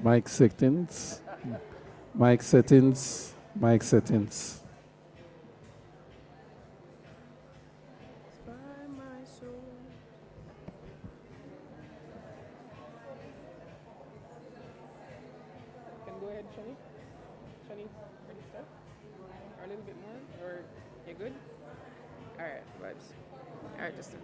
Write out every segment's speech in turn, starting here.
Mic settings. Mic settings. Mic settings. Can go ahead, Shani. Shani, ready to start? Or a little bit more? Or you're good? All right, vibes. All right, Justin.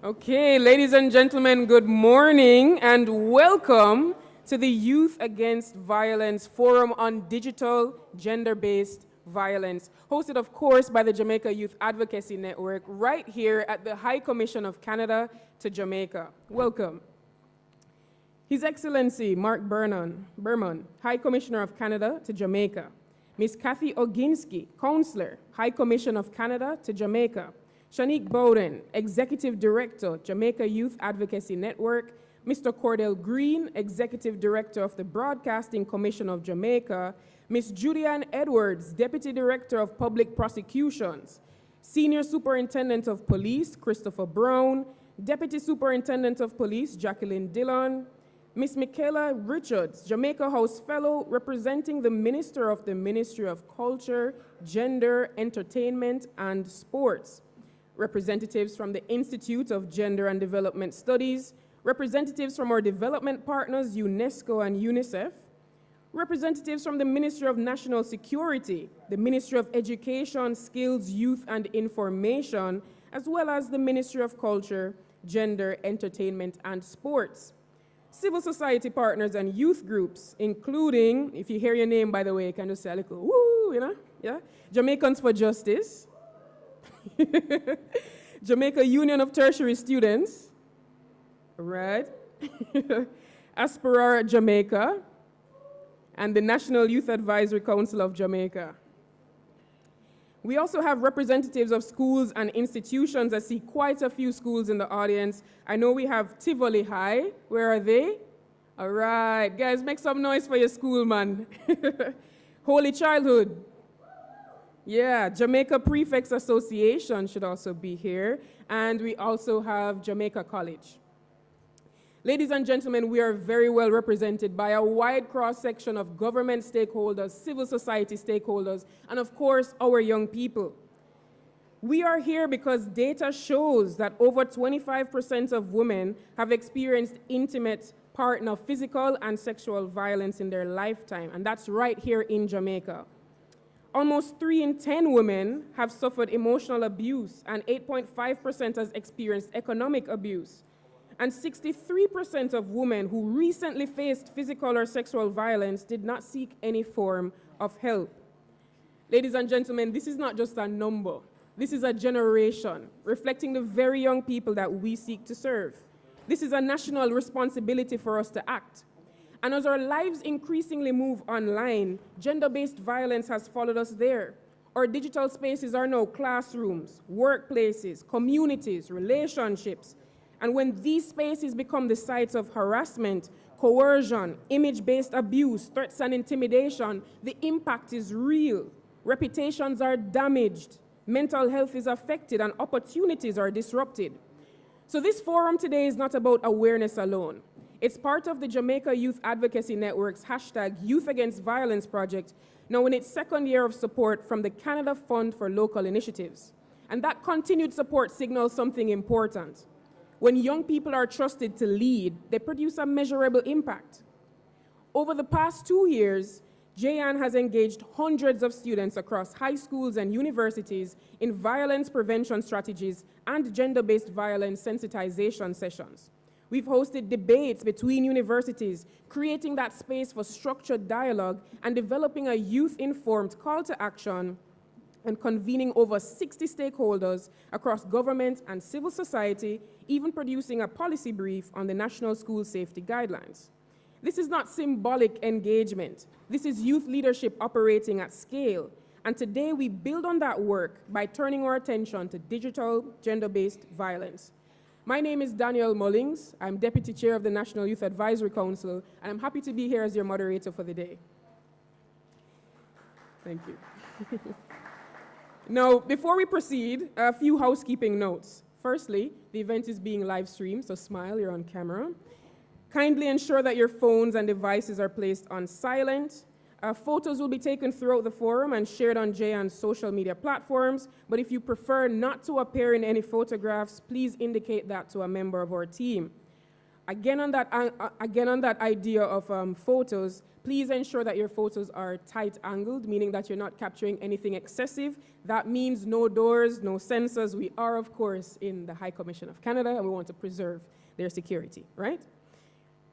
Okay, ladies and gentlemen, good morning and welcome to the Youth Against Violence Forum on Digital Gender-Based Violence, hosted, of course, by the Jamaica Youth Advocacy Network, right here at the High Commission of Canada to Jamaica. Welcome. His Excellency Mark Berman, High Commissioner of Canada to Jamaica. Ms. Kathy Oginski, Counselor, High Commission of Canada to Jamaica. Shanique Bowden, Executive Director, Jamaica Youth Advocacy Network. Mr. Cordell Green, Executive Director of the Broadcasting Commission of Jamaica. Ms. JYAN Edwards, Deputy Director of Public Prosecutions. Senior Superintendent of Police, Christopher Brown. Deputy Superintendent of Police, Jacqueline Dillon. Ms. Michaela Richards, Jamaica House Fellow, representing the Minister of the Ministry of Culture, Gender, Entertainment, and Sports. Representatives from the Institute of Gender and Development Studies, representatives from our development partners, UNESCO and UNICEF, representatives from the Ministry of National Security, the Ministry of Education, Skills, Youth, and Information, as well as the Ministry of Culture, Gender, Entertainment, and Sports. Civil society partners and youth groups, including, if you hear your name, by the way, can you say a little, woo, you know, yeah? Jamaicans for Justice, Jamaica Union of Tertiary Students, right? Aspera Jamaica, and the National Youth Advisory Council of Jamaica. We also have representatives of schools and institutions. I see quite a few schools in the audience. I know we have Tivoli High. Where are they? All right, guys, make some noise for your school, man. Holy Childhood. Yeah, Jamaica Prefects Association should also be here. And we also have Jamaica College. Ladies and gentlemen, we are very well represented by a wide cross-section of government stakeholders, civil society stakeholders, and of course, our young people. We are here because data shows that over 25% of women have experienced intimate partner physical and sexual violence in their lifetime, and that's right here in Jamaica. Almost 3 in 10 women have suffered emotional abuse, and 8.5% has experienced economic abuse. And 63% of women who recently faced physical or sexual violence did not seek any form of help. Ladies and gentlemen, this is not just a number. This is a generation reflecting the very young people that we seek to serve. This is a national responsibility for us to act. And as our lives increasingly move online, gender-based violence has followed us there. Our digital spaces are now classrooms, workplaces, communities, relationships. And when these spaces become the sites of harassment, coercion, image-based abuse, threats and intimidation, the impact is real. Reputations are damaged, mental health is affected, and opportunities are disrupted. So this forum today is not about awareness alone. It's part of the Jamaica Youth Advocacy Network's #Youth Against Violence project, now in its second year of support from the Canada Fund for Local Initiatives. And that continued support signals something important. When young people are trusted to lead, they produce a measurable impact. Over the past 2 years, JYAN has engaged hundreds of students across high schools and universities in violence prevention strategies and gender-based violence sensitization sessions. We've hosted debates between universities, creating that space for structured dialogue and developing a youth-informed call to action and convening over 60 stakeholders across government and civil society, even producing a policy brief on the National School Safety Guidelines. This is not symbolic engagement. This is youth leadership operating at scale. And today we build on that work by turning our attention to digital gender-based violence. My name is Danielle Mullings. I'm Deputy Chair of the National Youth Advisory Council, and I'm happy to be here as your moderator for the day. Thank you. Now, before we proceed, a few housekeeping notes. Firstly, the event is being live streamed, so smile, you're on camera. Kindly ensure that your phones and devices are placed on silent. Photos will be taken throughout the forum and shared on JYAN's social media platforms, but if you prefer not to appear in any photographs, please indicate that to a member of our team. Again, on that idea of photos, please ensure that your photos are tight angled, meaning that you're not capturing anything excessive. That means no doors, no sensors. We are, of course, in the High Commission of Canada, and we want to preserve their security, right?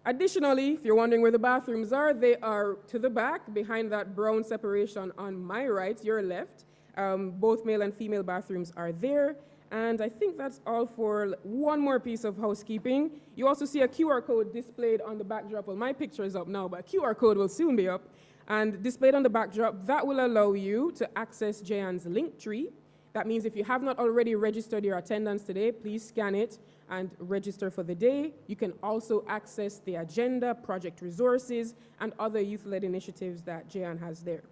Additionally, if you're wondering where the bathrooms are, they are to the back, behind that brown separation on my right, your left. Both male and female bathrooms are there. And I think that's all for one more piece of housekeeping. You also see a QR code displayed on the backdrop. Well, my picture is up now, but a QR code will soon be up. And displayed on the backdrop, that will allow you to access JYAN's link tree. That means if you have not already registered your attendance today, please scan it and register for the day. You can also access the agenda, project resources, and other youth-led initiatives that JYAN has there.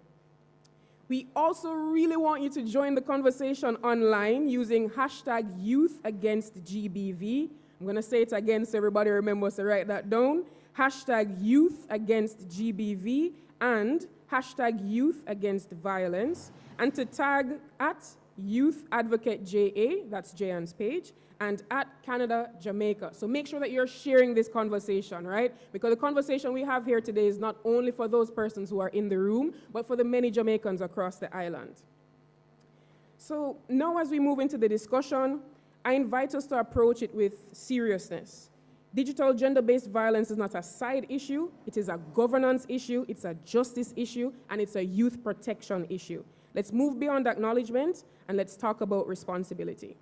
We also really want you to join the conversation online using hashtag YouthAgainstGBV. I'm going to say it again so everybody remembers to write that down. Hashtag YouthAgainstGBV and hashtag YouthAgainstViolence. And to tag at Youth Advocate JA, that's JYAN's page, and at Canada Jamaica. So make sure that you're sharing this conversation, right? Because the conversation we have here today is not only for those persons who are in the room, but for the many Jamaicans across the island. So now as we move into the discussion, I invite us to approach it with seriousness. Digital gender-based violence is not a side issue, it is a governance issue, it's a justice issue, and it's a youth protection issue. Let's move beyond acknowledgement and let's talk about responsibility.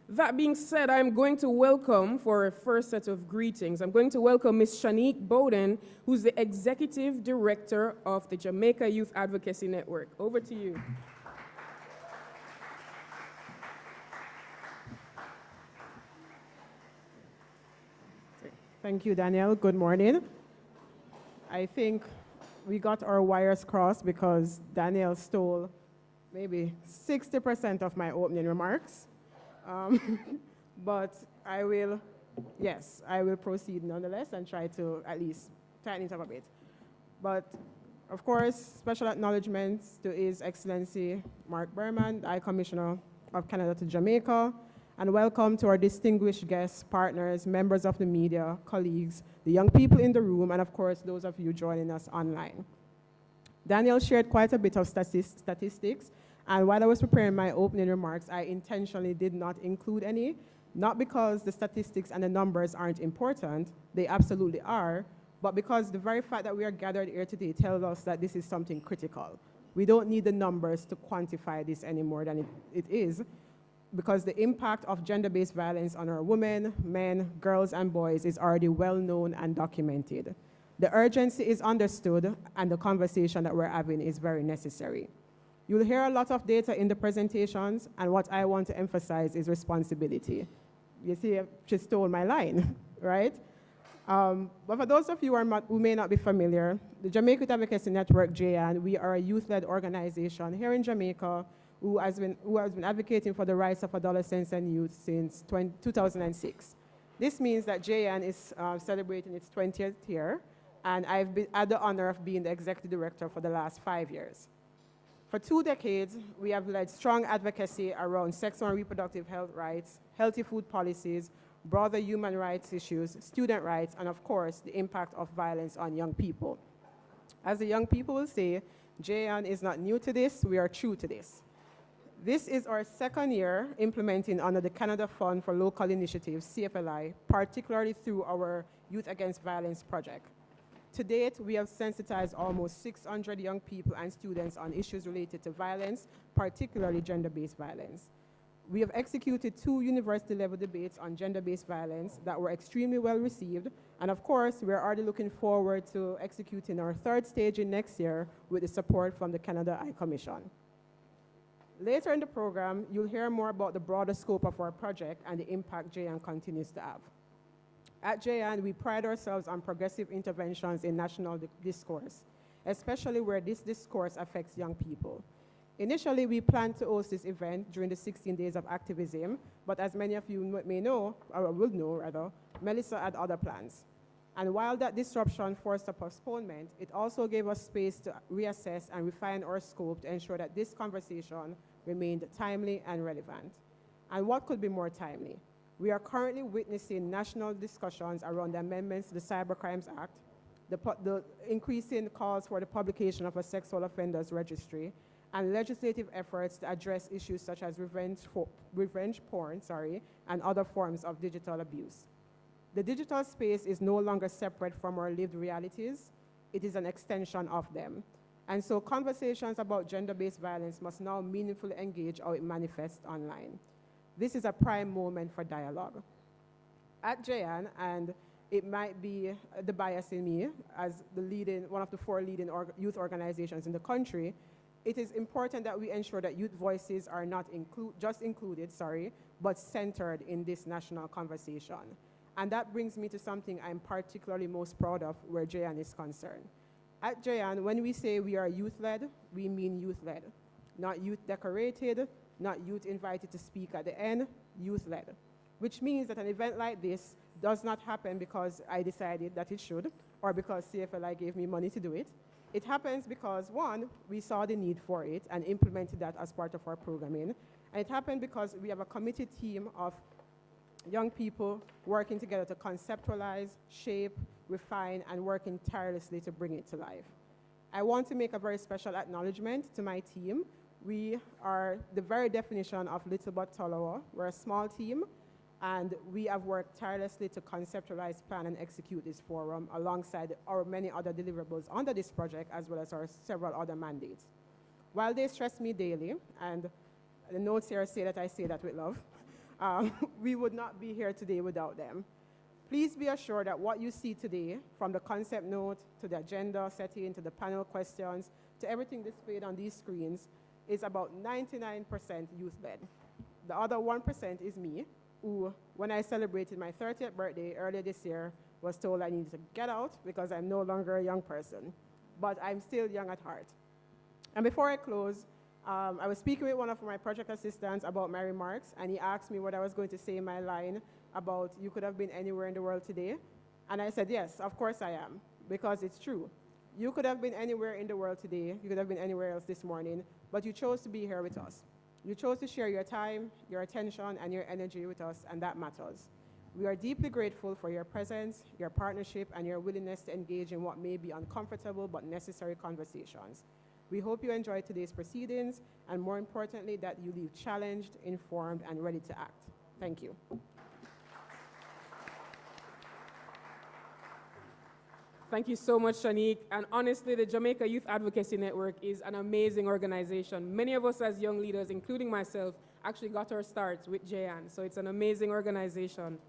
That being said, I'm going to welcome, for a first set of greetings, I'm going to welcome Ms. Shanique Bowden, who's the Executive Director of the Jamaica Youth Advocacy Network. Over to you. Thank you, Danielle. Good morning. I think we got our wires crossed because Danielle stole maybe 60% of my opening remarks. But I will proceed nonetheless and try to at least tighten it up a bit. But of course, special acknowledgements to His Excellency Mark Berman, the High Commissioner of Canada to Jamaica, and welcome to our distinguished guests, partners, members of the media, colleagues, the young people in the room, and of course, those of you joining us online. Danielle shared quite a bit of statistics, and while I was preparing my opening remarks, I intentionally did not include any, not because the statistics and the numbers aren't important, they absolutely are, but because the very fact that we are gathered here today tells us that this is something critical. We don't need the numbers to quantify this any more than it is, because the impact of gender-based violence on our women, men, girls, and boys is already well known and documented. The urgency is understood, and the conversation that we're having is very necessary. You'll hear a lot of data in the presentations, and what I want to emphasize is responsibility. You see, she stole my line, right? But for those of you who may not be familiar, the Jamaica Youth Advocacy Network, JYAN, we are a youth-led organization here in Jamaica who has been advocating for the rights of adolescents and youth since 2006. This means that JYAN is celebrating its 20th year, and I've had the honor of being the executive director for the last 5 years. For 2 decades, we have led strong advocacy around sexual and reproductive health rights, healthy food policies, broader human rights issues, student rights, and of course, the impact of violence on young people. As the young people will say, JYAN is not new to this, we are true to this. This is our 2nd year implementing under the Canada Fund for Local Initiatives, CFLI, particularly through our Youth Against Violence project. To date, we have sensitized almost 600 young people and students on issues related to violence, particularly gender-based violence. We have executed 2 university-level debates on gender-based violence that were extremely well received, and of course, we're already looking forward to executing our 3rd stage in next year with the support from the Canada High Commission. Later in the program, you'll hear more about the broader scope of our project and the impact JYAN continues to have. At JYAN, we pride ourselves on progressive interventions in national discourse, especially where this discourse affects young people. Initially, we planned to host this event during the 16 days of activism, but as many of you may know, or will know rather, Melissa had other plans. And while that disruption forced a postponement, it also gave us space to reassess and refine our scope to ensure that this conversation remained timely and relevant. And what could be more timely? We are currently witnessing national discussions around the amendments to the Cybercrimes Act, the increasing calls for the publication of a sexual offenders registry, and legislative efforts to address issues such as revenge porn, and other forms of digital abuse. The digital space is no longer separate from our lived realities. It is an extension of them. And so conversations about gender-based violence must now meaningfully engage how it manifests online. This is a prime moment for dialogue. At JYAN, and it might be the bias in me as one of the 4 leading youth organizations in the country, it is important that we ensure that youth voices are not just included, but centered in this national conversation. And that brings me to something I'm particularly most proud of where JYAN is concerned. At JYAN, when we say we are youth-led, we mean youth-led. Not youth-decorated, not youth invited to speak at the end, youth-led. Which means that an event like this does not happen because I decided that it should, or because CFLI gave me money to do it. It happens because, one, we saw the need for it and implemented that as part of our programming. And it happened because we have a committed team of young people working together to conceptualize, shape, refine, and working tirelessly to bring it to life. I want to make a very special acknowledgement to my team. We are the very definition of little but Tolowa. We're a small team, and we have worked tirelessly to conceptualize, plan, and execute this forum alongside our many other deliverables under this project, as well as our several other mandates. While they stress me daily, and the notes here say that I say that with love, we would not be here today without them. Please be assured that what you see today, from the concept note to the agenda setting to the panel questions to everything displayed on these screens, is about 99% youth-led. The other 1% is me, who, when I celebrated my 30th birthday earlier this year, was told I needed to get out because I'm no longer a young person. But I'm still young at heart. And before I close, I was speaking with one of my project assistants about my remarks, and he asked me what I was going to say in my line about you could have been anywhere in the world today. And I said, yes, of course I am, because it's true. You could have been anywhere in the world today, you could have been anywhere else this morning, but you chose to be here with us. You chose to share your time, your attention, and your energy with us, and that matters. We are deeply grateful for your presence, your partnership, and your willingness to engage in what may be uncomfortable but necessary conversations. We hope you enjoyed today's proceedings, and more importantly, that you leave challenged, informed, and ready to act. Thank you. Thank you so much, Shanique. And honestly, the Jamaica Youth Advocacy Network is an amazing organization. Many of us as young leaders, including myself, actually got our starts with JYAN, so it's an amazing organization.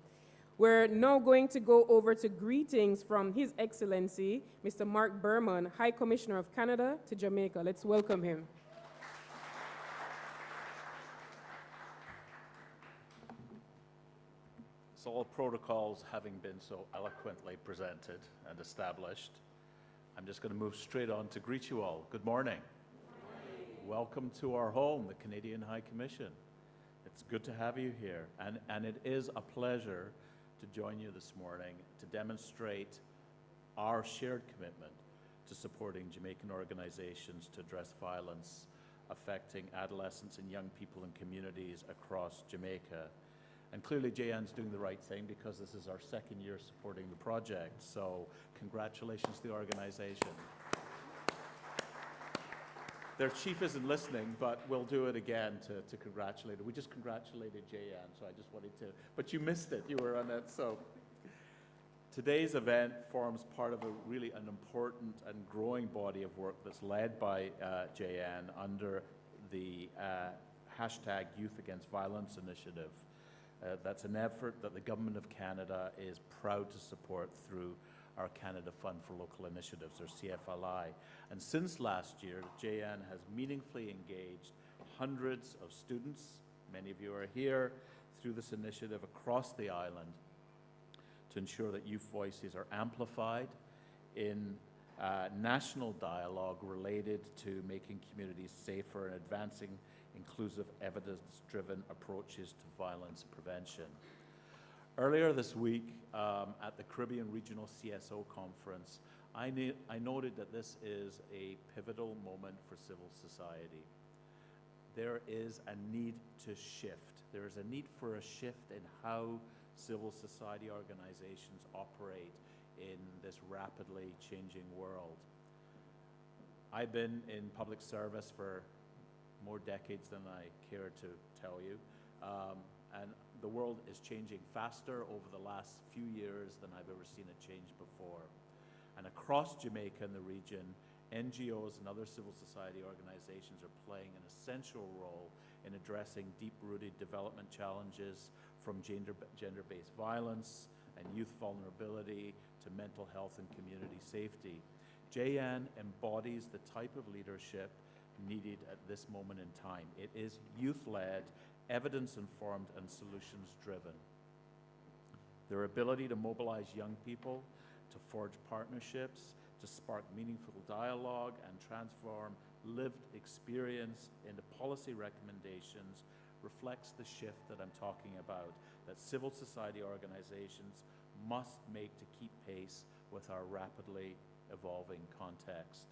We're now going to go over to greetings from His Excellency, Mr. Mark Berman, High Commissioner of Canada to Jamaica. Let's welcome him. So all protocols having been so eloquently presented and established, I'm just going to move straight on to greet you all. Good morning. Welcome to our home, the Canadian High Commission. It's good to have you here, and it is a pleasure to join you this morning to demonstrate our shared commitment to supporting Jamaican organizations to address violence affecting adolescents and young people and communities across Jamaica. And clearly JYAN's doing the right thing because this is our second year supporting the project. So congratulations to the organization. Their chief isn't listening, but we'll do it again to congratulate her. We just congratulated JYAN, so I just wanted to, but you missed it, you were on it. So today's event forms part of really an important and growing body of work that's led by JYAN under the hashtag Youth Against Violence initiative. That's an effort that the Government of Canada is proud to support through our Canada Fund for Local Initiatives, or CFLI. And since last year, JYAN has meaningfully engaged hundreds of students, many of you are here, through this initiative across the island to ensure that youth voices are amplified in national dialogue related to making communities safer and advancing inclusive, evidence-driven approaches to violence prevention. Earlier this week, at the Caribbean Regional CSO Conference, I noted that this is a pivotal moment for civil society. There is a need to shift. There is a need for a shift in how civil society organizations operate in this rapidly changing world. I've been in public service for more decades than I care to tell you, and the world is changing faster over the last few years than I've ever seen it change before. And across Jamaica and the region, NGOs and other civil society organizations are playing an essential role in addressing deep-rooted development challenges, from gender-based violence and youth vulnerability to mental health and community safety. JYAN embodies the type of leadership needed at this moment in time. It is youth-led, evidence-informed, and solutions-driven. Their ability to mobilize young people, to forge partnerships, to spark meaningful dialogue, and transform lived experience into policy recommendations reflects the shift that I'm talking about, that civil society organizations must make to keep pace with our rapidly evolving context.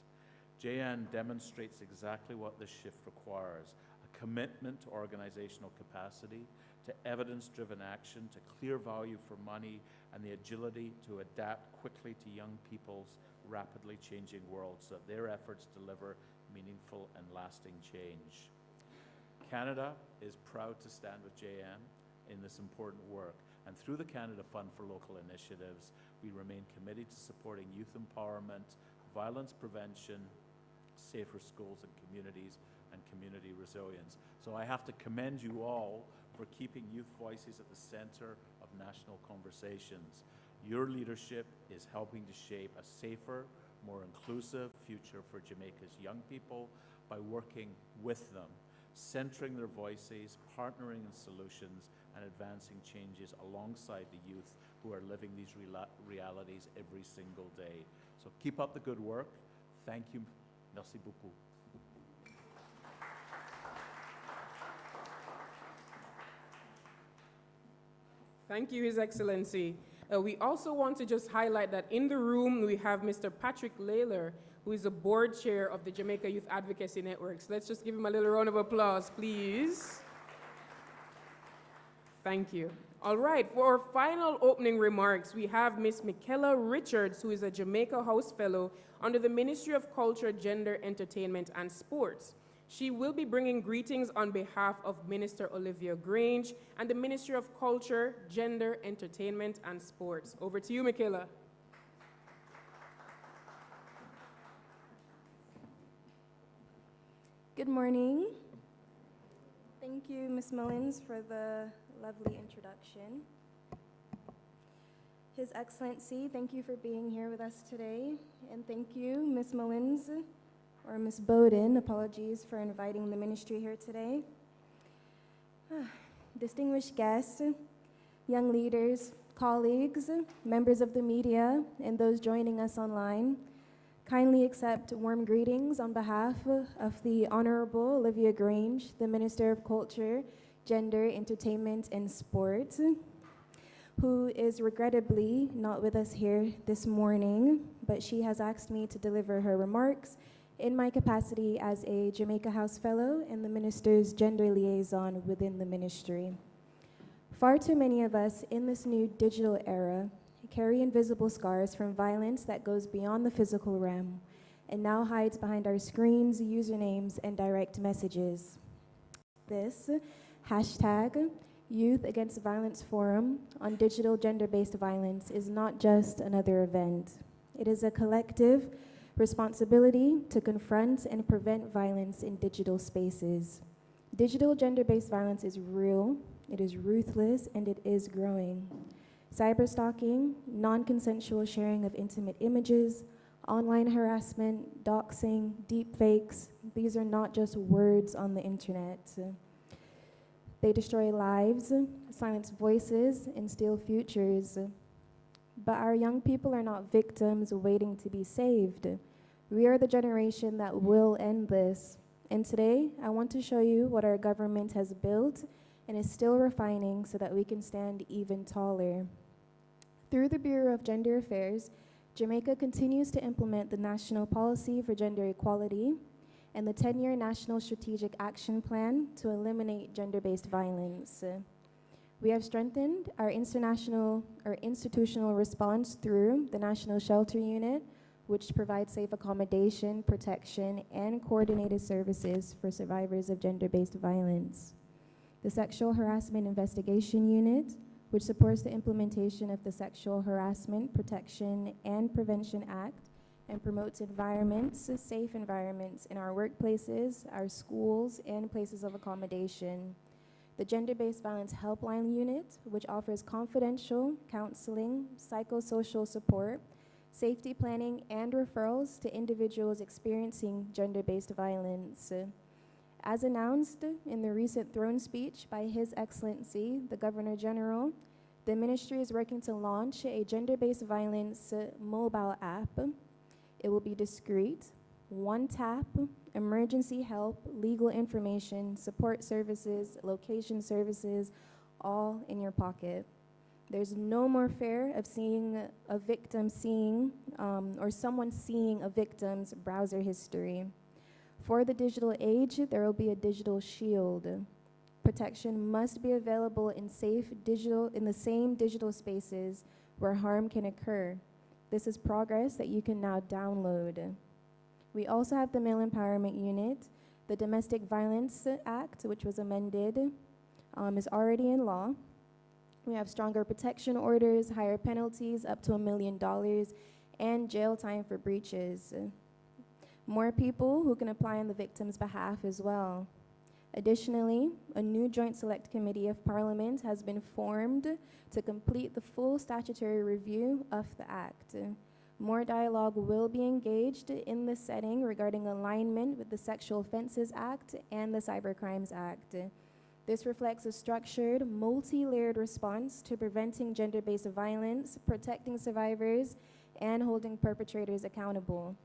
JYAN demonstrates exactly what this shift requires: a commitment to organizational capacity, to evidence-driven action, to clear value for money, and the agility to adapt quickly to young people's rapidly changing world so that their efforts deliver meaningful and lasting change. Canada is proud to stand with JYAN in this important work, and through the Canada Fund for Local Initiatives, we remain committed to supporting youth empowerment, violence prevention, safer schools and communities, and community resilience. So I have to commend you all for keeping youth voices at the center of national conversations. Your leadership is helping to shape a safer, more inclusive future for Jamaica's young people by working with them, centering their voices, partnering in solutions, and advancing changes alongside the youth who are living these realities every single day. So keep up the good work. Thank you. Merci beaucoup. Thank you, His Excellency. We also want to just highlight that in the room we have Mr. Patrick Layler, who is the board chair of the Jamaica Youth Advocacy Network. So let's just give him a little round of applause, please. Thank you. All right, for our final opening remarks, we have Ms. Michaela Richards, who is a Jamaica House Fellow under the Ministry of Culture, Gender, Entertainment, and Sports. She will be bringing greetings on behalf of Minister Olivia Grange and the Ministry of Culture, Gender, Entertainment, and Sports. Over to you, Michaela. Good morning. Thank you, Ms. Mullins, for the lovely introduction. His Excellency, thank you for being here with us today. And thank you, Ms. Mullins, or Ms. Bowden, apologies for inviting the ministry here today. Distinguished guests, young leaders, colleagues, members of the media, and those joining us online, kindly accept warm greetings on behalf of the Honorable Olivia Grange, the Minister of Culture, Gender, Entertainment, and Sport, who is regrettably not with us here this morning, but she has asked me to deliver her remarks in my capacity as a Jamaica House Fellow and the Minister's Gender Liaison within the ministry. Far too many of us in this new digital era carry invisible scars from violence that goes beyond the physical realm and now hides behind our screens, usernames, and direct messages. This hashtag Youth Against Violence Forum on digital gender-based violence is not just another event. It is a collective responsibility to confront and prevent violence in digital spaces. Digital gender-based violence is real, it is ruthless, and it is growing. Cyberstalking, non-consensual sharing of intimate images, online harassment, doxing, deepfakes, these are not just words on the internet. They destroy lives, silence voices, and steal futures. But our young people are not victims waiting to be saved. We are the generation that will end this. And today, I want to show you what our government has built and is still refining so that we can stand even taller. Through the Bureau of Gender Affairs, Jamaica continues to implement the National Policy for Gender Equality and the 10-year National Strategic Action Plan to eliminate gender-based violence. We have strengthened our institutional response through the National Shelter Unit, which provides safe accommodation, protection, and coordinated services for survivors of gender-based violence. The Sexual Harassment Investigation Unit, which supports the implementation of the Sexual Harassment Protection and Prevention Act and promotes safe environments in our workplaces, our schools, and places of accommodation. The Gender-Based Violence Helpline Unit, which offers confidential counseling, psychosocial support, safety planning, and referrals to individuals experiencing gender-based violence. As announced in the recent throne speech by His Excellency, the Governor General, the ministry is working to launch a gender-based violence mobile app. It will be discreet, one tap, emergency help, legal information, support services, location services, all in your pocket. There's no more fear of seeing a victim or someone seeing a victim's browser history. For the digital age, there will be a digital shield. Protection must be available in the same digital spaces where harm can occur. This is progress that you can now download. We also have the Male Empowerment Unit. The Domestic Violence Act, which was amended, is already in law. We have stronger protection orders, higher penalties up to $1 million, and jail time for breaches. More people who can apply on the victim's behalf as well. Additionally, a new Joint Select Committee of Parliament has been formed to complete the full statutory review of the Act. More dialogue will be engaged in this setting regarding alignment with the Sexual Offenses Act and the Cybercrimes Act. This reflects a structured, multi-layered response to preventing gender-based violence, protecting survivors, and holding perpetrators accountable.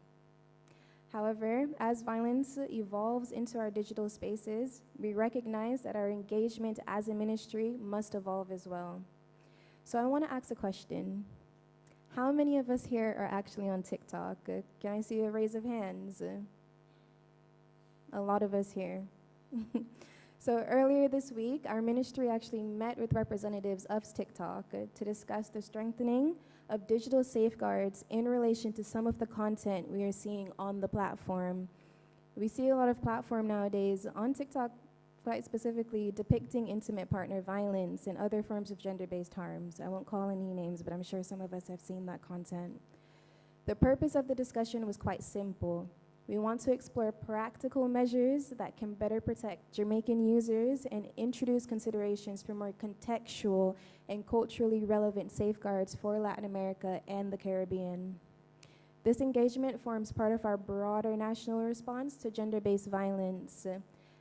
However, as violence evolves into our digital spaces, we recognize that our engagement as a ministry must evolve as well. So I want to ask a question. How many of us here are actually on TikTok? Can I see a raise of hands? A lot of us here. So earlier this week, our ministry actually met with representatives of TikTok to discuss the strengthening of digital safeguards in relation to some of the content we are seeing on the platform. We see a lot of platform nowadays on TikTok, quite specifically depicting intimate partner violence and other forms of gender-based harms. I won't call any names, but I'm sure some of us have seen that content. The purpose of the discussion was quite simple. We want to explore practical measures that can better protect Jamaican users and introduce considerations for more contextual and culturally relevant safeguards for Latin America and the Caribbean. This engagement forms part of our broader national response to gender-based violence.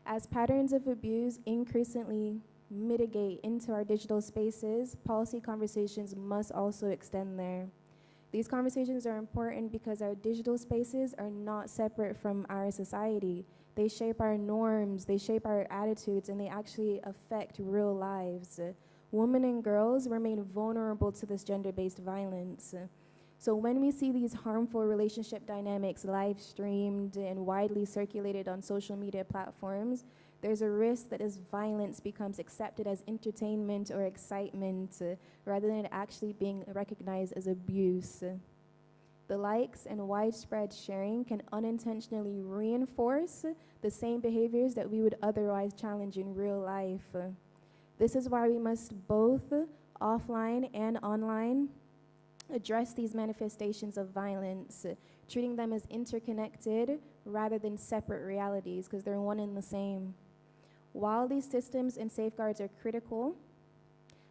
As patterns of abuse increasingly mitigate into our digital spaces, policy conversations must also extend there. These conversations are important because our digital spaces are not separate from our society. They shape our norms, they shape our attitudes, and they actually affect real lives. Women and girls remain vulnerable to this gender-based violence. So when we see these harmful relationship dynamics live streamed and widely circulated on social media platforms, there's a risk that this violence becomes accepted as entertainment or excitement rather than actually being recognized as abuse. The likes and widespread sharing can unintentionally reinforce the same behaviors that we would otherwise challenge in real life. This is why we must both offline and online address these manifestations of violence, treating them as interconnected rather than separate realities, because they're one and the same. While these systems and safeguards are critical,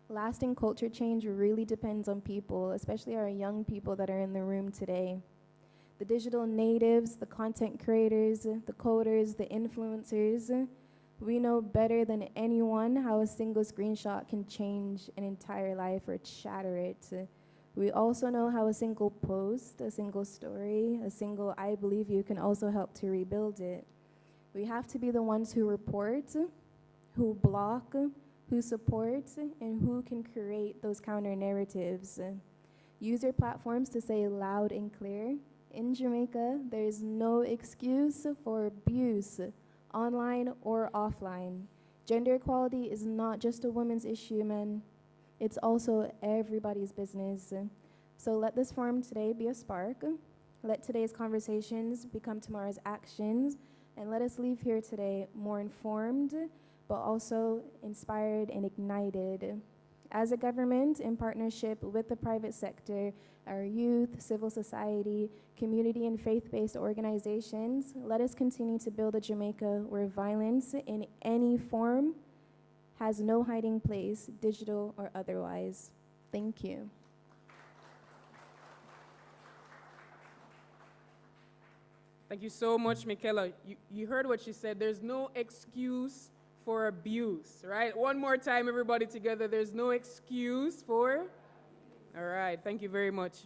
lasting culture change really depends on people, especially our young people that are in the room today. The digital natives, the content creators, the coders, the influencers, we know better than anyone how a single screenshot can change an entire life or shatter it. We also know how a single post, a single story, a single I believe you can also help to rebuild it. We have to be the ones who report, who block, who support, and who can create those counter narratives. Use your platforms to say loud and clear, in Jamaica, there is no excuse for abuse, online or offline. Gender equality is not just a women's issue, man. It's also everybody's business. So let this forum today be a spark. Let today's conversations become tomorrow's actions, and let us leave here today more informed, but also inspired and ignited. As a government, in partnership with the private sector, our youth, civil society, community and faith-based organizations, let us continue to build a Jamaica where violence in any form has no hiding place, digital or otherwise. Thank you. Thank you so much, Michaela. You heard what she said. There's no excuse for abuse, right? One more time, everybody together. There's no excuse for. All right, thank you very much.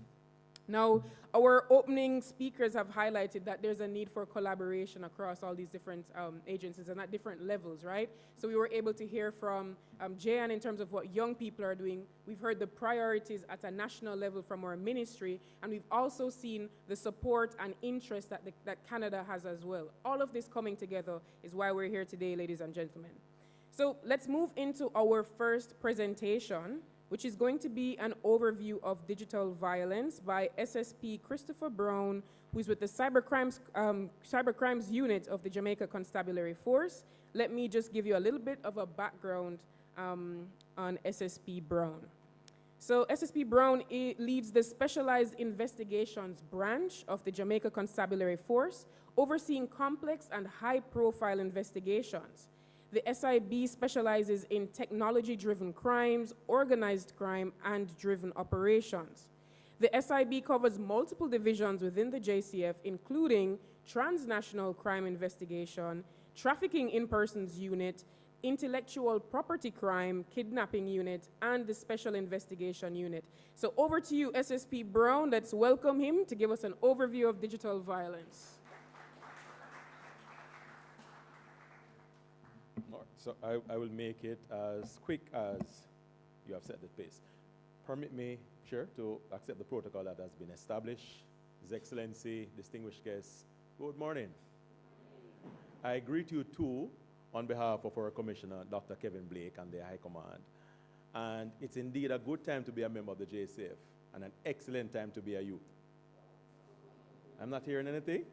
Now, our opening speakers have highlighted that there's a need for collaboration across all these different agencies and at different levels, right? So we were able to hear from JYAN in terms of what young people are doing. We've heard the priorities at a national level from our ministry, and we've also seen the support and interest that Canada has as well. All of this coming together is why we're here today, ladies and gentlemen. So let's move into our first presentation, which is going to be an overview of digital violence by SSP Christopher Brown, who is with the cybercrimes unit of the Jamaica Constabulary Force. Let me just give you a little bit of a background on SSP Brown. So SSP Brown leads the Specialized Investigations branch of the Jamaica Constabulary Force, overseeing complex and high-profile investigations. The SIB specializes in technology-driven crimes, organized crime, and driven operations. The SIB covers multiple divisions within the JCF, including transnational crime investigation, trafficking in persons unit, intellectual property crime, kidnapping unit, and the special investigation unit. So over to you, SSP Brown. Let's welcome him to give us an overview of digital violence. So I will make it as quick as you have set the pace. Permit me, Chair, to accept the protocol that has been established. His Excellency, distinguished guests, good morning. I greet you too on behalf of our Commissioner, Dr. Kevin Blake, and the High Command. And it's indeed a good time to be a member of the JCF and an excellent time to be a youth. I'm not hearing anything?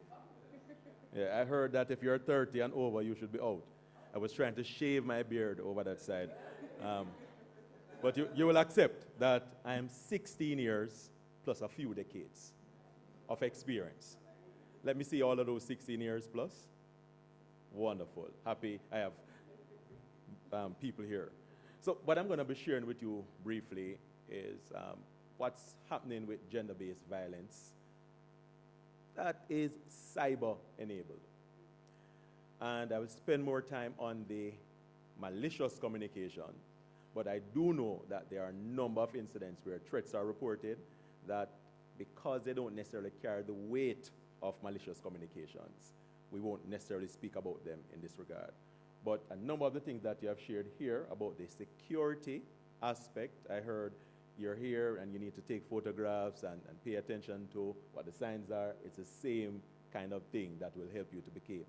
Yeah, I heard that if you're 30 and over, you should be out. I was trying to shave my beard over that side. But you will accept that I am 16 years plus a few decades of experience. Let me see all of those 16 years plus. Wonderful. Happy I have people here. So what I'm going to be sharing with you briefly is what's happening with gender-based violence that is cyber-enabled. And I will spend more time on the malicious communication, but I do know that there are a number of incidents where threats are reported that because they don't necessarily carry the weight of malicious communications, we won't necessarily speak about them in this regard. But a number of the things that you have shared here about the security aspect, I heard you're here and you need to take photographs and pay attention to what the signs are. It's the same kind of thing that will help you to become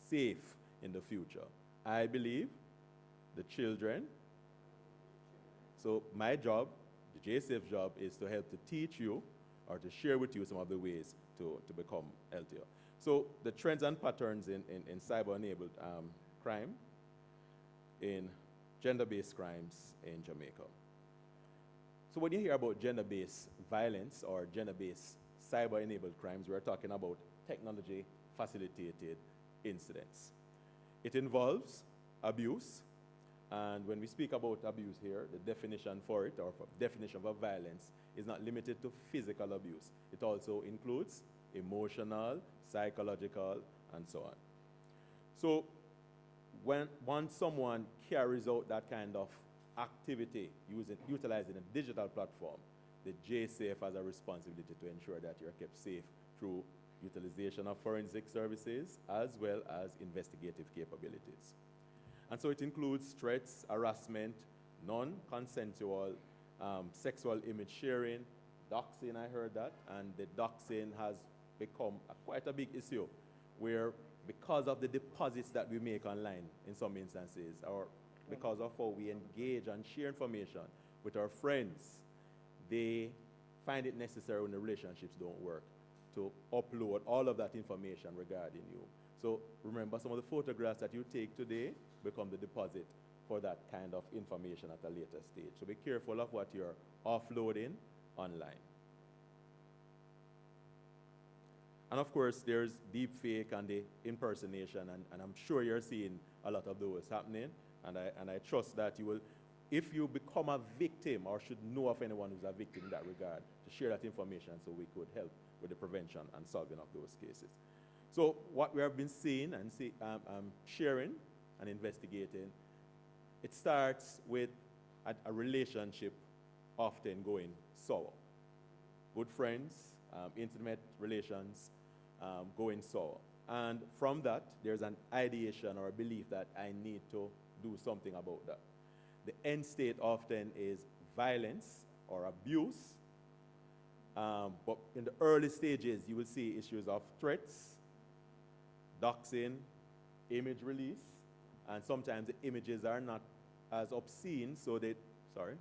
safe in the future. I believe the children, so my job, the JCF job, is to help to teach you or to share with you some of the ways to become healthier. So the trends and patterns in cyber-enabled crime, in gender-based crimes in Jamaica. So when you hear about gender-based violence or gender-based cyber-enabled crimes, we're talking about technology-facilitated incidents. It involves abuse, and when we speak about abuse here, the definition for it, or definition of violence, is not limited to physical abuse. It also includes emotional, psychological, and so on. So once someone carries out that kind of activity, utilizing a digital platform, the JSAFE has a responsibility to ensure that you're kept safe through utilization of forensic services as well as investigative capabilities. And so it includes threats, harassment, non-consensual sexual image sharing, doxing, I heard that, and the doxing has become quite a big issue where because of the deposits that we make online in some instances, or because of how we engage and share information with our friends, they find it necessary when the relationships don't work to upload all of that information regarding you. So remember, some of the photographs that you take today become the deposit for that kind of information at a later stage. So be careful of what you're offloading online. And of course, there's deepfake and the impersonation, and I'm sure you're seeing a lot of those happening. And I trust that you will, if you become a victim or should know of anyone who's a victim in that regard, to share that information so we could help with the prevention and solving of those cases. So what we have been seeing and sharing and investigating, it starts with a relationship often going sour. Good friends, intimate relations going sour. And from that, there's an ideation or a belief that I need to do something about that. The end state often is violence or abuse. But in the early stages, you will see issues of threats, doxing, image release, and sometimes the images are not as obscene, so they, sorry?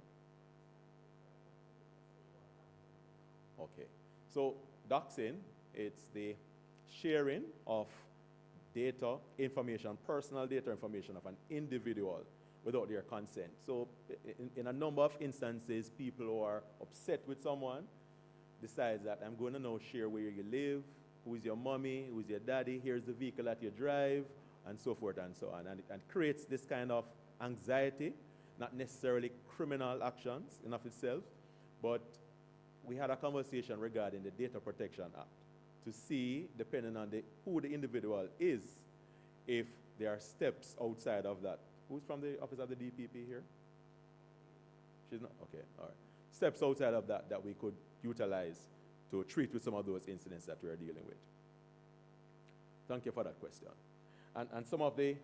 Okay, so doxing, it's the sharing of data, information, personal data information of an individual without their consent. So in a number of instances, people who are upset with someone decide that I'm going to now share where you live, who is your mommy, who is your daddy, here's the vehicle that you drive, and so forth and so on. And it creates this kind of anxiety, not necessarily criminal actions in of itself, but we had a conversation regarding the Data Protection Act to see, depending on who the individual is, if there are steps outside of that. Who's from the Office of the DPP here? She's not? Okay, all right. Steps outside of that that we could utilize to treat with some of those incidents that we are dealing with. Thank you for that question. And some of the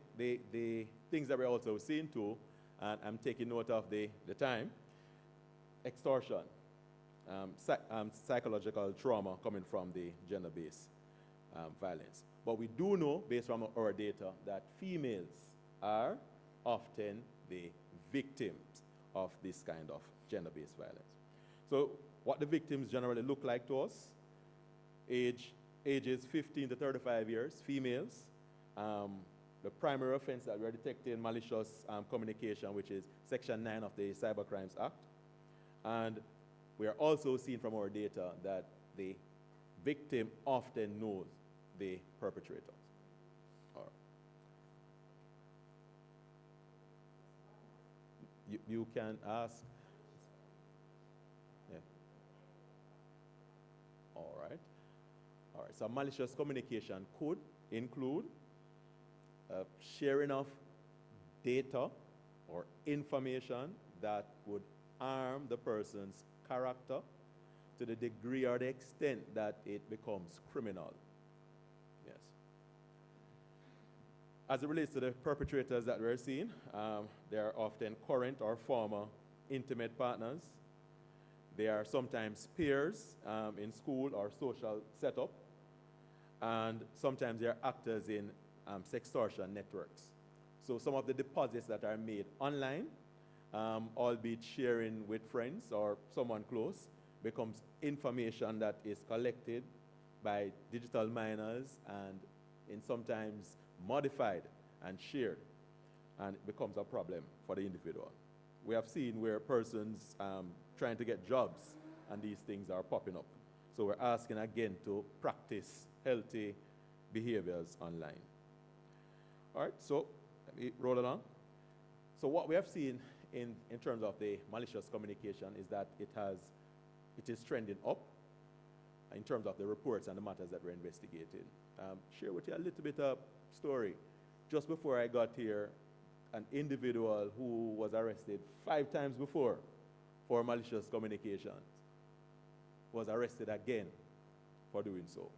things that we're also seeing too, and I'm taking note of the time, extortion, psychological trauma coming from the gender-based violence. But we do know, based on our data, that females are often the victims of this kind of gender-based violence. So what the victims generally look like to us, ages 15 to 35 years, females. The primary offense that we are detecting, malicious communication, which is Section 9 of the Cybercrimes Act. And we are also seeing from our data that the victim often knows the perpetrators. All right. You can ask. Yeah. All right. All right. So malicious communication could include sharing of data or information that would harm the person's character to the degree or the extent that it becomes criminal. Yes. As it relates to the perpetrators that we're seeing, they are often current or former intimate partners. They are sometimes peers in school or social setup. And sometimes they are actors in sextortion networks. So some of the deposits that are made online, albeit sharing with friends or someone close, becomes information that is collected by digital miners and sometimes modified and shared, and it becomes a problem for the individual. We have seen where persons trying to get jobs and these things are popping up. So we're asking again to practice healthy behaviors online. All right, so let me roll along. So what we have seen in terms of the malicious communication is that it is trending up in terms of the reports and the matters that we're investigating. Share with you a little bit of story. Just before I got here, an individual who was arrested 5 times before for malicious communications was arrested again for doing so.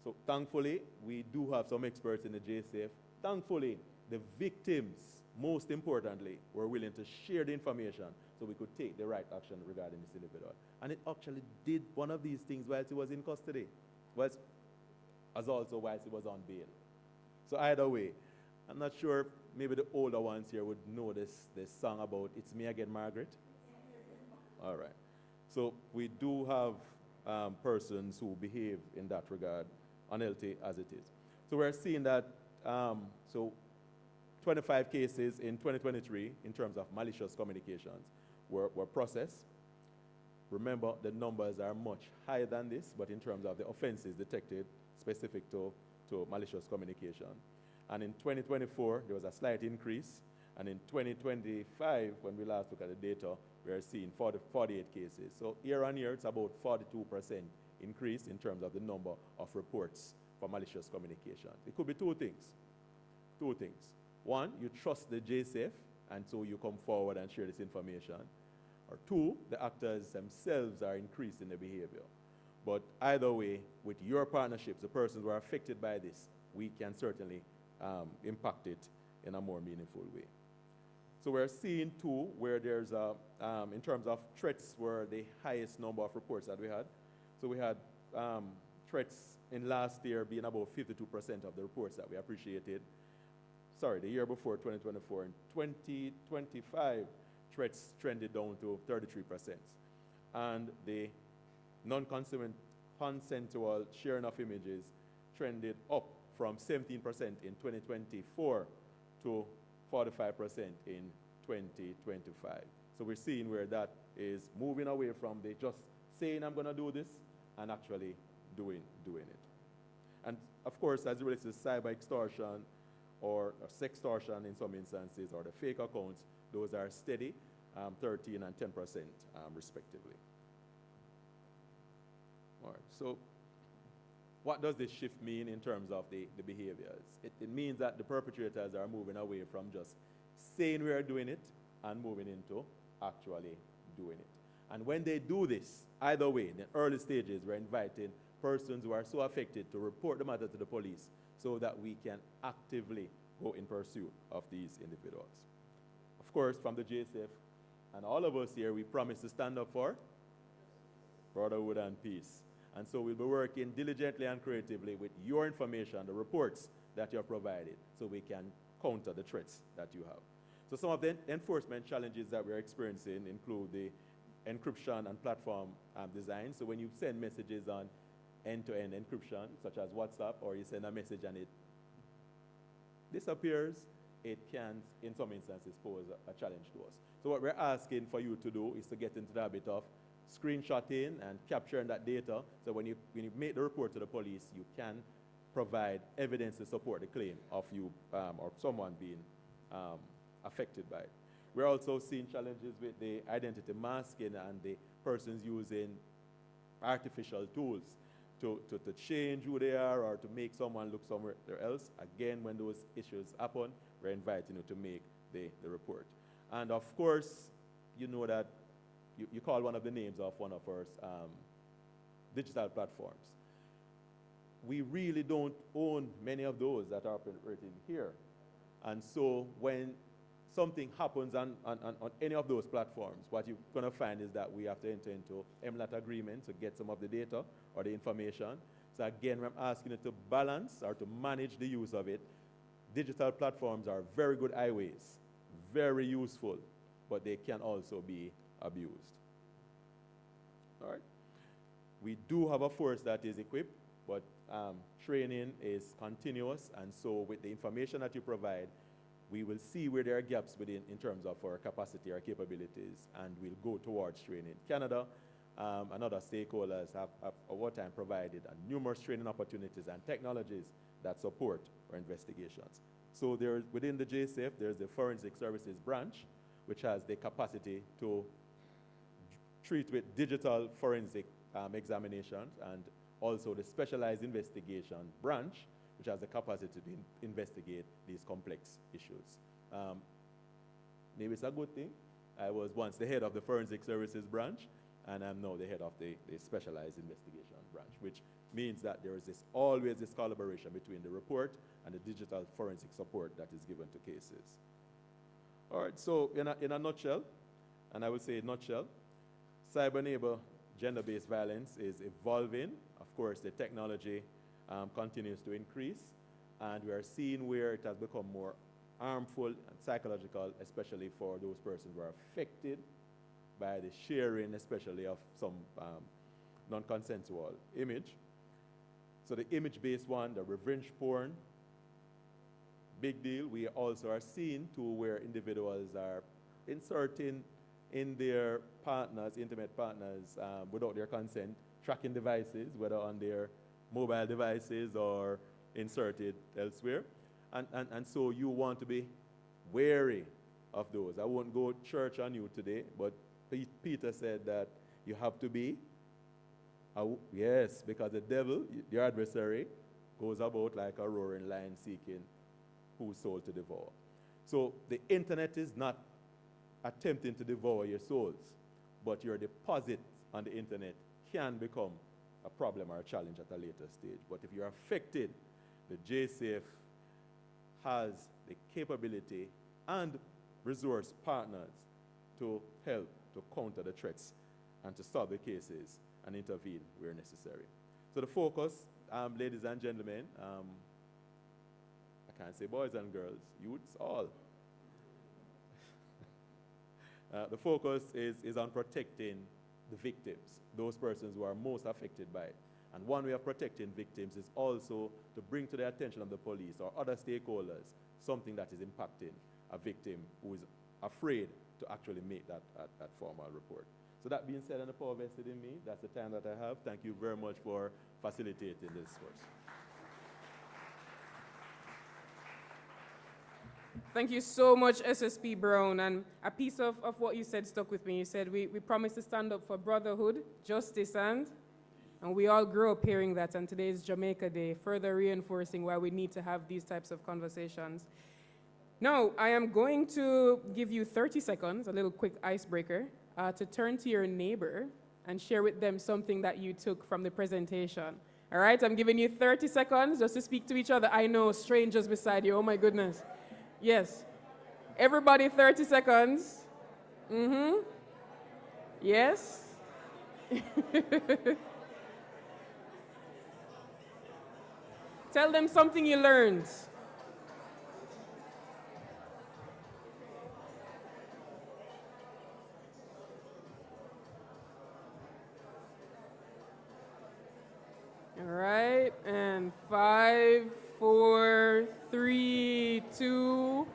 So thankfully, we do have some experts in the JSF. Thankfully, the victims, most importantly, were willing to share the information so we could take the right action regarding this individual. And it actually did one of these things whilst he was in custody, as also whilst he was on bail. So either way, I'm not sure, maybe the older ones here would know this song about It's Me Again, Margaret. All right. So we do have persons who behave in that regard, unhealthy as it is. So we're seeing that, 25 cases in 2023 in terms of malicious communications were processed. Remember, the numbers are much higher than this, but in terms of the offenses detected specific to malicious communication. And in 2024, there was a slight increase. And in 2025, when we last looked at the data, we are seeing 48 cases. So year on year, it's about 42% increase in terms of the number of reports for malicious communication. It could be two things. One, you trust the JSF, and so you come forward and share this information. Or two, the actors themselves are increasing their behavior. But either way, with your partnerships, the persons who are affected by this, we can certainly impact it in a more meaningful way. So we're seeing too, where there's in terms of threats, were the highest number of reports that we had. So we had threats in last year being about 52% of the reports that we appreciated. Sorry, the year before, 2024. In 2025, threats trended down to 33%. And the non-consensual sharing of images trended up from 17% in 2024 to 45% in 2025. So we're seeing where that is moving away from the just saying I'm going to do this and actually doing it. And of course, as it relates to cyber extortion or sextortion in some instances, or the fake accounts, those are steady, 13 and 10% respectively. All right, so what does this shift mean in terms of the behaviors? It means that the perpetrators are moving away from just saying we are doing it and moving into actually doing it. And when they do this, either way, in the early stages, we're inviting persons who are so affected to report the matter to the police so that we can actively go in pursuit of these individuals. Of course, from the JSF and all of us here, we promise to stand up for brotherhood and peace. And so we'll be working diligently and creatively with your information, the reports that you have provided, so we can counter the threats that you have. So some of the enforcement challenges that we're experiencing include the encryption and platform design. So when you send messages on end-to-end encryption, such as WhatsApp, or you send a message and it disappears, it can, in some instances, pose a challenge to us. So what we're asking for you to do is to get into the habit of screenshotting and capturing that data, so when you make the report to the police, you can provide evidence to support the claim of you or someone being affected by it. We're also seeing challenges with the identity masking and the persons using artificial tools to change who they are or to make someone look somewhere else. Again, when those issues happen, we're inviting you to make the report. And of course, you know that you call one of the names of one of our digital platforms. We really don't own many of those that are operating here. And so when something happens on any of those platforms, what you're going to find is that we have to enter into MLAT agreements to get some of the data or the information. So again, I'm asking you to balance or to manage the use of it. Digital platforms are very good highways, very useful, but they can also be abused. All right. We do have a force that is equipped, but training is continuous, and so with the information that you provide, we will see where there are gaps within in terms of our capacity, our capabilities, and we'll go towards training. Canada and other stakeholders have over time provided numerous training opportunities and technologies that support our investigations. So there, within the JSF, there's the Forensic Services branch, which has the capacity to treat with digital forensic examinations, and also the Specialized Investigation branch, which has the capacity to investigate these complex issues. Maybe it's a good thing. I was once the head of the Forensic Services branch, and I'm now the head of the Specialized Investigation branch, which means that there is always this collaboration between the report and the digital forensic support that is given to cases. All right, so in a nutshell, and I would say nutshell, cyber neighbor gender-based violence is evolving. Of course, the technology continues to increase, and we are seeing where it has become more harmful and psychological, especially for those persons who are affected by the sharing, especially of some non-consensual image. So the image-based one, the revenge porn, big deal. We also are seeing too where individuals are inserting in their partners, intimate partners, without their consent, tracking devices, whether on their mobile devices or inserted elsewhere. And so you want to be wary of those. I won't go church on you today, but Peter said that you have to be, yes, because the devil, your adversary, goes about like a roaring lion seeking whose soul to devour. So the internet is not attempting to devour your souls, but your deposit on the internet can become a problem or a challenge at a later stage. But if you're affected, the JCF has the capability and resource partners to help to counter the threats and to solve the cases and intervene where necessary. So the focus, ladies and gentlemen, I can't say boys and girls, youths, all. The focus is on protecting the victims, those persons who are most affected by it. And one way of protecting victims is also to bring to the attention of the police or other stakeholders something that is impacting a victim who is afraid to actually make that formal report. So that being said, and the power vested in me, that's the time that I have. Thank you very much for facilitating this course. Thank you so much, SSP Brown. And a piece of what you said stuck with me. You said we promised to stand up for brotherhood, justice, and we all grew up hearing that. And today is Jamaica Day, further reinforcing why we need to have these types of conversations. Now, I am going to give you 30 seconds, a little quick icebreaker, to turn to your neighbor and share with them something that you took from the presentation. All right, I'm giving you 30 seconds just to speak to each other. I know, strangers beside you, oh my goodness. Yes. Everybody 30 seconds. Mm-hmm. Yes. Tell them something you learned. All right, and 5, 4, 3, 2,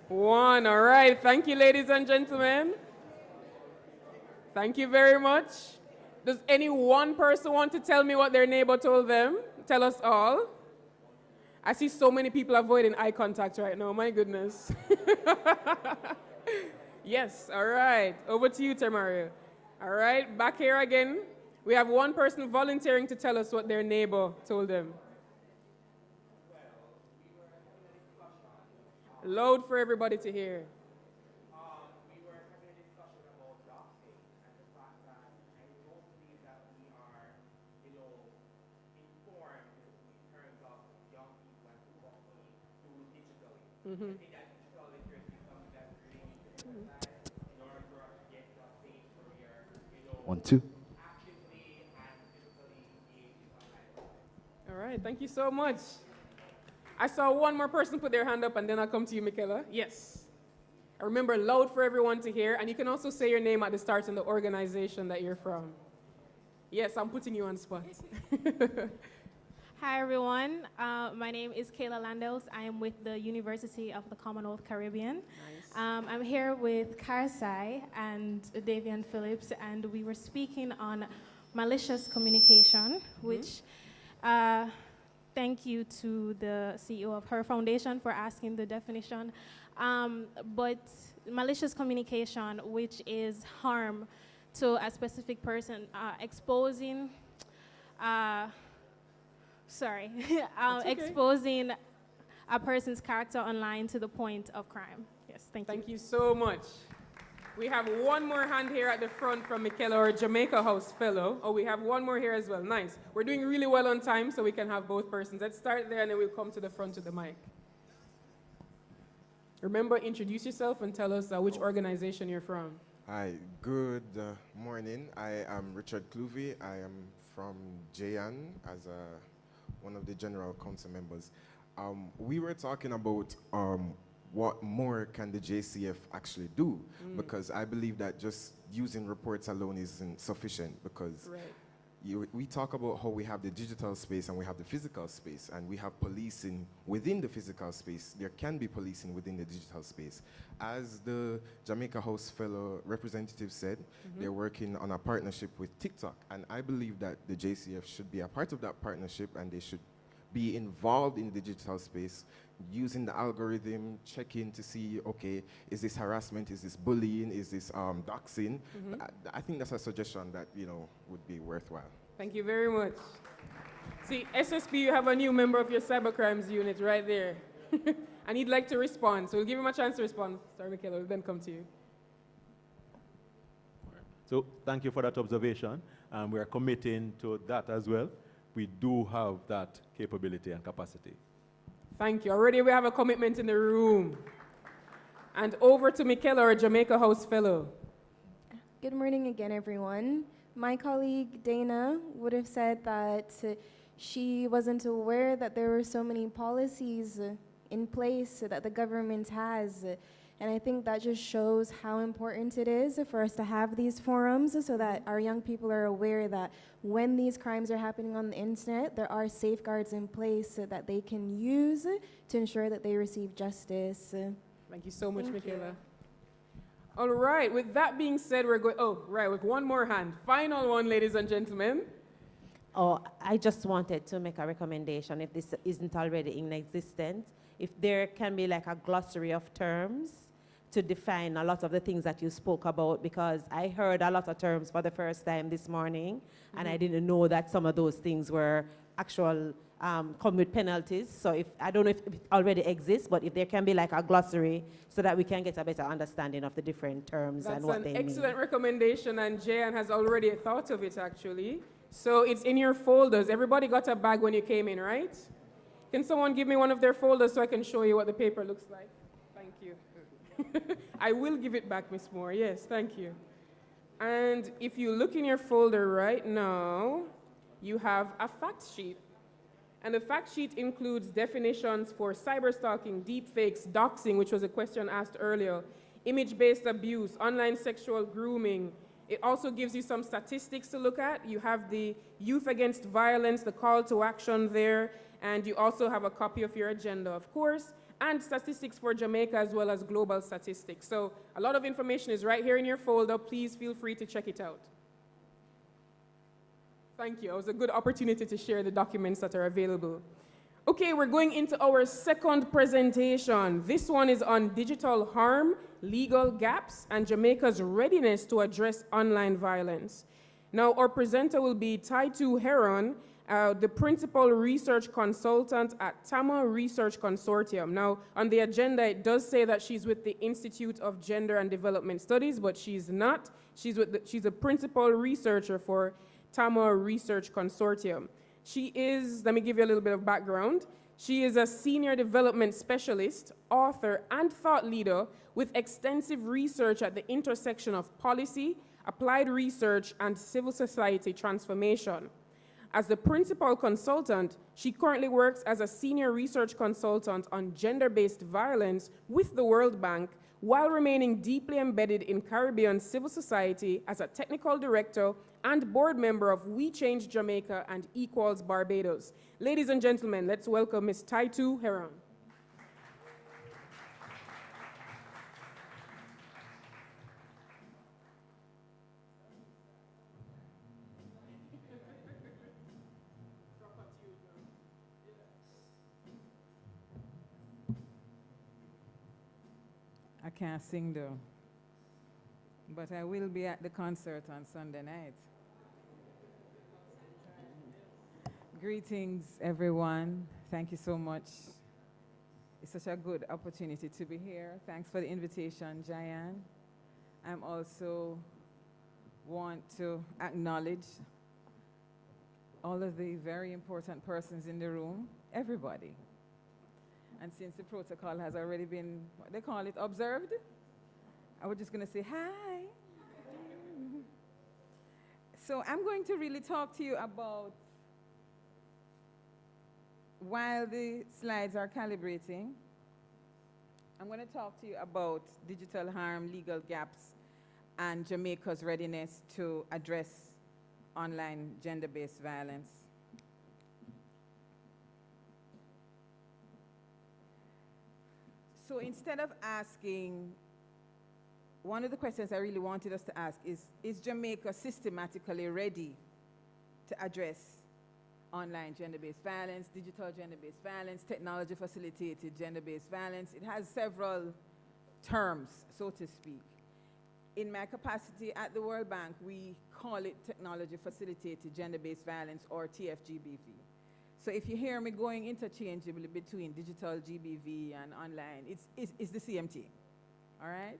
1. All right, thank you, ladies and gentlemen. Thank you very much. Does any one person want to tell me what their neighbor told them? Tell us all. I see so many people avoiding eye contact right now, my goodness. Yes, all right. Over to you, Tamario. All right, back here again. We have one person volunteering to tell us what their neighbor told them. Loud for everybody to hear. We were having a discussion about doxing and the fact that I don't believe that we are, informed in terms of young people and what we do digitally. I think that digital literacy is something that really needs to be emphasized in order for us to get to a stage where we are, actively and physically engaged in online. All right, thank you so much. I saw one more person put their hand up, and then I'll come to you, Michaela. Yes. Remember, loud for everyone to hear, and you can also say your name at the start and the organization that you're from. Yes, I'm putting you on spot. Hi, everyone. My name is Kayla Landos. I am with the University of the Commonwealth Caribbean. Nice. I'm here with Karsai and Davian Phillips, and we were speaking on malicious communication, which thank you to the CEO of her foundation for asking the definition. But malicious communication, which is harm to a specific person, exposing sorry, okay. exposing a person's character online to the point of crime. Yes, thank you. Thank you so much. We have one more hand here at the front from Michaela, our Jamaica House fellow. Oh, we have one more here as well. Nice. We're doing really well on time, so we can have both persons. Let's start there, and then we'll come to the front of the mic. Remember, introduce yourself and tell us which organization you're from. Hi, good morning. I am Richard Cluvy. I am from JYAN as one of the general council members. We were talking about what more can the JCF actually do? Because I believe that just using reports alone isn't sufficient, because we talk about how we have the digital space and we have the physical space, and we have policing within the physical space. There can be policing within the digital space. As the Jamaica House fellow representative said, they're working on a partnership with TikTok, and I believe that the JCF should be a part of that partnership, and they should be involved in the digital space, using the algorithm, checking to see, okay, is this harassment, is this bullying, is this doxing? I think that's a suggestion that, would be worthwhile. Thank you very much. See, SSP, you have a new member of your cybercrimes unit right there. And he'd like to respond, so we'll give him a chance to respond. Sorry, Michaela, we'll then come to you. So thank you for that observation. We are committing to that as well. We do have that capability and capacity. Thank you. Already we have a commitment in the room. And over to Michaela, our Jamaica House fellow. Good morning again, everyone. My colleague Dana would have said that she wasn't aware that there were so many policies in place that the government has. And I think that just shows how important it is for us to have these forums so that our young people are aware that when these crimes are happening on the internet, there are safeguards in place that they can use to ensure that they receive justice. Thank you so much, Michaela. All right, with that being said, we're going, with one more hand. Final one, ladies and gentlemen. Oh, I just wanted to make a recommendation, if this isn't already in existence, if there can be like a glossary of terms to define a lot of the things that you spoke about, because I heard a lot of terms for the first time this morning, and I didn't know that some of those things were actual, come with penalties. So if, I don't know if it already exists, but if there can be like a glossary so that we can get a better understanding of the different terms and what they mean. That's an excellent recommendation, and JYAN has already thought of it, actually. So it's in your folders. Everybody got a bag when you came in, right? Can someone give me one of their folders so I can show you what the paper looks like? Thank you. I will give it back, Miss Moore. Yes, thank you. And if you look in your folder right now, you have a fact sheet. And the fact sheet includes definitions for cyberstalking, deepfakes, doxing, which was a question asked earlier, image-based abuse, online sexual grooming. It also gives you some statistics to look at. You have the Youth Against Violence, the call to action there, and you also have a copy of your agenda, of course, and statistics for Jamaica as well as global statistics. So a lot of information is right here in your folder. Please feel free to check it out. Thank you. It was a good opportunity to share the documents that are available. Okay, we're going into our second presentation. This one is on digital harm, legal gaps, and Jamaica's readiness to address online violence. Now, our presenter will be Taitu Heron, the principal research consultant at Tama Research Consortium. Now, on the agenda, it does say that she's with the Institute of Gender and Development Studies, but she's not. She's a principal researcher for Tama Research Consortium. She is, let me give you a little bit of background. She is a senior development specialist, author, and thought leader with extensive research at the intersection of policy, applied research, and civil society transformation. As the principal consultant, she currently works as a senior research consultant on gender-based violence with the World Bank, while remaining deeply embedded in Caribbean civil society as a technical director and board member of We Change Jamaica and Equals Barbados. Ladies and gentlemen, let's welcome Ms. Taitu Heron. I can't sing though, but I will be at the concert on Sunday night. Greetings, everyone. Thank you so much. It's such a good opportunity to be here. Thanks for the invitation, JYAN. I'm also want to acknowledge all of the very important persons in the room, everybody. And since the protocol has already been, what they call it, observed, I was just going to say hi. So I'm going to really talk to you about, while the slides are calibrating, I'm going to talk to you about digital harm, legal gaps, and Jamaica's readiness to address online gender-based violence. So instead of asking, one of the questions I really wanted us to ask is Jamaica systematically ready to address online gender-based violence, digital gender-based violence, technology-facilitated gender-based violence? It has several terms, so to speak. In my capacity at the World Bank, we call it technology-facilitated gender-based violence, or TFGBV. So if you hear me going interchangeably between digital GBV and online, it's the CMT, all right?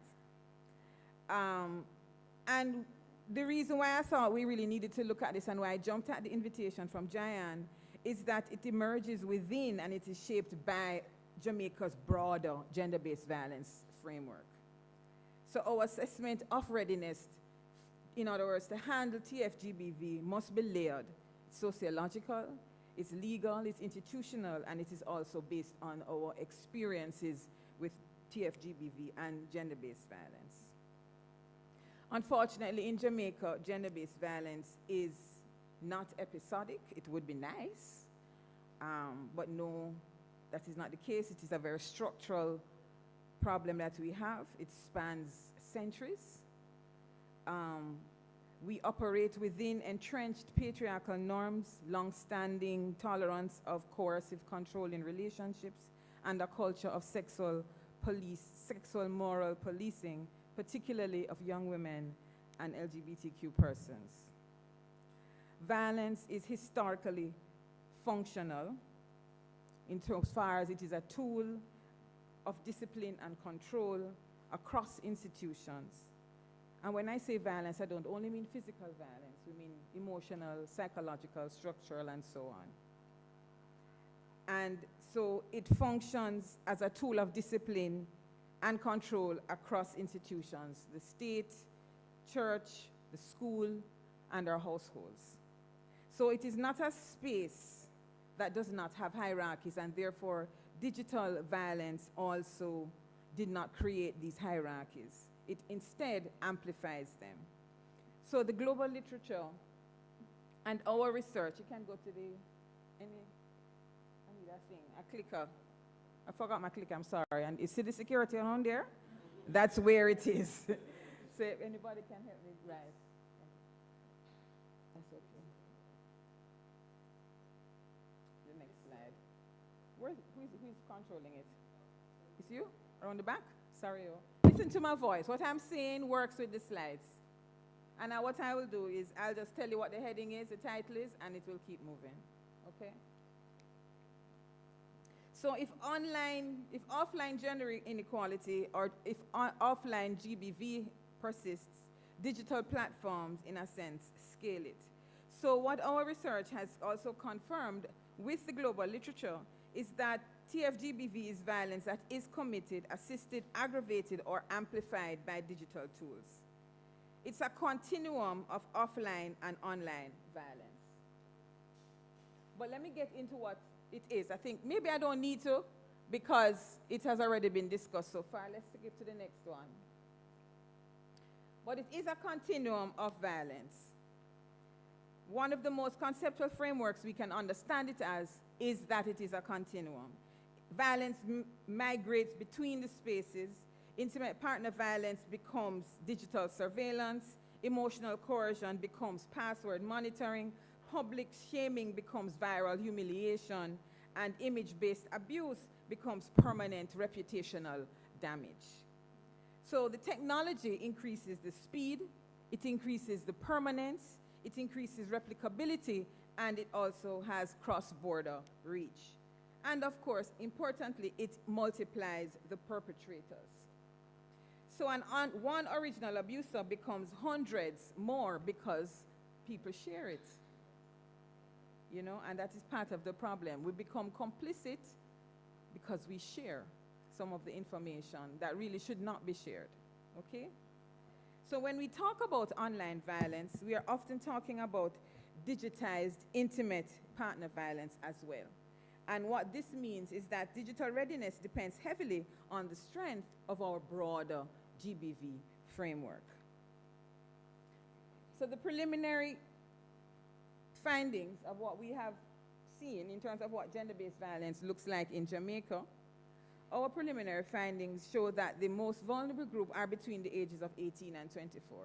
And the reason why I thought we really needed to look at this and why I jumped at the invitation from JYAN is that it emerges within and it is shaped by Jamaica's broader gender-based violence framework. So our assessment of readiness, in other words, to handle TFGBV must be layered. It's sociological, it's legal, it's institutional, and it is also based on our experiences with TFGBV and gender-based violence. Unfortunately, in Jamaica, gender-based violence is not episodic. It would be nice, but no, that is not the case. It is a very structural problem that we have. It spans centuries. We operate within entrenched patriarchal norms, long-standing tolerance of coercive control in relationships, and a culture of sexual moral policing, particularly of young women and LGBTQ persons. Violence is historically functional in so far as it is a tool of discipline and control across institutions. And when I say violence, I don't only mean physical violence. We mean emotional, psychological, structural, and so on. And so it functions as a tool of discipline and control across institutions, the state, church, the school, and our households. So it is not a space that does not have hierarchies, and therefore digital violence also did not create these hierarchies. It instead amplifies them. So the global literature and our research, you can go to the, I need that thing, a clicker. I forgot my clicker, I'm sorry. And you see the security around there? That's where it is. So if anybody can help me, right. That's okay. The next slide. Who's controlling it? It's you? Around the back? Sorry. Listen to my voice. What I'm saying works with the slides. And now what I will do is I'll just tell you what the heading is, the title is, and it will keep moving. Okay? So if offline gender inequality, or if offline GBV persists, digital platforms, in a sense, scale it. So what our research has also confirmed with the global literature is that TFGBV is violence that is committed, assisted, aggravated, or amplified by digital tools. It's a continuum of offline and online violence. But let me get into what it is. I think maybe I don't need to because it has already been discussed so far. Let's skip to the next one. But it is a continuum of violence. One of the most conceptual frameworks we can understand it as is that it is a continuum. Violence migrates between the spaces. Intimate partner violence becomes digital surveillance. Emotional coercion becomes password monitoring. Public shaming becomes viral humiliation, and image-based abuse becomes permanent reputational damage. So the technology increases the speed, it increases the permanence, it increases replicability, and it also has cross-border reach. And of course, importantly, it multiplies the perpetrators. So one original abuser becomes hundreds more because people share it. You know, and that is part of the problem. We become complicit because we share some of the information that really should not be shared, okay? So when we talk about online violence, we are often talking about digitized, intimate partner violence as well. And what this means is that digital readiness depends heavily on the strength of our broader GBV framework. So the preliminary findings of what we have seen in terms of what gender-based violence looks like in Jamaica, our preliminary findings show that the most vulnerable group are between the ages of 18 and 24.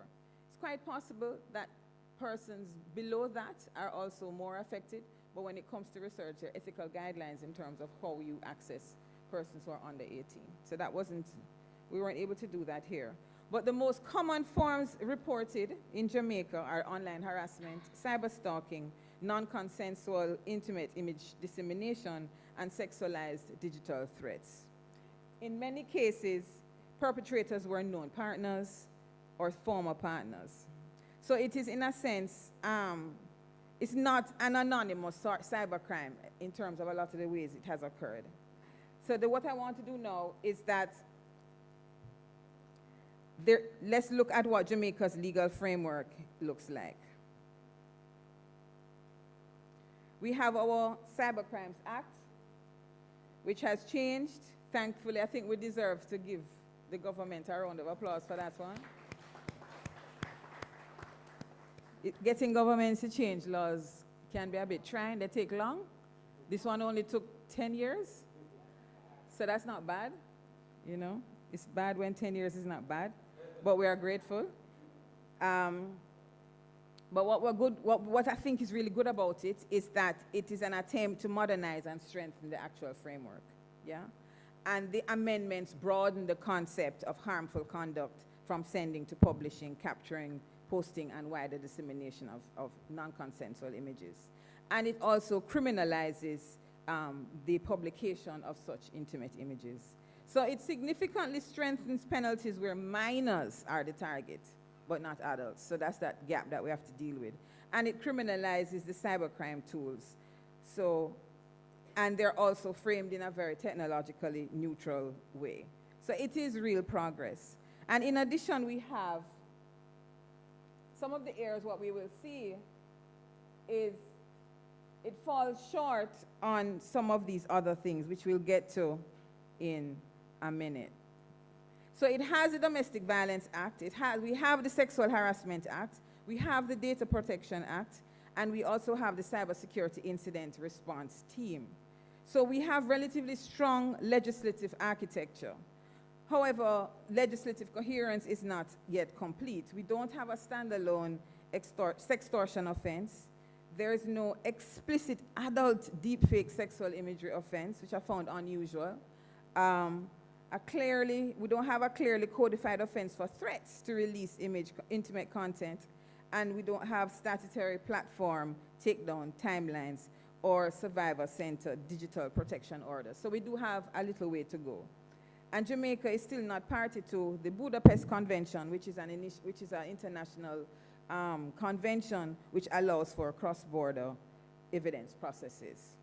It's quite possible that persons below that are also more affected, but when it comes to research, there are ethical guidelines in terms of how you access persons who are under 18. So we weren't able to do that here. But the most common forms reported in Jamaica are online harassment, cyberstalking, non-consensual intimate image dissemination, and sexualized digital threats. In many cases, perpetrators were known partners or former partners. So it is, in a sense, it's not an anonymous cybercrime in terms of a lot of the ways it has occurred. So what I want to do now is that let's look at what Jamaica's legal framework looks like. We have our Cybercrimes Act, which has changed. Thankfully, I think we deserve to give the government a round of applause for that one. Getting governments to change laws can be a bit trying. They take long. This one only took 10 years. So that's not bad, you know. It's bad when 10 years is not bad, but we are grateful. But what I think is really good about it is that it is an attempt to modernize and strengthen the actual framework, yeah? And the amendments broaden the concept of harmful conduct from sending to publishing, capturing, posting, and wider dissemination of non-consensual images. And it also criminalizes the publication of such intimate images. So it significantly strengthens penalties where minors are the target, but not adults. So that's that gap that we have to deal with. And it criminalizes the cybercrime tools. So, and they're also framed in a very technologically neutral way. So it is real progress. And in addition, we have some of the areas what we will see is it falls short on some of these other things, which we'll get to in a minute. So it has the Domestic Violence Act, we have the Sexual Harassment Act, we have the Data Protection Act, and we also have the Cybersecurity Incident Response Team. So we have relatively strong legislative architecture. However, legislative coherence is not yet complete. We don't have a standalone sextortion offense. There is no explicit adult deepfake sexual imagery offense, which I found unusual. We don't have a clearly codified offense for threats to release intimate content, and we don't have statutory platform takedown timelines or survivor-centered digital protection orders. So we do have a little way to go. And Jamaica is still not party to the Budapest Convention, which is an international convention which allows for cross-border evidence processes.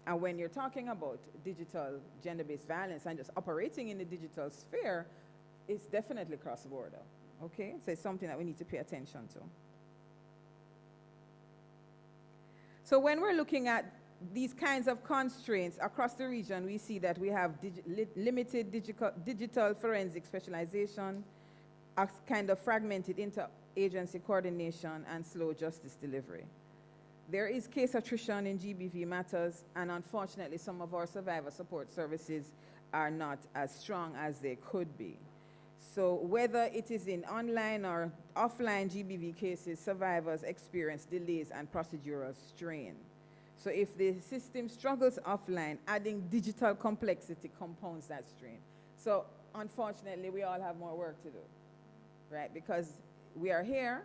And when you're talking about digital gender-based violence and just operating in the digital sphere, it's definitely cross-border, okay? So it's something that we need to pay attention to. So when we're looking at these kinds of constraints across the region, we see that we have limited digital forensic specialization, a kind of fragmented interagency coordination, and slow justice delivery. There is case attrition in GBV matters, and unfortunately, some of our survivor support services are not as strong as they could be. So whether it is in online or offline GBV cases, survivors experience delays and procedural strain. So if the system struggles offline, adding digital complexity compounds that strain. So unfortunately, we all have more work to do, right? Because we are here,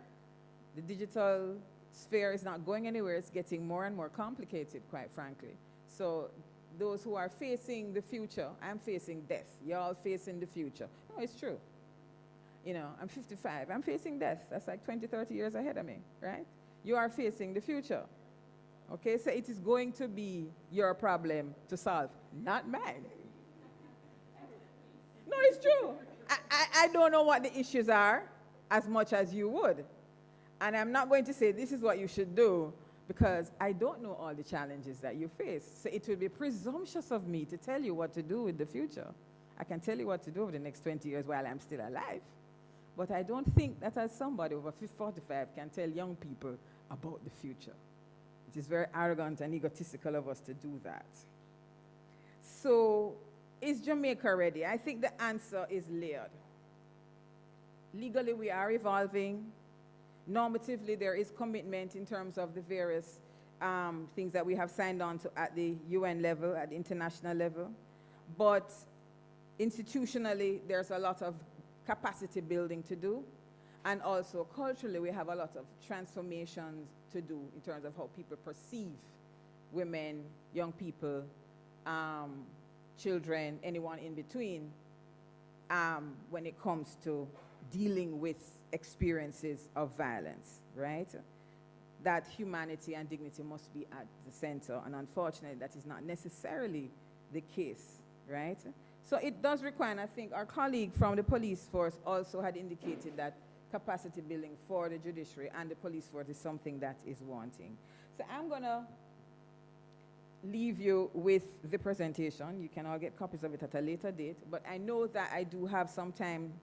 the digital sphere is not going anywhere. It's getting more and more complicated, quite frankly. So those who are facing the future, I'm facing death. You're all facing the future. No, it's true. You know, I'm 55. I'm facing death. That's like 20, 30 years ahead of me, right? You are facing the future. Okay, so it is going to be your problem to solve, not mine. No, it's true. I don't know what the issues are as much as you would. And I'm not going to say this is what you should do because I don't know all the challenges that you face. So it would be presumptuous of me to tell you what to do with the future. I can tell you what to do over the next 20 years while I'm still alive. But I don't think that as somebody over 45 can tell young people about the future. It is very arrogant and egotistical of us to do that. So, is Jamaica ready? I think the answer is layered. Legally, we are evolving. Normatively, there is commitment in terms of the various things that we have signed on to at the UN level, at the international level. But institutionally, there's a lot of capacity building to do. And also culturally, we have a lot of transformations to do in terms of how people perceive women, young people, children, anyone in between, when it comes to dealing with experiences of violence, right? That humanity and dignity must be at the center, and unfortunately, that is not necessarily the case, right? So it does require, and I think our colleague from the police force also had indicated that capacity building for the judiciary and the police force is something that is wanting. So I'm gonna leave you with the presentation. You can all get copies of it at a later date, but I know that I do have some time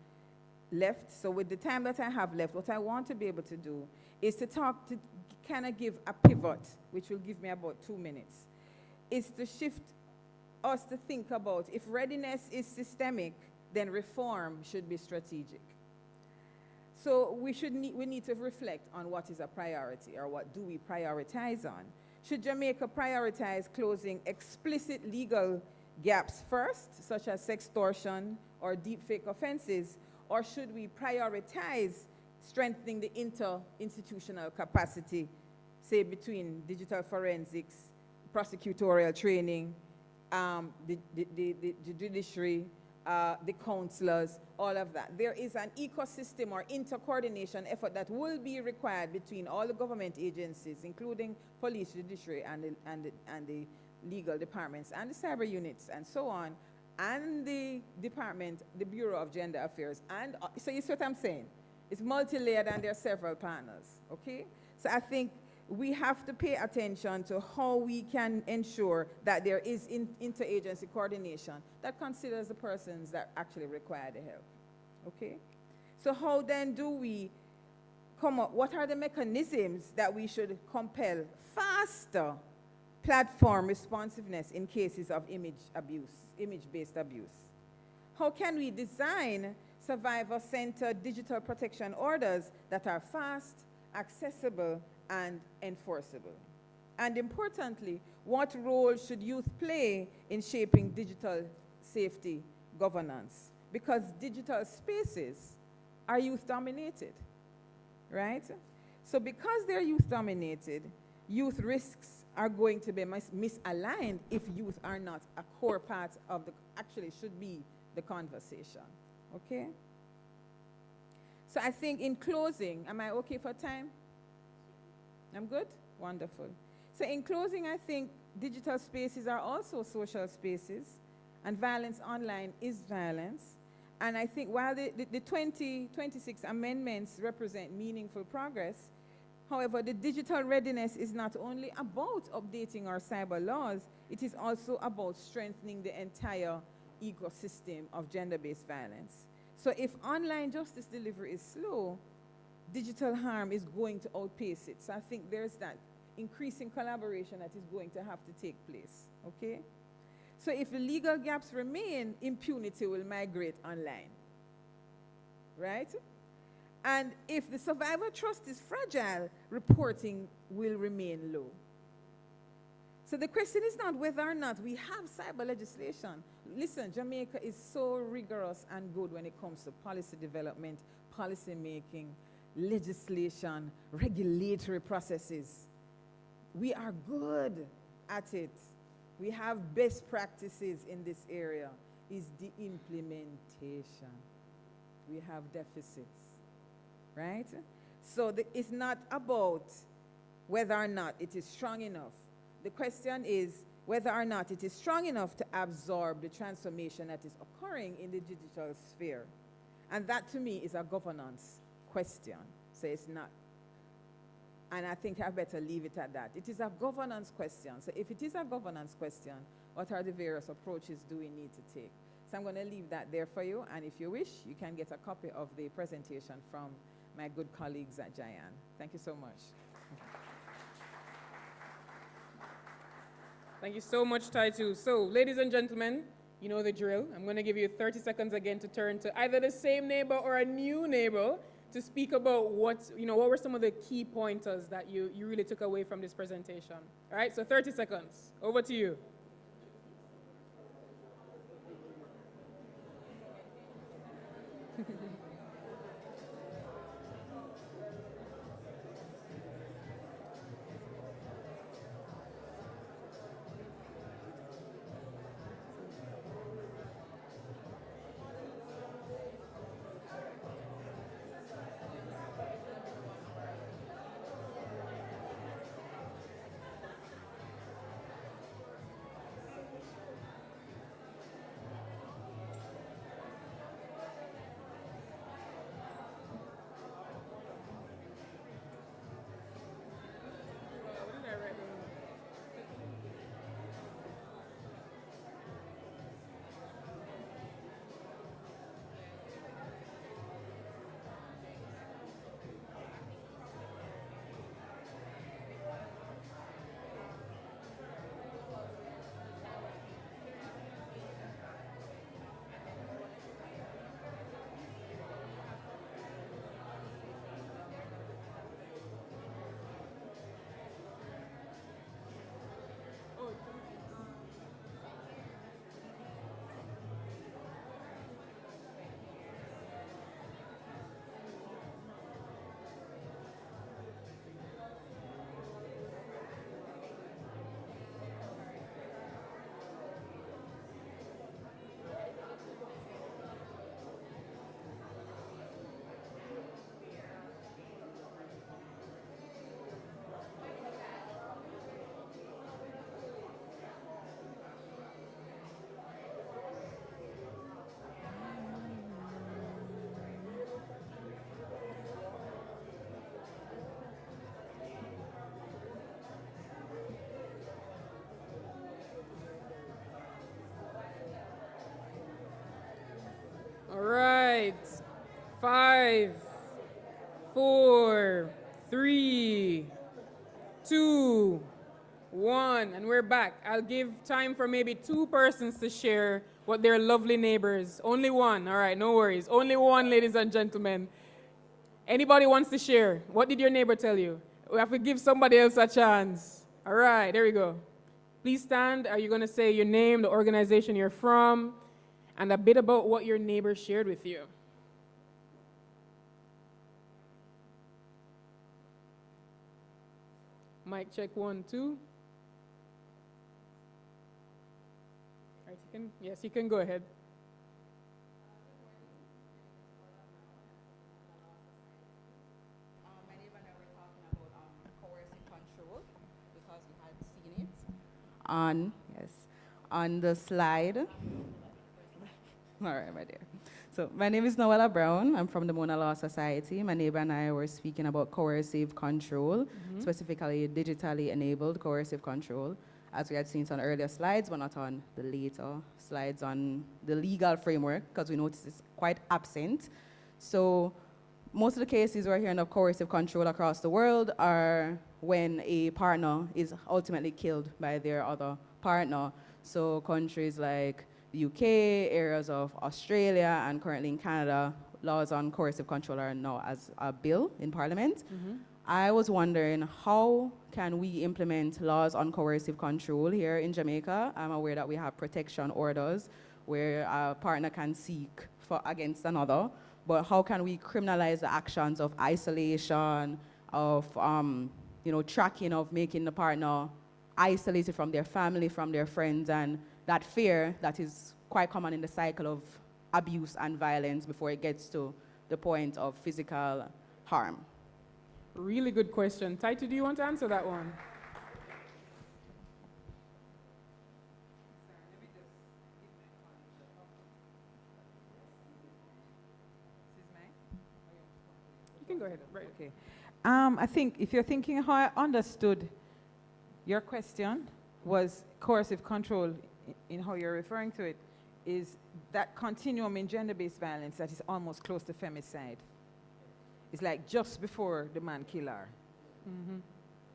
left. So with the time that I have left, what I want to be able to do is to talk, to kind of give a pivot, which will give me about 2 minutes, is to shift us to think about if readiness is systemic, then reform should be strategic. So we need to reflect on what is a priority, or what do we prioritize on. Should Jamaica prioritize closing explicit legal gaps first, such as sextortion or deepfake offenses, or should we prioritize strengthening the inter-institutional capacity, say between digital forensics, prosecutorial training, the judiciary, the counselors, all of that. There is an ecosystem or inter-coordination effort that will be required between all the government agencies, including police, judiciary, and the legal departments, and the cyber units, and so on, and the department, the Bureau of Gender Affairs. And so you see what I'm saying? It's multi-layered and there are several partners, okay? So I think we have to pay attention to how we can ensure that there is interagency coordination that considers the persons that actually require the help, okay? So how then do we come up, what are the mechanisms that we should compel faster platform responsiveness in cases of image-based abuse? How can we design survivor-centered digital protection orders that are fast, accessible, and enforceable? And importantly, what role should youth play in shaping digital safety governance? Because digital spaces are youth-dominated, right? So because they're youth-dominated, youth risks are going to be misaligned if youth are not a core part of the, actually should be the conversation, okay? So I think in closing, am I okay for time? I'm good? Wonderful. So in closing, I think digital spaces are also social spaces, and violence online is violence. And I think while the 2026 amendments represent meaningful progress, however, the digital readiness is not only about updating our cyber laws, it is also about strengthening the entire ecosystem of gender-based violence. So if online justice delivery is slow, digital harm is going to outpace it. So I think there's that increasing collaboration that is going to have to take place, okay? So if the legal gaps remain, impunity will migrate online, right? And if the survivor trust is fragile, reporting will remain low. So the question is not whether or not we have cyber legislation. Listen, Jamaica is so rigorous and good when it comes to policy development, policy making, legislation, regulatory processes. We are good at it. We have best practices in this area. Is the implementation. We have deficits, right? So it's not about whether or not it is strong enough. The question is whether or not it is strong enough to absorb the transformation that is occurring in the digital sphere. And that, to me, is a governance question. So it's not. And I think I better leave it at that. It is a governance question. So if it is a governance question, what are the various approaches do we need to take? So I'm going to leave that there for you. And if you wish, you can get a copy of the presentation from my good colleagues at JYAN. Thank you so much. Thank you so much, Taitu. So, ladies and gentlemen, you know the drill. I'm going to give you 30 seconds again to turn to either the same neighbor or a new neighbor to speak about what were some of the key pointers that you really took away from this presentation. All right, so 30 seconds. Over to you. All right. 5, 4, 3, 2, 1, and we're back. I'll give time for maybe 2 persons to share what their lovely neighbors. Only one. All right, no worries. Only one, ladies and gentlemen. Anybody wants to share? What did your neighbor tell you? We have to give somebody else a chance. All right, there we go. Please stand. Are you going to say your name, the organization you're from, and a bit about what your neighbor shared with you? Mic check 1, 2. All right, you can go ahead. My neighbor and I were talking about coercive control because we had seen it on the slide. All right, my dear. So my name is Noella Brown. I'm from the Mona Law Society. My neighbor and I were speaking about coercive control, specifically digitally enabled coercive control, as we had seen on earlier slides, but not on the later slides on the legal framework, because we noticed it's quite absent. So most of the cases we're hearing of coercive control across the world are when a partner is ultimately killed by their other partner. So countries like the UK, areas of Australia, and currently in Canada, laws on coercive control are now as a bill in Parliament. I was wondering, how can we implement laws on coercive control here in Jamaica? I'm aware that we have protection orders where a partner can seek against another, but how can we criminalize the actions of isolation, of tracking, of making the partner isolated from their family, from their friends, and that fear that is quite common in the cycle of abuse and violence before it gets to the point of physical harm. Really good question. Taito, do you want to answer that one? You can go ahead. Right. Okay. I think if you're thinking how I understood your question was coercive control in how you're referring to it, is that continuum in gender-based violence that is almost close to femicide. It's like just before the man kill her. Mm-hmm.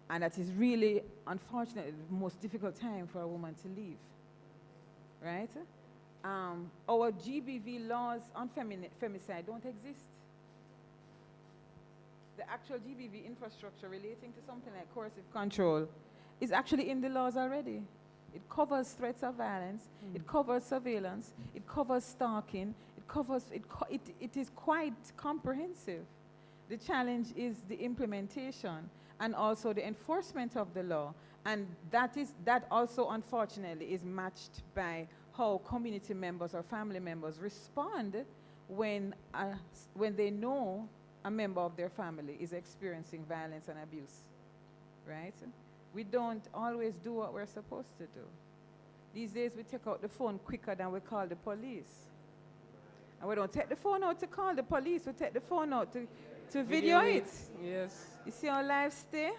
And that is really, unfortunately, the most difficult time for a woman to leave. Right? Our GBV laws on femicide don't exist. The actual GBV infrastructure relating to something like coercive control is actually in the laws already. It covers threats of violence, it covers surveillance, it covers stalking, it is quite comprehensive. The challenge is the implementation and also the enforcement of the law. And that also, unfortunately, is matched by how community members or family members respond when they know a member of their family is experiencing violence and abuse, right? We don't always do what we're supposed to do. These days we take out the phone quicker than we call the police. And we don't take the phone out to call the police, we take the phone out to video it. Yes. You see how lives stay?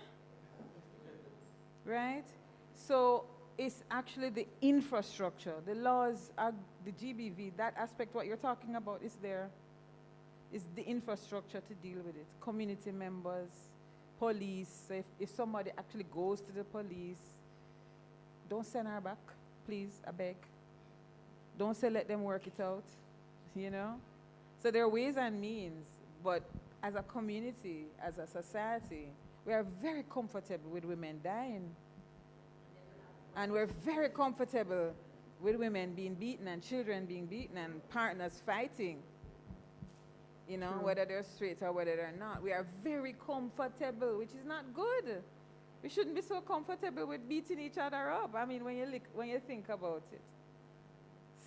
Right? So it's actually the infrastructure, the laws, the GBV, that aspect what you're talking about is there. It's the infrastructure to deal with it. Community members, police. So if somebody actually goes to the police, don't send her back, please, I beg. Don't say let them work it out, you know? So there are ways and means, but as a community, as a society, we are very comfortable with women dying. And we're very comfortable with women being beaten and children being beaten and partners fighting. You know, whether they're straight or whether they're not. We are very comfortable, which is not good. We shouldn't be so comfortable with beating each other up. I mean, when you think about it.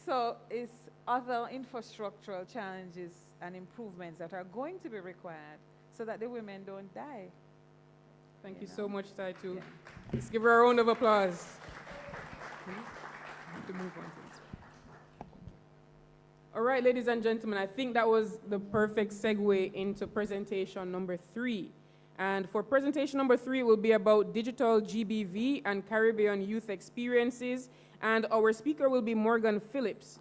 So it's other infrastructural challenges and improvements that are going to be required so that the women don't die. Thank you so much, Taito. Yeah. Let's give her a round of applause. To move on, please. All right, ladies and gentlemen, I think that was the perfect segue into presentation number 3. And for presentation number 3, it will be about digital GBV and Caribbean youth experiences. And our speaker will be Morgan Phillips.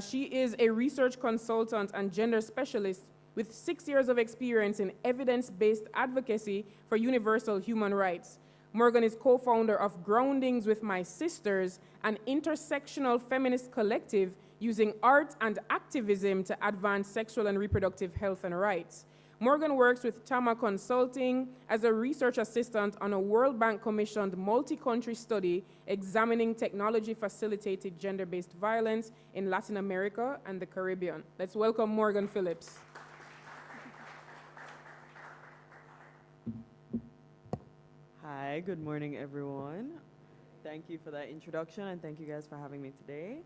She is a research consultant and gender specialist with 6 years of experience in evidence-based advocacy for universal human rights. Morgan is co-founder of Groundings with My Sisters, an intersectional feminist collective using art and activism to advance sexual and reproductive health and rights. Morgan works with Tama Consulting as a research assistant on a World Bank-commissioned multi-country study examining technology-facilitated gender-based violence in Latin America and the Caribbean. Let's welcome Morgan Phillips. Hi, good morning, everyone. Thank you for that introduction, and thank you guys for having me today.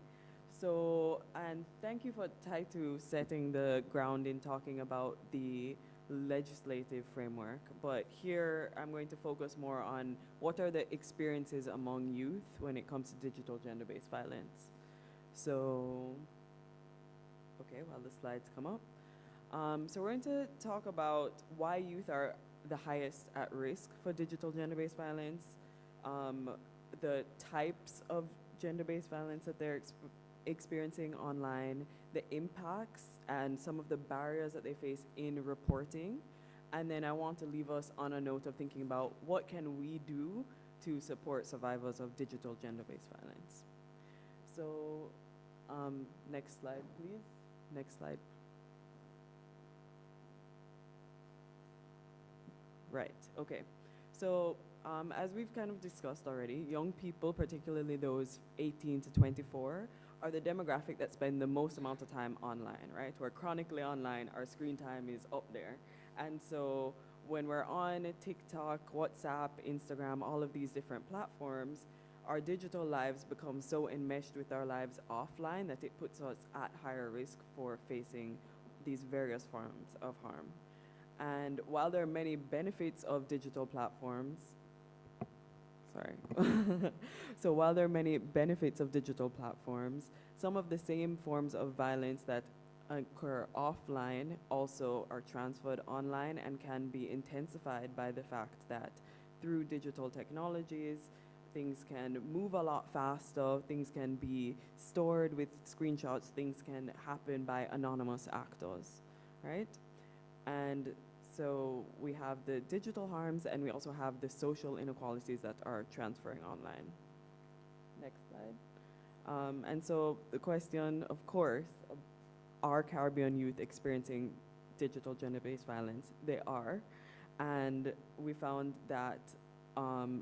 So, and thank you for Taito setting the ground in talking about the legislative framework. But here, I'm going to focus more on what are the experiences among youth when it comes to digital gender-based violence. So, okay, while the slides come up. So we're going to talk about why youth are the highest at risk for digital gender-based violence, the types of gender-based violence that they're experiencing online, the impacts and some of the barriers that they face in reporting. And then I want to leave us on a note of thinking about what can we do to support survivors of digital gender-based violence. So next slide, please. Next slide. Right, okay. So as we've kind of discussed already, young people, particularly those 18 to 24, are the demographic that spend the most amount of time online, right? We're chronically online, our screen time is up there. And so when we're on TikTok, WhatsApp, Instagram, all of these different platforms, our digital lives become so enmeshed with our lives offline that it puts us at higher risk for facing these various forms of harm. And while there are many benefits of digital platforms, so while there are many benefits of digital platforms, some of the same forms of violence that occur offline also are transferred online and can be intensified by the fact that through digital technologies, things can move a lot faster, things can be stored with screenshots, things can happen by anonymous actors, right? And so we have the digital harms and we also have the social inequalities that are transferring online. Next slide. And so the question, of course, are Caribbean youth experiencing digital gender-based violence? They are. And we found that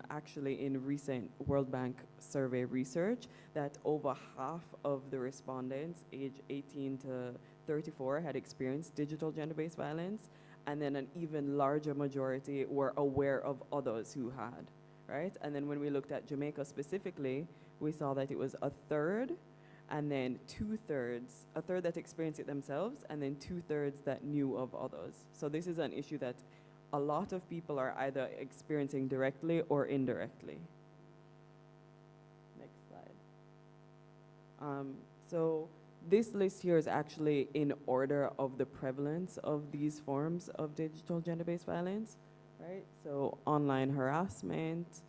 actually in recent World Bank survey research that over half of the respondents aged 18 to 34 had experienced digital gender-based violence, and then an even larger majority were aware of others who had, right? And then when we looked at Jamaica specifically, we saw that it was a third, and then two-thirds, a third that experienced it themselves, and then two-thirds that knew of others. So this is an issue that a lot of people are either experiencing directly or indirectly. Next slide. So this list here is actually in order of the prevalence of these forms of digital gender-based violence, right? So online harassment,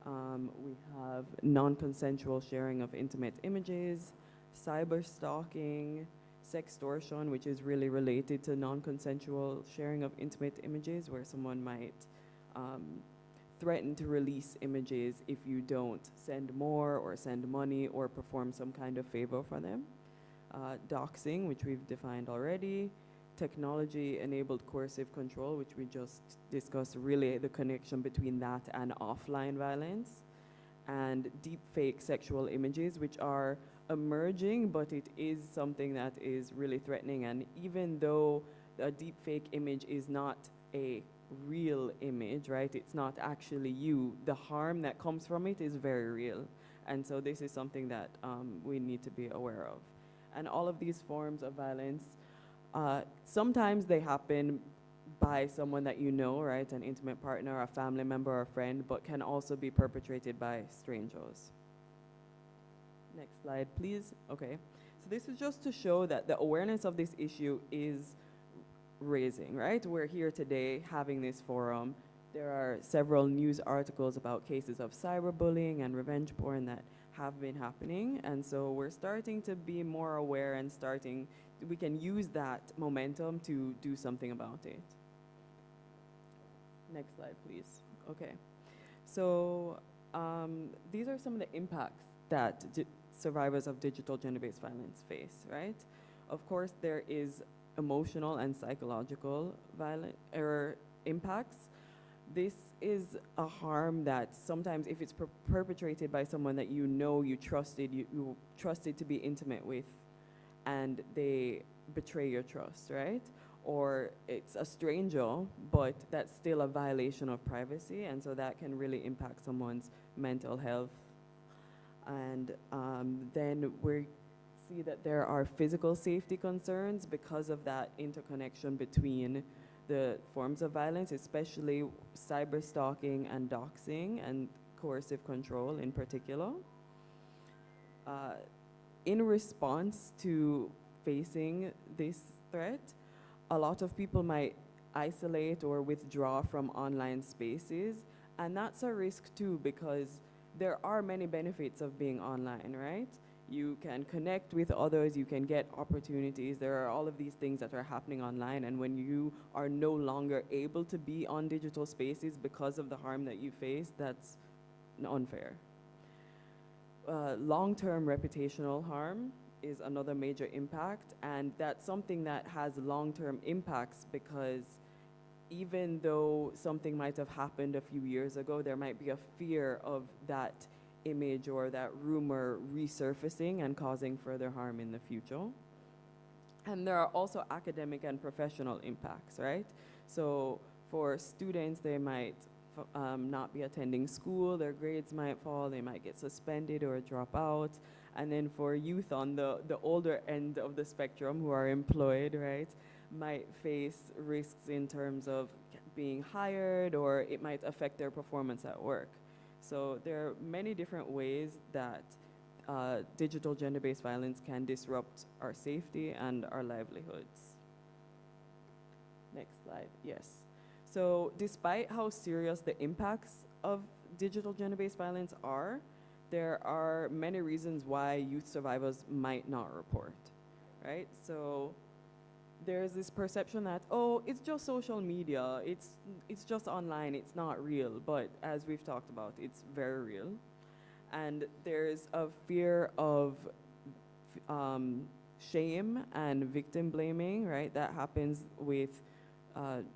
we have non-consensual sharing of intimate images, cyber stalking, sextortion, which is really related to non-consensual sharing of intimate images, where someone might threaten to release images if you don't send more or send money or perform some kind of favor for them. Doxing, which we've defined already, technology-enabled coercive control, which we just discussed, really the connection between that and offline violence, and deepfake sexual images, which are emerging, but it is something that is really threatening. And even though a deepfake image is not a real image, right? It's not actually you. The harm that comes from it is very real. And so this is something that we need to be aware of. And all of these forms of violence, sometimes they happen by someone that you know, right? An intimate partner, a family member, or a friend, but can also be perpetrated by strangers. Next slide, please. Okay. So this is just to show that the awareness of this issue is raising, right? We're here today having this forum. There are several news articles about cases of cyberbullying and revenge porn that have been happening. And so we're starting to be more aware and we can use that momentum to do something about it. Next slide, please. Okay. So these are some of the impacts that survivors of digital gender-based violence face, right? Of course, there is emotional and psychological impacts. This is a harm that sometimes if it's perpetrated by someone that you know, you trusted to be intimate with, and they betray your trust, right? Or it's a stranger, but that's still a violation of privacy, and so that can really impact someone's mental health. And then we see that there are physical safety concerns because of that interconnection between the forms of violence, especially cyber stalking and doxing and coercive control in particular. In response to facing this threat, a lot of people might isolate or withdraw from online spaces, and that's a risk too, because there are many benefits of being online, right? You can connect with others, you can get opportunities. There are all of these things that are happening online, and when you are no longer able to be on digital spaces because of the harm that you face, that's unfair. Long-term reputational harm is another major impact, and that's something that has long-term impacts because even though something might have happened a few years ago, there might be a fear of that image or that rumor resurfacing and causing further harm in the future. And there are also academic and professional impacts, right? So for students, they might not be attending school, their grades might fall, they might get suspended or drop out. And then for youth on the older end of the spectrum who are employed, right, might face risks in terms of being hired, or it might affect their performance at work. So there are many different ways that digital gender-based violence can disrupt our safety and our livelihoods. Next slide, yes. So despite how serious the impacts of digital gender-based violence are, there are many reasons why youth survivors might not report, right? So there's this perception that, oh, it's just social media, it's just online, it's not real. But as we've talked about, it's very real. And there's a fear of shame and victim blaming, right? That happens with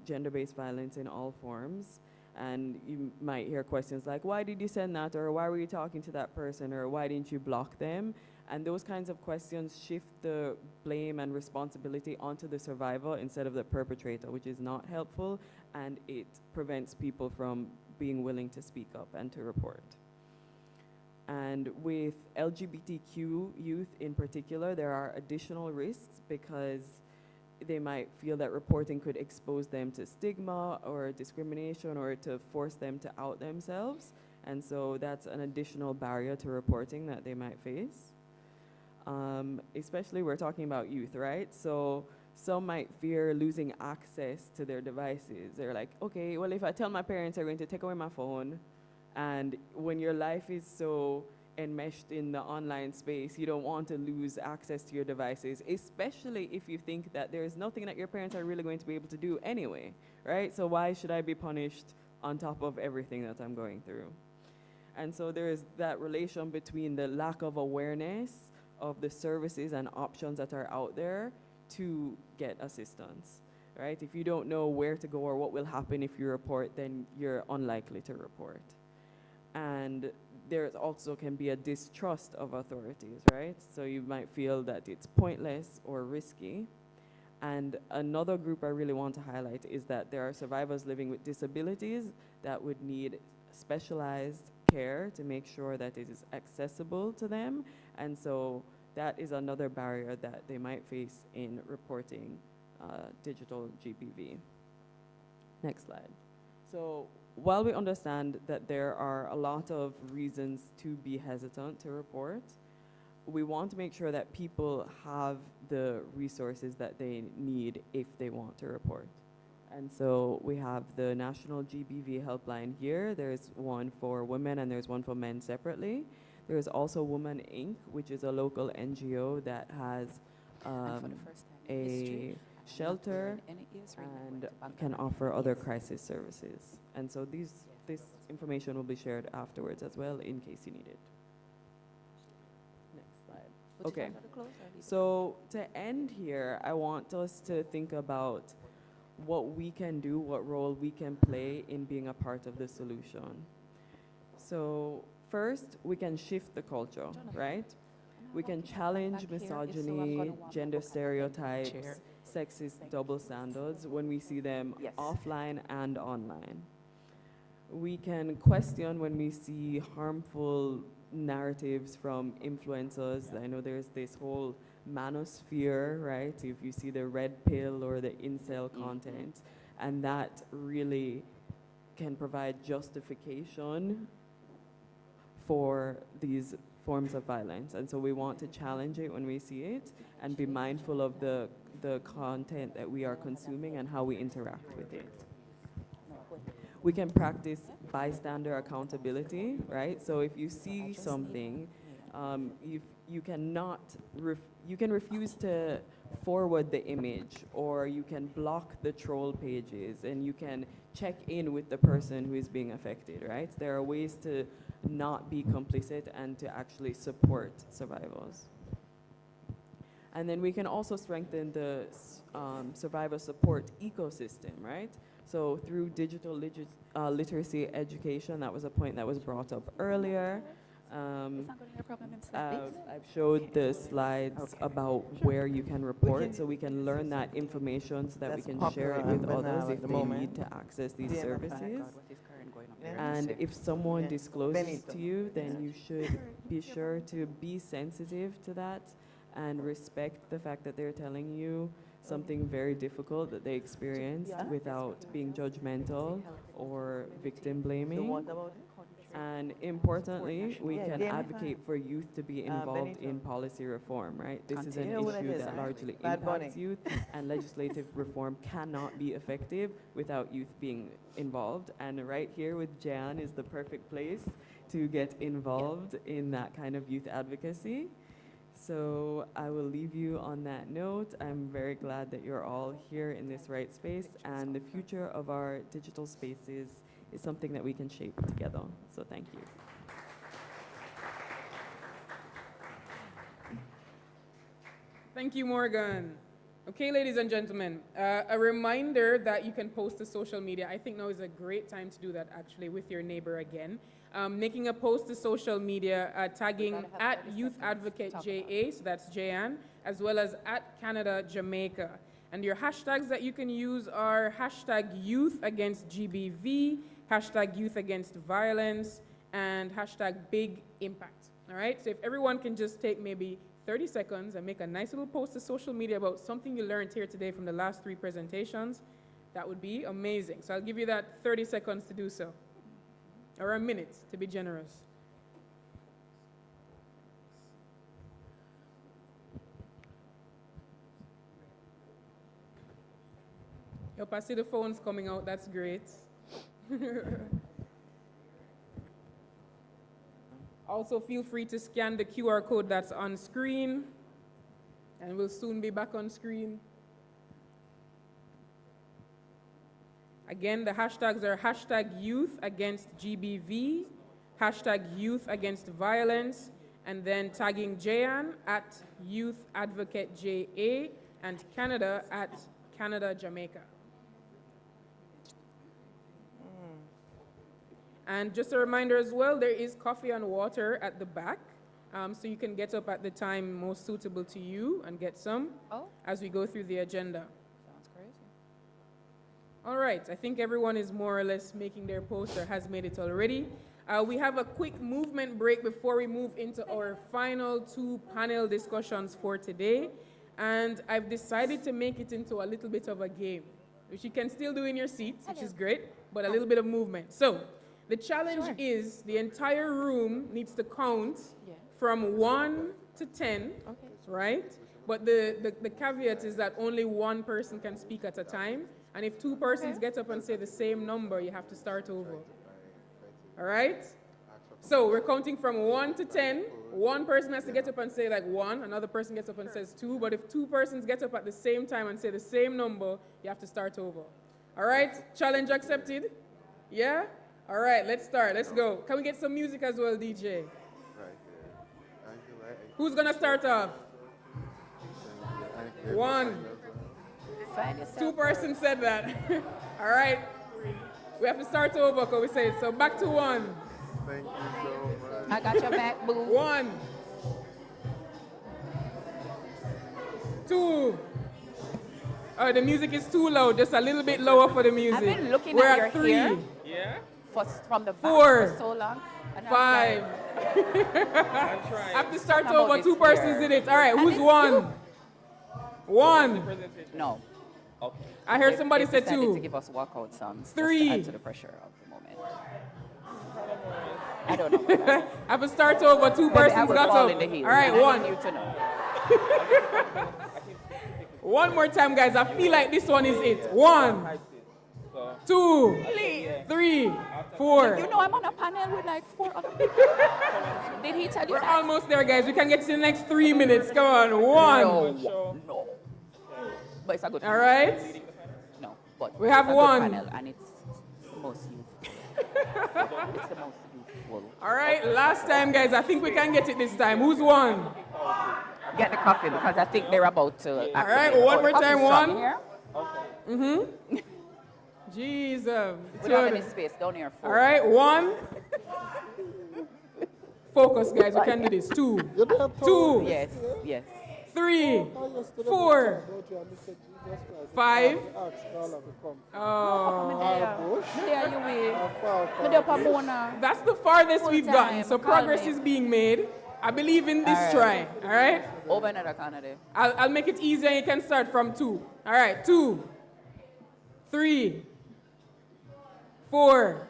gender-based violence in all forms. And you might hear questions like, why did you send that? Or why were you talking to that person? Or why didn't you block them? And those kinds of questions shift the blame and responsibility onto the survivor instead of the perpetrator, which is not helpful, and it prevents people from being willing to speak up and to report. And with LGBTQ youth in particular, there are additional risks because they might feel that reporting could expose them to stigma or discrimination or to force them to out themselves. And so that's an additional barrier to reporting that they might face. Especially we're talking about youth, right? So some might fear losing access to their devices. They're like, okay, well, if I tell my parents they're going to take away my phone, and when your life is so enmeshed in the online space, you don't want to lose access to your devices, especially if you think that there's nothing that your parents are really going to be able to do anyway, right? So why should I be punished on top of everything that I'm going through? And so there is that relation between the lack of awareness of the services and options that are out there to get assistance, right? If you don't know where to go or what will happen if you report, then you're unlikely to report. And there also can be a distrust of authorities, right? So you might feel that it's pointless or risky. And another group I really want to highlight is that there are survivors living with disabilities that would need specialized care to make sure that it is accessible to them. And so that is another barrier that they might face in reporting digital GBV. Next slide. So while we understand that there are a lot of reasons to be hesitant to report, we want to make sure that people have the resources that they need if they want to report. And so we have the National GBV helpline here. There's one for women and there's one for men separately. There's also Women Inc., which is a local NGO that has a shelter and can offer other crisis services. And so this information will be shared afterwards as well in case you need it. Next slide. Okay, so to end here, I want us to think about what we can do, what role we can play in being a part of the solution. So first, we can shift the culture, right? We can challenge misogyny, gender stereotypes, sexist double standards when we see them offline and online. We can question when we see harmful narratives from influencers. I know there's this whole manosphere, right? If you see the red pill or the incel content, and that really can provide justification for these forms of violence. And so we want to challenge it when we see it and be mindful of the content that we are consuming and how we interact with it. We can practice bystander accountability, right? So if you see something, you can refuse to forward the image, or you can block the troll pages, and you can check in with the person who is being affected, right? There are ways to not be complicit and to actually support survivors. And then we can also strengthen the survivor support ecosystem, right? So through digital literacy education, that was a point that was brought up earlier, I've showed the slides about where you can report, so we can learn that information so that we can share it with others if they need to access these services. And if someone discloses to you, then you should be sure to be sensitive to that and respect the fact that they're telling you something very difficult that they experienced without being judgmental or victim blaming. And importantly, we can advocate for youth to be involved in policy reform, right? This is an issue that largely impacts youth, and legislative reform cannot be effective without youth being involved. And right here with JYAN is the perfect place to get involved in that kind of youth advocacy. So I will leave you on that note. I'm very glad that you're all here in this right space, and the future of our digital spaces is something that we can shape together. So thank you. Thank you, Morgan. Okay, ladies and gentlemen, a reminder that you can post to social media. I think now is a great time to do that, actually, with your neighbor again. Making a post to social media, tagging at Youth Advocate JA, so that's JYAN, as well as at Canada Jamaica. And your hashtags that you can use are hashtag Youth Against GBV, hashtag Youth Against Violence, and hashtag Big Impact. All right, so if everyone can just take maybe 30 seconds and make a nice little post to social media about something you learned here today from the last 3 presentations, that would be amazing. So I'll give you that 30 seconds to do so, or a minute to be generous. Yep, I see the phones coming out, that's great. Also, feel free to scan the QR code that's on screen, and we'll soon be back on screen. Again, the hashtags are hashtag Youth Against GBV, hashtag Youth Against Violence, and then tagging JYAN at Youth Advocate JA and Canada at Canada Jamaica. And just a reminder as well, there is coffee and water at the back, so you can get up at the time most suitable to you and get some as we go through the agenda. Sounds crazy. All right, I think everyone is more or less making their post or has made it already. We have a quick movement break before we move into our final 2 panel discussions for today. And I've decided to make it into a little bit of a game, which you can still do in your seats, which is great, but a little bit of movement. So the challenge is the entire room needs to count from 1 to 10, right? But the caveat is that only one person can speak at a time. And if 2 persons get up and say the same number, you have to start over. All right? So we're counting from 1 to 10. One person has to get up and say like 1. Another person gets up and says 2. But if 2 persons get up at the same time and say the same number, you have to start over. All right? Challenge accepted? Yeah? All right, let's start. Let's go. Can we get some music as well, DJ? Who's going to start off? 1. 2 persons said that. All right. We have to start over because we said so. Back to 1. Thank you so much. I got your back, boo. 1. 2. Oh, the music is too loud. Just a little bit lower for the music. I've been looking We're at at your 3. hair. Yeah. From the back 4. for so long. 5. I have to start over. 2 persons did it. All right, who's 1? 1. No. Okay. I heard somebody say 2. To give us walkout songs. 3. To add to the pressure of the moment. I don't know. I have to start over. 2 persons got up. All right, 1. You to know. 1 more time, guys. I feel like this one is it. 1, 2, 3, 4. You know I'm on a panel with like 4 other people. Did he tell you We're that? almost there, guys. We can get to the next 3 minutes. Come on. 1. No. But it's a good All right. No, but we have it's a 1. Good panel and it's the most youthful. It's the most youthful. All right. Last time, guys. I think we can get it this time. Who's 1? Get the coffee because I think they're about to. All right. 1 more time. 1. Mm-hmm. Jesus. We don't have any space down here. 4. All right. 1. Focus, guys. We can do this. 2, 2, Yes, yes. 3, 4, 5. There you will. That's the farthest Full we've gotten. time, So call progress me. is being made. I believe in this All try. All right? Over another corner there. I'll make it easier. You can start from 2. All right. 2, 3, 4.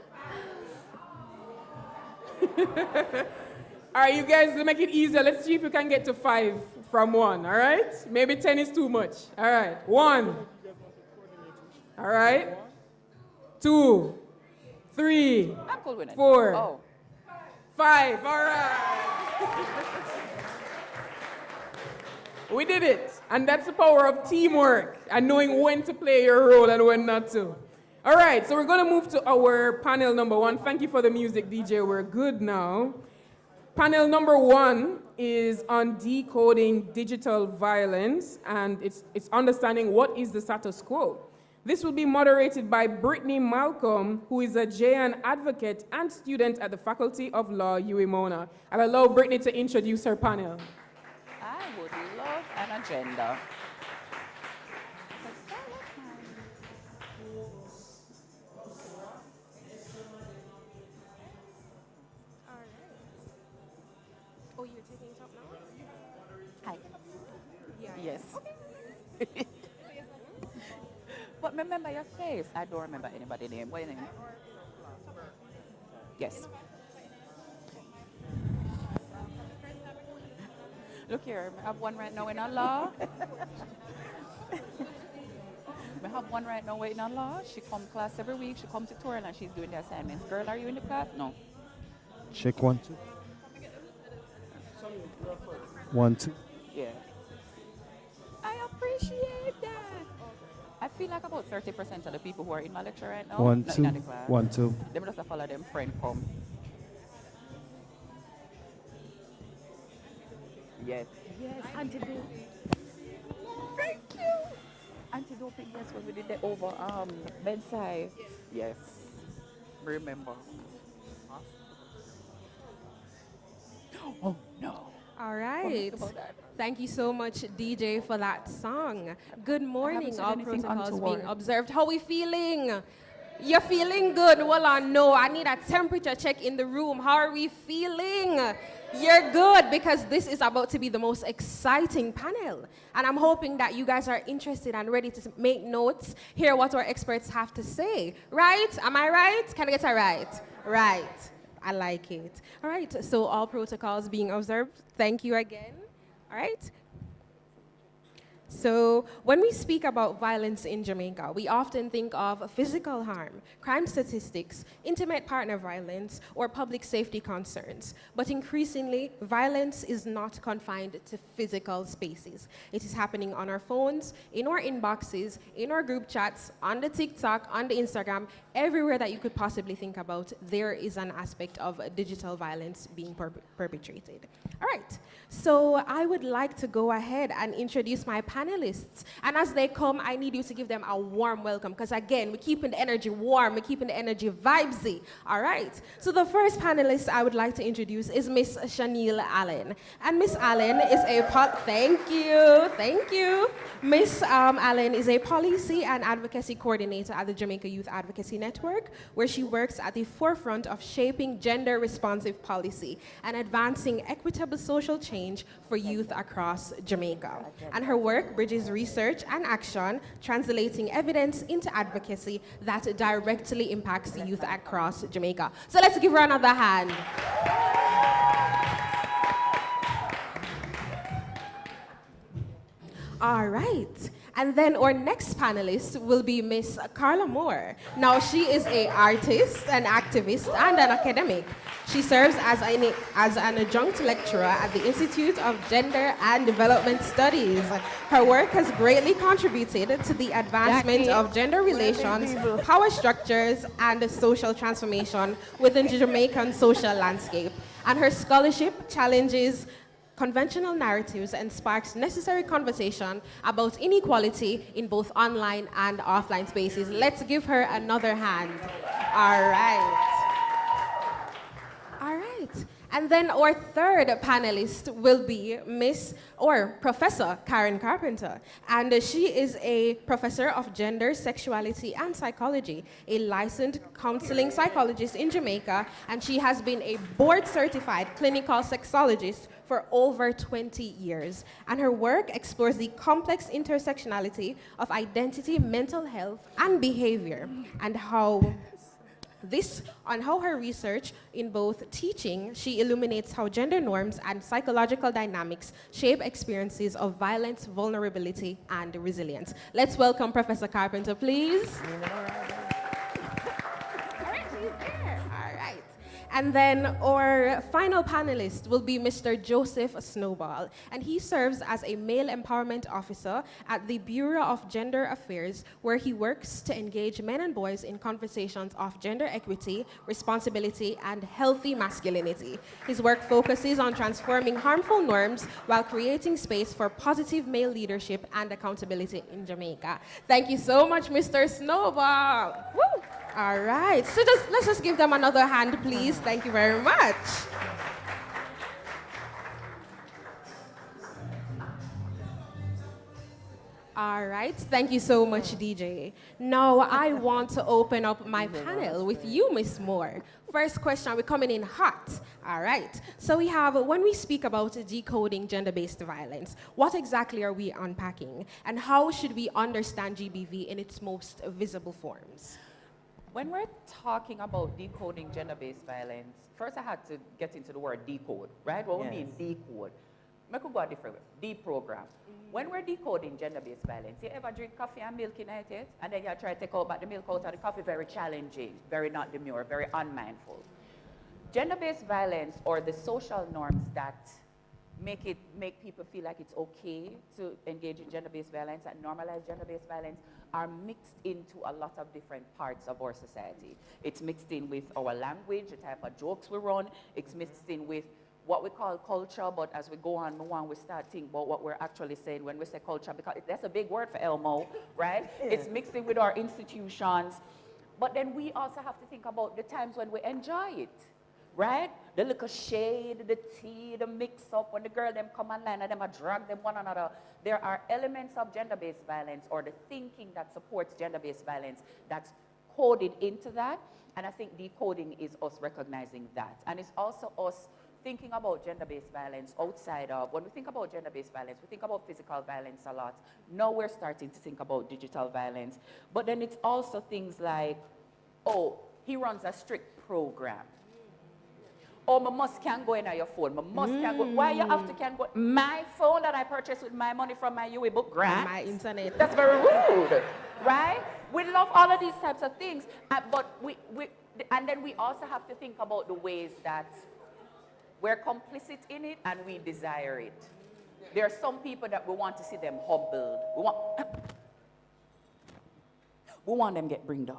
All right, you guys, to make it easier, let's see if we can get to 5 from 1, all right? Maybe 10 is too much. All right, 1. All right. 2, 3, I'm cool with it. 4, Oh. 5. All right. We did it. And that's the power of teamwork and knowing when to play your role and when not to. All right, so we're going to move to our panel number 1. Thank you for the music, DJ. We're good now. Panel number 1 is on decoding digital violence, and it's understanding what is the status quo. This will be moderated by Brittany Malcolm, who is a JYAN advocate and student at the Faculty of Law, UWI-Mona. I'll allow Brittany to introduce her panel. I would love an agenda. Oh, you're taking it up now? Hi. Yeah. Yes. But remember your face. I don't remember anybody's name. What's your name? Yes. Look here, I have one right now in our law. I have one right now waiting on law. She come class every week. She come tutorial and she's doing the assignments. Girl, are you in the class? No. Check 1, 2. 1, 2. Yeah. I appreciate that. I feel like about 30% of the people who are in my lecture right now, 1, not 2. in the class. 1, 2. Them just follow them friend come. Yes. Yes, antidote. Thank you. Antidote, yes, when we did that over bedside. Yes. Remember. Oh no. All right. Thank you so much, DJ, for that song. Good morning. said All anything protocols being untoward. observed. How we feeling? You're feeling good? Well, I know. I need a temperature check in the room. How are we feeling? You're good, because this is about to be the most exciting panel. And I'm hoping that you guys are interested and ready to make notes, hear what our experts have to say. Right? Am I right? Can I get it right? Right. I like it. All right, so all protocols being observed. Thank you again. All right. So when we speak about violence in Jamaica, we often think of physical harm, crime statistics, intimate partner violence, or public safety concerns. But increasingly, violence is not confined to physical spaces. It is happening on our phones, in our inboxes, in our group chats, on the TikTok, on the Instagram, everywhere that you could possibly think about, there is an aspect of digital violence being perpetrated. All right, so I would like to go ahead and introduce my panelists. And as they come, I need you to give them a warm welcome, because again, we're keeping the energy warm, we're keeping the energy vibesy. All right, so the first panelist I would like to introduce is Miss Shaniel Allen. And Miss Allen is thank you. Miss Allen is a policy and advocacy coordinator at the Jamaica Youth Advocacy Network, where she works at the forefront of shaping gender-responsive policy and advancing equitable social change for youth across Jamaica. And her work bridges research and action, translating evidence into advocacy that directly impacts the youth across Jamaica. So let's give her another hand. All right. And then our next panelist will be Miss Carla Moore. Now, she is an artist, an activist, and an academic. She serves as an adjunct lecturer at the Institute of Gender and Development Studies. Her work has greatly contributed to the advancement of gender relations, power structures, and social transformation within the Jamaican social landscape. And her scholarship challenges conventional narratives and sparks necessary conversation about inequality in both online and offline spaces. Let's give her another hand. All right. And then our third panelist will be Professor Karen Carpenter. And she is a professor of gender, sexuality, and psychology, a licensed counseling psychologist in Jamaica, and she has been a board-certified clinical sexologist for over 20 years. And her work explores the complex intersectionality of identity, mental health, and behavior, and how her research in both teaching, she illuminates how gender norms and psychological dynamics shape experiences of violence, vulnerability, and resilience. Let's welcome Professor Carpenter, please. And then our final panelist will be Mr. Joseph Snowball, and he serves as a male empowerment officer at the Bureau of Gender Affairs, where he works to engage men and boys in conversations of gender equity, responsibility, and healthy masculinity. His work focuses on transforming harmful norms while creating space for positive male leadership and accountability in Jamaica. Thank you so much, Mr. Snowball. Woo! All right, so let's just give them another hand, please. Thank you very much. All right, thank you so much, DJ. Now I want to open up my panel with you, Miss Moore. First question, we're coming in hot. All right, so we have, when we speak about decoding gender-based violence, what exactly are we unpacking? And how should we understand GBV in its most visible forms? When we're talking about decoding gender-based violence, first I had to get into the word decode, right? What we mean decode? I could go a different way. Deprogram. When we're decoding gender-based violence, you ever drink coffee and milk in it, and then you try to take out back the milk out of the coffee? Very challenging, very not demure, very unmindful. Gender-based violence, or the social norms that make people feel like it's okay to engage in gender-based violence and normalize gender-based violence, are mixed into a lot of different parts of our society. It's mixed in with our language, the type of jokes we run. It's mixed in with what we call culture, but as we go on, we start thinking about what we're actually saying when we say culture, because that's a big word for Elmo, right? Yeah. It's mixed in with our institutions. But then we also have to think about the times when we enjoy it, right? The little shade, the tea, the mix-up, when the girl them come online and them drag them one another. There are elements of gender-based violence, or the thinking that supports gender-based violence, that's coded into that. And I think decoding is us recognizing that. And it's also us thinking about gender-based violence outside of, when we think about gender-based violence, we think about physical violence a lot. Now we're starting to think about digital violence. But then it's also things like, oh, he runs a strict program. Oh, my must can't go in on your phone. My must can't go. Why you have to can't go? My phone that I purchased with my money from my UE book grant. My internet. That's very rude, right? We love all of these types of things, but and then we also have to think about the ways that we're complicit in it and we desire it. There are some people that we want to see them humbled. We want them get bring down.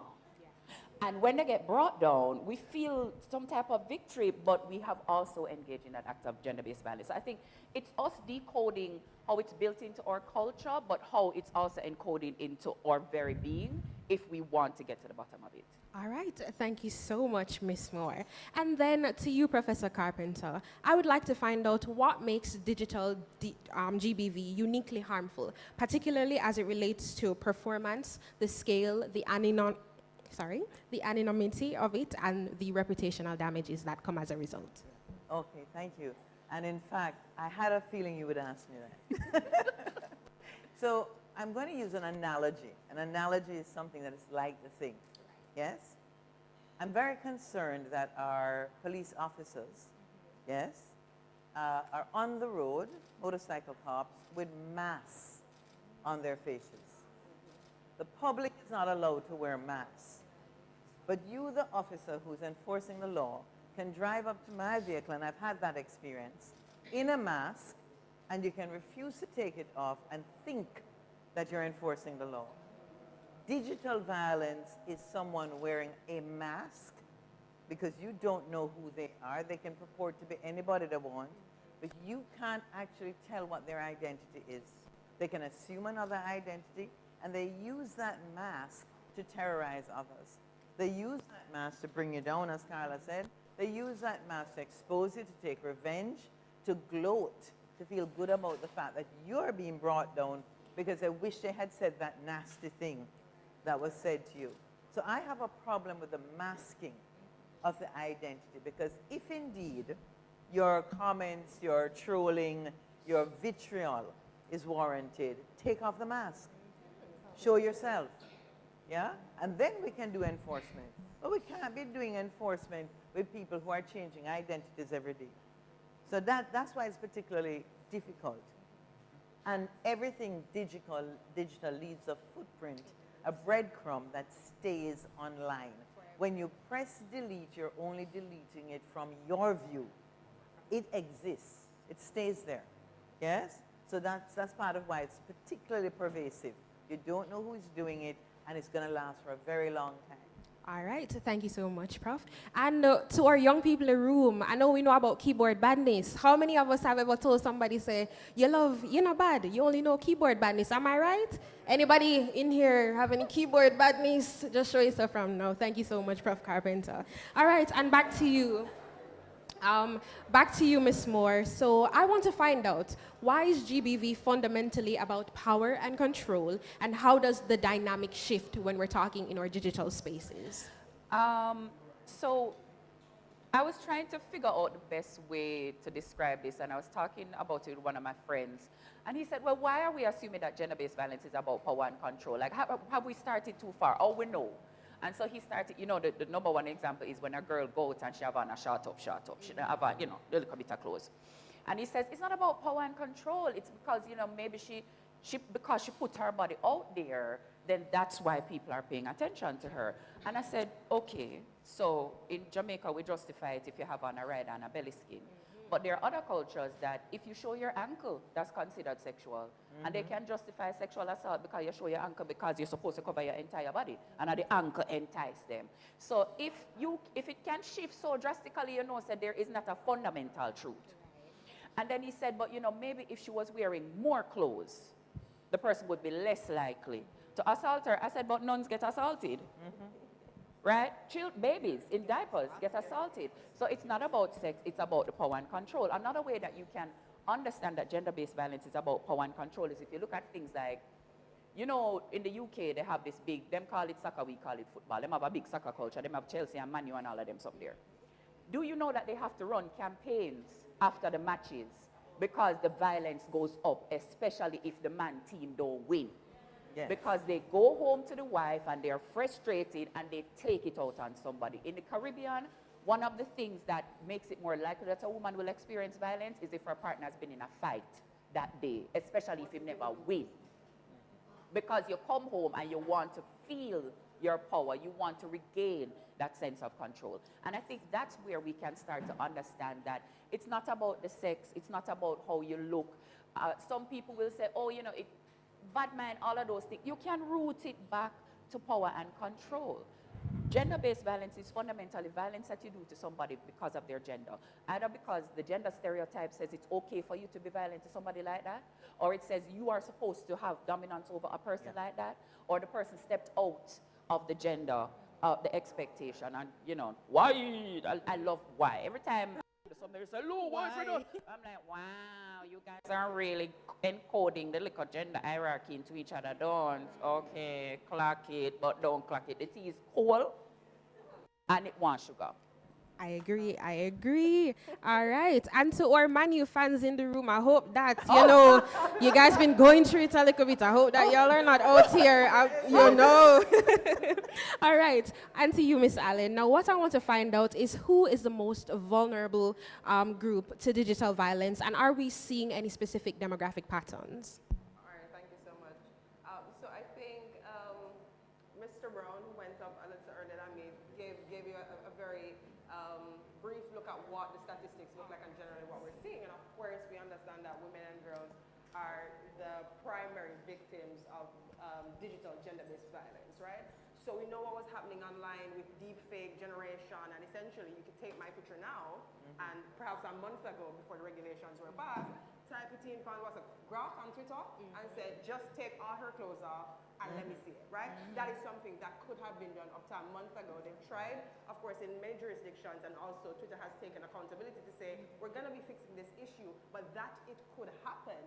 And when they get brought down, we feel some type of victory, but we have also engaged in that act of gender-based violence. So I think it's us decoding how it's built into our culture, but how it's also encoded into our very being if we want to get to the bottom of it. All right, thank you so much, Ms. Moore. And then to you, Professor Carpenter, I would like to find out what makes digital GBV uniquely harmful, particularly as it relates to performance, the scale, the anonymity of it, and the reputational damages that come as a result. Okay, thank you. And in fact, I had a feeling you would ask me that. So I'm going to use an analogy. An analogy is something that is like the thing. Yes? I'm very concerned that our police officers, yes, are on the road, motorcycle cops, with masks on their faces. The public is not allowed to wear masks. But you, the officer who's enforcing the law, can drive up to my vehicle, and I've had that experience, in a mask, and you can refuse to take it off and think that you're enforcing the law. Digital violence is someone wearing a mask because you don't know who they are. They can purport to be anybody they want, but you can't actually tell what their identity is. They can assume another identity, and they use that mask to terrorize others. They use that mask to bring you down, as Carla said. They use that mask to expose you, to take revenge, to gloat, to feel good about the fact that you're being brought down because they wish they had said that nasty thing that was said to you. So I have a problem with the masking of the identity, because if indeed your comments, your trolling, your vitriol is warranted, take off the mask. Show yourself. Yeah? And then we can do enforcement. But we can't be doing enforcement with people who are changing identities every day. So that's why it's particularly difficult. And everything digital leaves a footprint, a breadcrumb that stays online. When you press delete, you're only deleting it from your view. It exists. It stays there. Yes? So that's part of why it's particularly pervasive. You don't know who's doing it, and it's going to last for a very long time. All right, thank you so much, Prof. And to our young people in the room, I know we know about keyboard badness. How many of us have ever told somebody, say, you're not bad, you only know keyboard badness, am I right? Anybody in here have any keyboard badness? Just show yourself from now. Thank you so much, Prof. Carpenter. All right, and back to you. Back to you, Ms. Moore. So I want to find out, why is GBV fundamentally about power and control, and how does the dynamic shift when we're talking in our digital spaces? So I was trying to figure out the best way to describe this, and I was talking about it with one of my friends, and he said, well, why are we assuming that gender-based violence is about power and control? Like, have we started too far? Oh, we know. And so he started, you know, the number one example is when a girl goes out and she have on a short top. She don't have a, you know, a little bit of clothes. And he says, it's not about power and control. It's because, you know, maybe because she put her body out there, then that's why people are paying attention to her. And I said, okay, so in Jamaica, we justify it if you have on a red and a belly skin. But there are other cultures that if you show your ankle, that's considered sexual. And they can justify sexual assault because you show your ankle because you're supposed to cover your entire body. And the ankle entice them. So if it can shift so drastically, you know, said there is not a fundamental truth. And then he said, but you know, maybe if she was wearing more clothes, the person would be less likely to assault her. I said, but nuns get assaulted. Right? Babies in diapers get assaulted. So it's not about sex, it's about the power and control. Another way that you can understand that gender-based violence is about power and control is if you look at things like, you know, in the UK, they have this big, them call it soccer, we call it football. Them have a big soccer culture. Them have Chelsea and Man U and all of them up there. Do you know that they have to run campaigns after the matches because the violence goes up, especially if the man team don't win? Yes. Because they go home to the wife and they're frustrated and they take it out on somebody. In the Caribbean, one of the things that makes it more likely that a woman will experience violence is if her partner has been in a fight that day, especially if you never win. Because you come home and you want to feel your power, you want to regain that sense of control. And I think that's where we can start to understand that it's not about the sex, it's not about how you look. Some people will say, oh, you know, bad mind, all of those things. You can root it back to power and control. Gender-based violence is fundamentally violence that you do to somebody because of their gender. Either because the gender stereotype says it's okay for you to be violent to somebody like that, or it says you are supposed to have dominance over a person like that, or the person stepped out of the gender, the expectation. And, you know, why? I love why. Every time somebody says, hello, why? I'm like, wow, you guys are really encoding the little gender hierarchy into each other. Don't, okay, clock it, but don't clock it. The tea is cold and it wants sugar. I agree. All right. And to our Man U fans in the room, I hope that, you know, you guys been going through it a little bit. I hope that y'all are not out here, you know. All right. And to you, Miss Allen. Now, what I want to find out is who is the most vulnerable group to digital violence, and are we seeing any specific demographic patterns? All right. Thank you so much. So I think Mr. Brown, who went up a little earlier than me, gave you a very brief look at what the statistics look like and generally what we're seeing. And of course, we understand that women and girls are the primary victims of digital gender-based violence, right? So we know what was happening online with deepfake generation, and essentially you could take my picture now, and perhaps a month ago before the regulations were passed, type it in on what's a graph on Twitter and said, just take all her clothes off and let me see it, right? That is something that could have been done up to a month ago. They've tried, of course, in many jurisdictions, and also Twitter has taken accountability to say, we're going to be fixing this issue, but that it could happen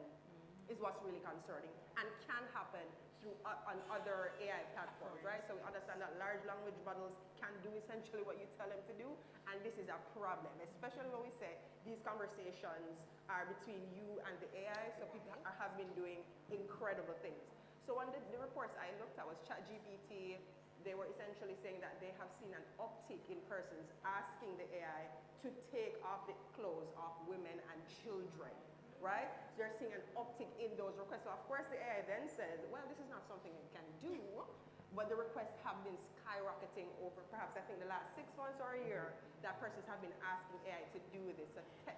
is what's really concerning and can happen through on other AI platforms, right? So we understand that large language models can do essentially what you tell them to do, and this is a problem, especially when we say these conversations are between you and the AI, so people have been doing incredible things. So one of the reports I looked at was ChatGPT. They were essentially saying that they have seen an uptick in persons asking the AI to take off the clothes of women and children, right? So they're seeing an uptick in those requests. So of course the AI then says, well, this is not something it can do, but the requests have been skyrocketing over perhaps I think the last 6 months or a year that persons have been asking AI to do this, a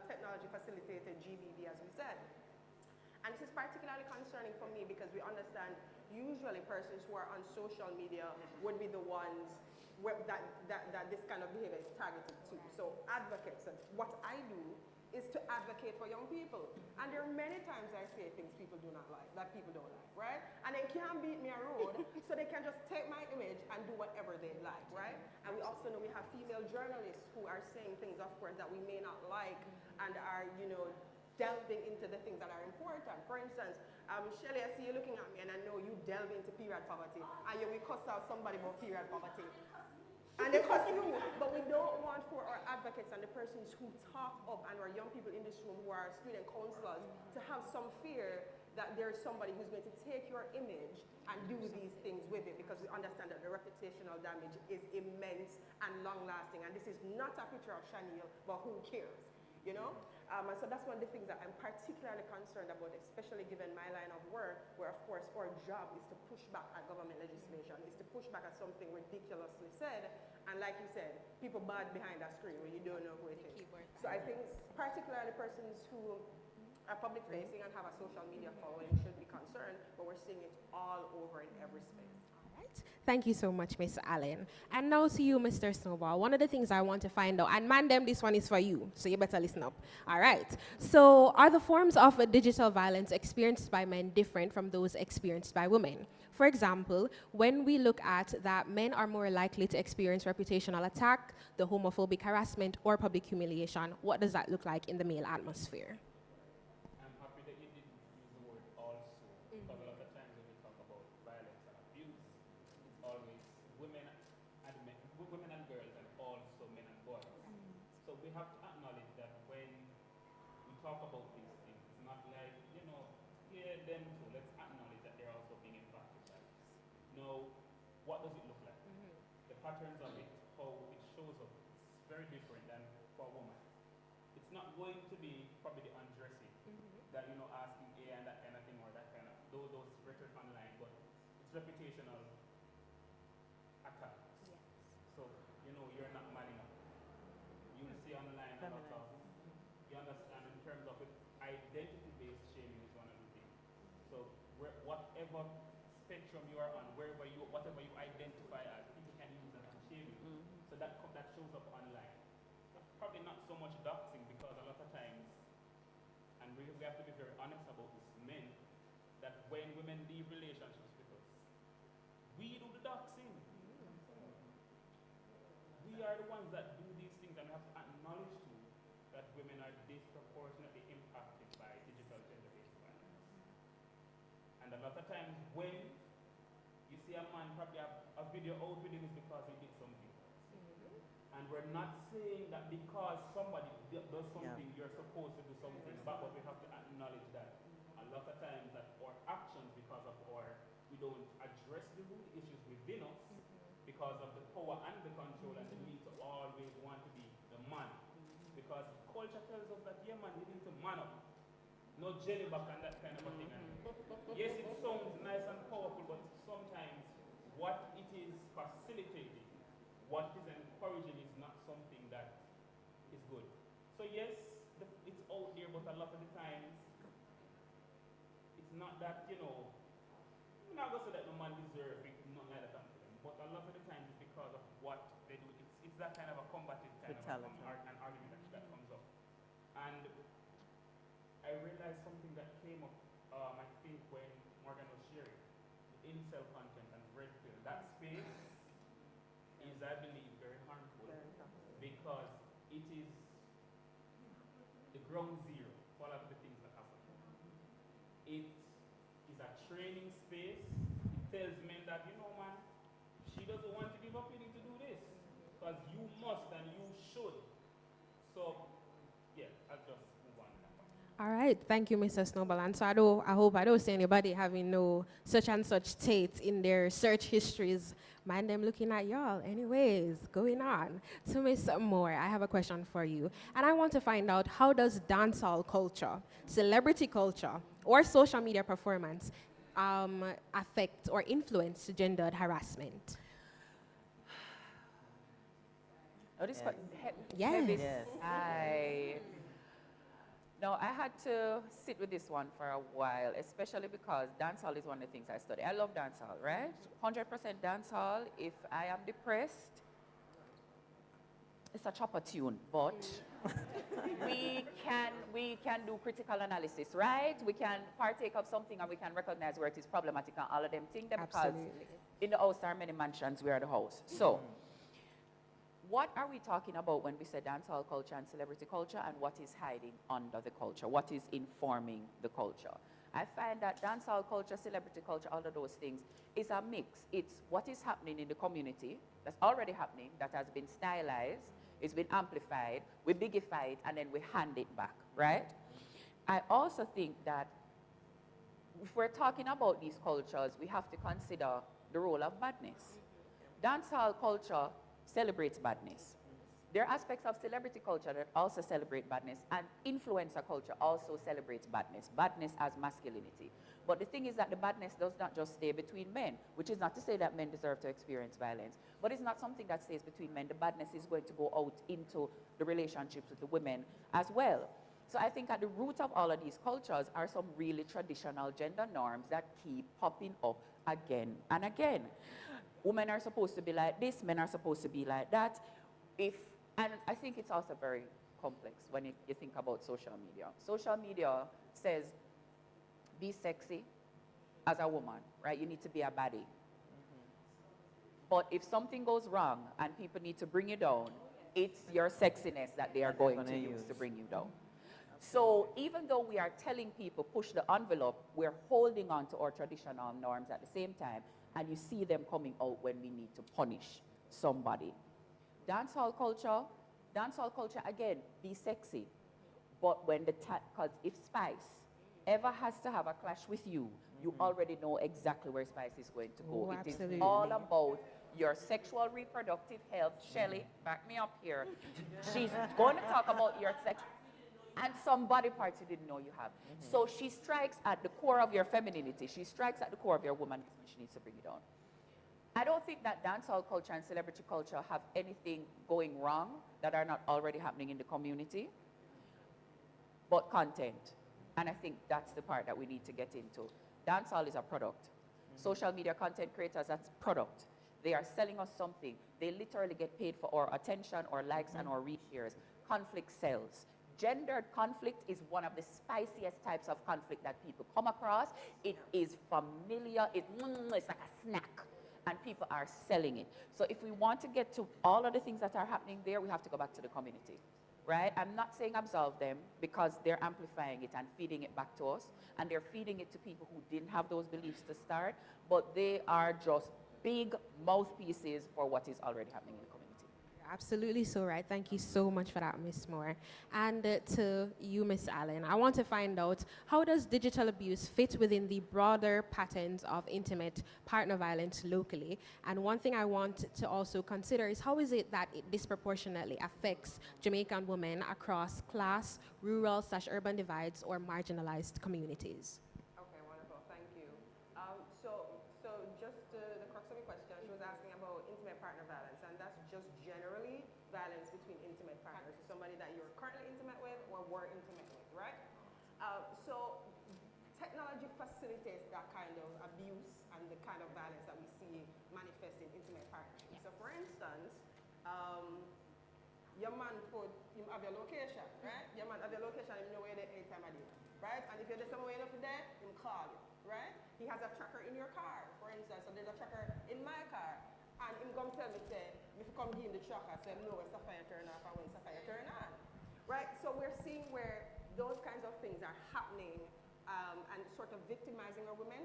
technology facilitated GBV as we said. And this is particularly concerning for me because we understand usually persons who are on social media would be the ones that this kind of behavior is targeted to. So advocates, what I do is to advocate for young people. And there are many times I say things people do not like, that people don't like, right? And they can't beat me a road, so they can just take my image and do whatever they like, right? And we also know we have female journalists who are saying things, of course, that we may not like and are, you know, delving into the things that are important. For instance, Shelley, I see you looking at me and I know you delve into period poverty and you will cuss out somebody about period poverty. And they cuss you, but we don't want for our advocates and the persons who talk up and our young people in this room who are student counselors to have some fear that there's somebody who's going to take your image and do these things with it, because we understand that the reputational damage is immense and long-lasting. And this is not a picture of Chanel, but who cares, you know? And so that's one of the things that I'm particularly concerned about, especially given my line of work, where of course our job is to push back at government legislation, is to push back at something ridiculously said, and like you said, people bad behind a screen when you don't know who it is. So I think particularly persons who are public facing and have a social media following should be concerned, but we're seeing it all over in every space. Thank you so much, Ms. Allen. And now to you, Mr. Snowball. One of the things I want to find out, and mandem, this one is for you, so you better listen up. All right. So are the forms of digital violence experienced by men different from those experienced by women? For example, when we look at that men are more likely to experience reputational attack, the homophobic harassment, or public humiliation, what does that look like in the male atmosphere? I'm happy that you didn't use the word also, because a lot of times when we talk about violence and abuse, it's always women and girls, and also men and boys. So we have to acknowledge that when we talk about these things, it's not like, you know, yeah, them too. Let's acknowledge that they're also being impacted by this. Now, what does it look like? The patterns of it, how it shows up, it's very different than for a woman. It's not going to be probably the undressing that, you know, asking A and that kind of thing, or that kind of, those rhetoric online, but it's reputational attacks. Yes. So, you know, you're not man enough. You'll see online a lot of, you understand, in terms of it, identity-based shaming is one of the things. So, whatever spectrum you are on, whatever you identify as, people can use that to shame you. So that shows up online. Probably not so much doxing, because a lot of times, and we have to be very honest about this, men, that when women leave relationships with us, we do the doxing. We are the ones that do these things, and we have to acknowledge too that women are disproportionately impacted by digital gender-based violence. And a lot of times when you see a man probably have a video out with him, is because he did something. And we're not saying that because somebody does something, you're supposed to do something, but we have to acknowledge that a lot of times that our actions, because of we don't address the root issues within us, because of the power and the control and the need to always want to be the man. Because culture tells us that, yeah man, you need to man up. No jelly back and that kind of a thing. And yes, it sounds nice and powerful, but sometimes what it is facilitating, what is encouraging, is not something that is good. So yes, it's out there, but a lot of the times, it's not that, you know, I'm not going to say that no man deserves it, not like that, but a lot of the times it's because of what they do. It's that kind of a combative kind of an argument that comes up. And I realized something that came up, I think, when Morgan was sharing. incel content and red pill, that space is, I believe, very harmful because it is the ground zero for a lot of the things that happen. It is a training space. It tells men that, you know, man, she doesn't want to give up, you need to do this because you must and you should. So, yeah, I'll just move on. All right, thank you, Mr. Snowball. And so I hope I don't see anybody having no such and such state in their search histories. Mind them looking at y'all. Anyways, going on. So, Ms. Moore, I have a question for you. And I want to find out, how does dancehall culture, celebrity culture, or social media performance affect or influence gendered harassment? Oh, this Yes. heavy. Yes. No, I had to sit with this one for a while, especially because dancehall is one of the things I study. I love dancehall, right? 100% dancehall. If I am depressed, it's a chopper tune, but we can do critical analysis, right? We can partake of something and we can recognize where it is problematic and all of them things because Absolutely. in the house there are many mansions, we are the house. So, what are we talking about when we say dancehall culture and celebrity culture, and what is hiding under the culture? What is informing the culture? I find that dancehall culture, celebrity culture, all of those things is a mix. It's what is happening in the community that's already happening, that has been stylized, it's been amplified, we bigify it, and then we hand it back, right? I also think that if we're talking about these cultures, we have to consider the role of badness. Dancehall culture celebrates badness. There are aspects of celebrity culture that also celebrate badness, and influencer culture also celebrates badness. Badness as masculinity. But the thing is that the badness does not just stay between men, which is not to say that men deserve to experience violence, but it's not something that stays between men. The badness is going to go out into the relationships with the women as well. So I think at the root of all of these cultures are some really traditional gender norms that keep popping up again and again. Women are supposed to be like this, men are supposed to be like that. And I think it's also very complex when you think about social media. Social media says, be sexy as a woman, right? You need to be a baddie. But if something goes wrong and people need to bring you down, it's your sexiness that they are going to use to bring you down. So even though we are telling people push the envelope, we're holding on to our traditional norms at the same time, and you see them coming out when we need to punish somebody. Dancehall culture, again, be sexy. But when because if Spice ever has to have a clash with you, you already know exactly where Spice is going to go. Oh, it is absolutely. all about your sexual reproductive health. Shelley, back me up here. She's going to talk about your sex and some body parts you didn't know you have. So she strikes at the core of your femininity. She strikes at the core of your woman. She needs to bring you down. I don't think that dancehall culture and celebrity culture have anything going wrong that are not already happening in the community, but content. And I think that's the part that we need to get into. Dancehall is a product. Social media content creators, that's product. They are selling us something. They literally get paid for our attention, or likes, and our reshares. Conflict sells. Gendered conflict is one of the spiciest types of conflict that people come across. It is familiar. It's like a snack. And people are selling it. So if we want to get to all of the things that are happening there, we have to go back to the community, right? I'm not saying absolve them, because they're amplifying it and feeding it back to us. And they're feeding it to people who didn't have those beliefs to start, but they are just big mouthpieces for what is already happening in the community. Absolutely so right. Thank you so much for that, Ms. Moore. And to you, Ms. Allen, I want to find out, how does digital abuse fit within the broader patterns of intimate partner violence locally? And one thing I want to also consider is, how is it that it disproportionately affects Jamaican women across class, rural/urban divides, or marginalized communities? Okay, wonderful. Thank you. So just the crux of your question, she was asking about intimate partner violence, and that's just generally violence between intimate partners, somebody that you're currently intimate with or were intimate with, right? So technology facilitates that kind of abuse and the kind of violence that we see manifest in intimate partnerships. So for instance, your man you have your location, right? Your man have your location, you know where you're there any time of day, right? And if you're there somewhere enough there, him call you, right? He has a tracker in your car, for instance, so there's a tracker in my car, and him come tell me, say, if you come give him the tracker, say, no, it's a fire turn off, and when it's a fire turn on. Right? So we're seeing where those kinds of things are happening and sort of victimizing our women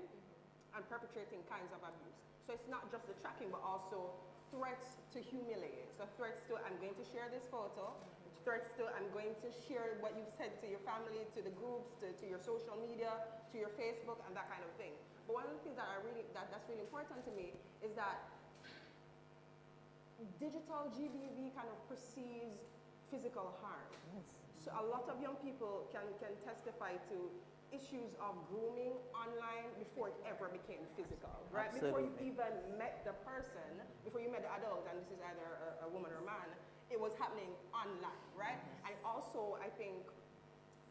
and perpetrating kinds of abuse. So it's not just the tracking, but also threats to humiliate. So threats to, I'm going to share this photo, threats to, I'm going to share what you've said to your family, to the groups, to your social media, to your Facebook, and that kind of thing. But one of the things that that's really important to me is that digital GBV kind of precedes physical harm. Yes. So a lot of young people can testify to issues of grooming online before it ever became physical, right? Before you even met the person, before you met the adult, and this is either a woman or a man, it was happening online, right? And also, I think,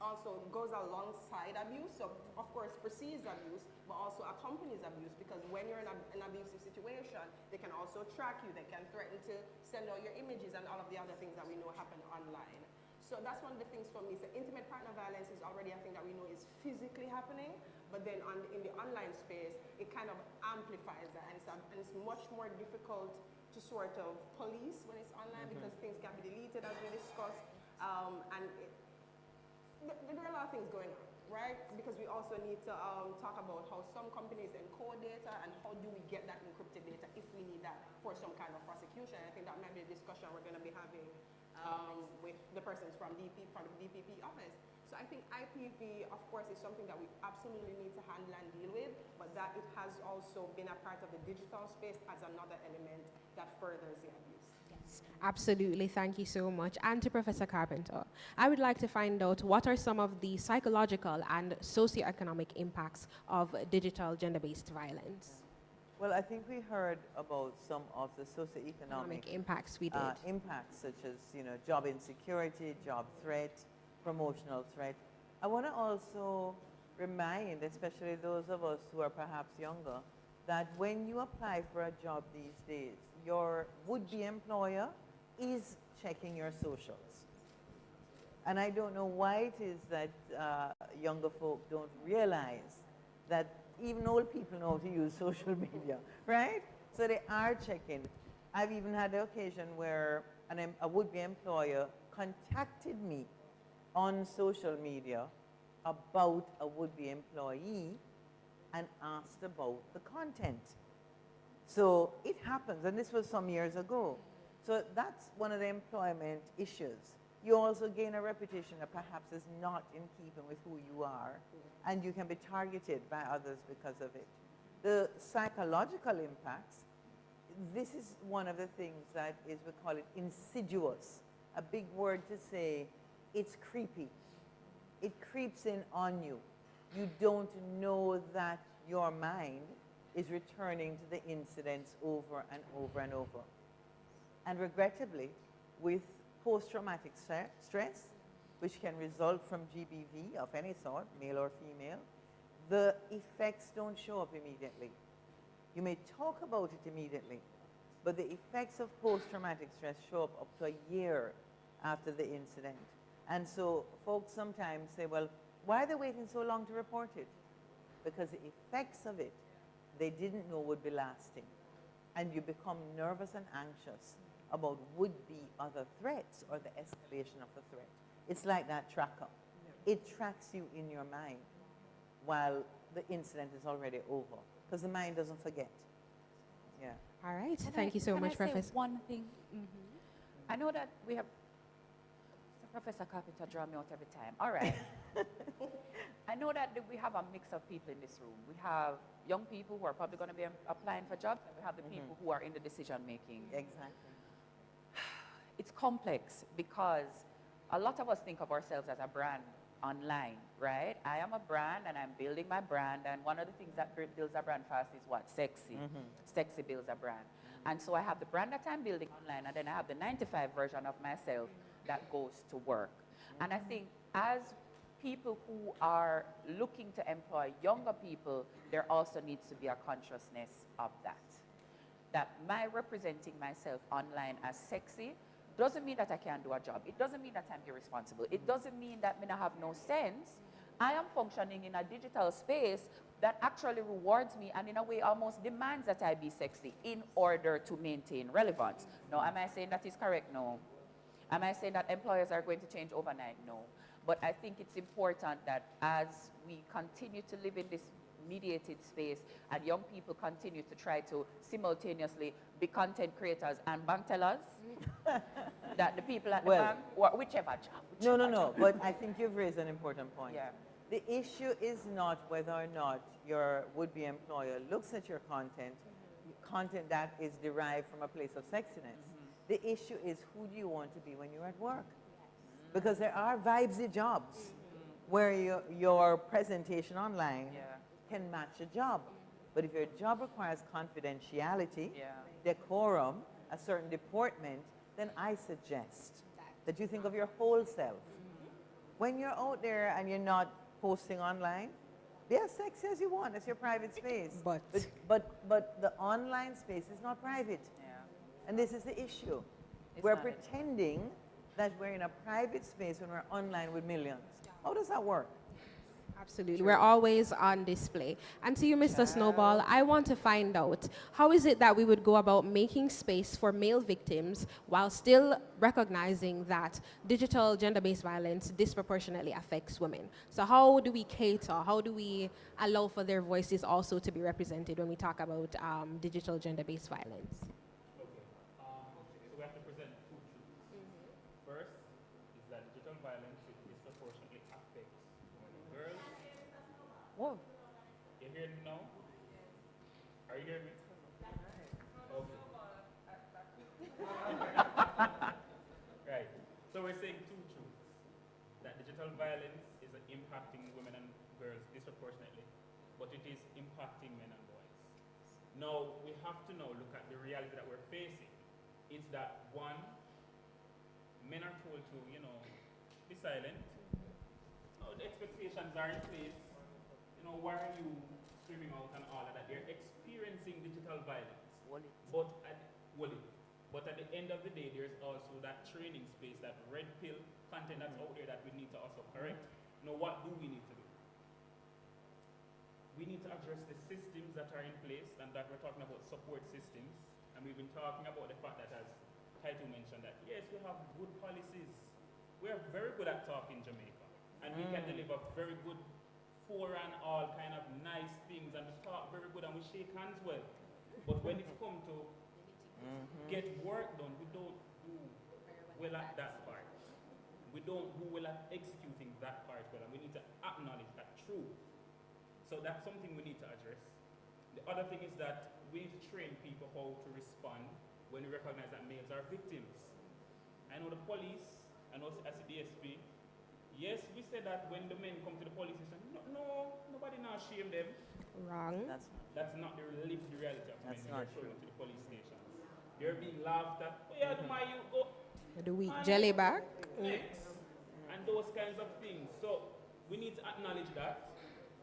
also goes alongside abuse. So, of course, precedes abuse, but also accompanies abuse, because when you're in an abusive situation, they can also track you, they can threaten to send out your images and all of the other things that we know happen online. So that's one of the things for me. So intimate partner violence is already a thing that we know is physically happening, but then in the online space, it kind of amplifies that, and it's much more difficult to sort of police when it's online because things can be deleted, as we discussed, and there are a lot of things going on, right? Because we also need to talk about how some companies encode data and how do we get that encrypted data if we need that for some kind of prosecution. I think that might be a discussion we're going to be having with the persons from the DPP office. So I think IPV, of course, is something that we absolutely need to handle and deal with, but that it has also been a part of the digital space as another element that furthers the abuse. Yes, absolutely. Thank you so much. And to Professor Carpenter, I would like to find out what are some of the psychological and socioeconomic impacts of digital gender-based violence? Well, I think we heard about some of the socioeconomic impacts we did. Impacts such as, job insecurity, job threat, promotional threat. I want to also remind, especially those of us who are perhaps younger, that when you apply for a job these days, your would-be employer is checking your socials. And I don't know why it is that younger folk don't realize that even old people know how to use social media, right? So they are checking. I've even had the occasion where a would-be employer contacted me on social media about a would-be employee and asked about the content. So it happens, and this was some years ago. So that's one of the employment issues. You also gain a reputation that perhaps is not in keeping with who you are, and you can be targeted by others because of it. The psychological impacts, this is one of the things that is, we call it insidious, a big word to say, it's creepy. It creeps in on you. You don't know that your mind is returning to the incidents over and over and over. And regrettably, with post-traumatic stress, which can result from GBV of any sort, male or female, the effects don't show up immediately. You may talk about it immediately, but the effects of post-traumatic stress show up to a year after the incident. And so folks sometimes say, well, why are they waiting so long to report it? Because the effects of it, they didn't know would be lasting. And you become nervous and anxious about would-be other threats or the escalation of the threat. It's like that tracker. It tracks you in your mind while the incident is already over, because the mind doesn't forget. Yeah. All right. Thank you so much, Professor. Can I say one thing? I know that we have Professor Carpenter draw me out every time. All right. I know that we have a mix of people in this room. We have young people who are probably going to be applying for jobs, and we have the people who are in the decision making. Exactly. It's complex because a lot of us think of ourselves as a brand online, right? I am a brand and I'm building my brand, and one of the things that builds a brand fast is what? Sexy. Sexy builds a brand. And so I have the brand that I'm building online, and then I have the 95 version of myself that goes to work. And I think as people who are looking to employ younger people, there also needs to be a consciousness of that. That my representing myself online as sexy doesn't mean that I can't do a job. It doesn't mean that I'm irresponsible. It doesn't mean that I have no sense I am functioning in a digital space that actually rewards me and in a way almost demands that I be sexy in order to maintain relevance. Now, am I saying that is correct? No. Am I saying that employers are going to change overnight? No. But I think it's important that as we continue to live in this mediated space and young people continue to try to simultaneously be content creators and bank tellers, that the people at the bank, or whichever job. No, but I think you've raised an important point. Yeah. The issue is not whether or not your would-be employer looks at your content, content that is derived from a place of sexiness. The issue is who do you want to be when you're at work? Because there are vibesy jobs where your presentation online can match a job. But if your job requires confidentiality, decorum, a certain deportment, then I suggest that you think of your whole self. When you're out there and you're not posting online, be as sexy as you want. It's your private space. But the online space is not private. And this is the issue. We're pretending that we're in a private space when we're online with millions. How does that work? Absolutely. We're always on display. And to you, Mr. Snowball, I want to find out, how is it that we would go about making space for male victims while still recognizing that digital gender-based violence disproportionately affects women? So how do we cater? How do we allow for their voices also to be represented when we talk about digital gender-based violence? So we have to present two truths. First is that digital violence disproportionately affects girls. Whoa. You hear me now? Are you hearing me? Okay. Right. So we're saying two truths. That digital violence is impacting women and girls disproportionately, but it is impacting men and boys. Now, we have to now look at the reality that we're facing. It's that, one, men are told to, be silent. Oh, the expectations are in place. Why are you screaming out and all of that? They're experiencing digital violence. But at the end of the day, there's also that training space, that red pill content that's out there that we need to also correct. Now, what do we need to do? We need to address the systems that are in place, and that we're talking about support systems. And we've been talking about the fact that, as Taito mentioned, that yes, we have good policies. We're very good at talking Jamaica, and we can deliver very good and all kind of nice things, and we talk very good and we shake hands well. But when it's come to get work done, we don't do well at that part. We don't do well at executing that part well, and we need to acknowledge that truth. So that's something we need to address. The other thing is that we've trained people how to respond when we recognize that males are victims. I know the police, and also as a DSP, yes, we said that when the men come to the police station, no, nobody now shame them. Wrong. That's not the reality of men when they're showing up to the police stations. They're being laughed at. Oh yeah, Do we jelly back? Yes. And those kinds of things. So we need to acknowledge that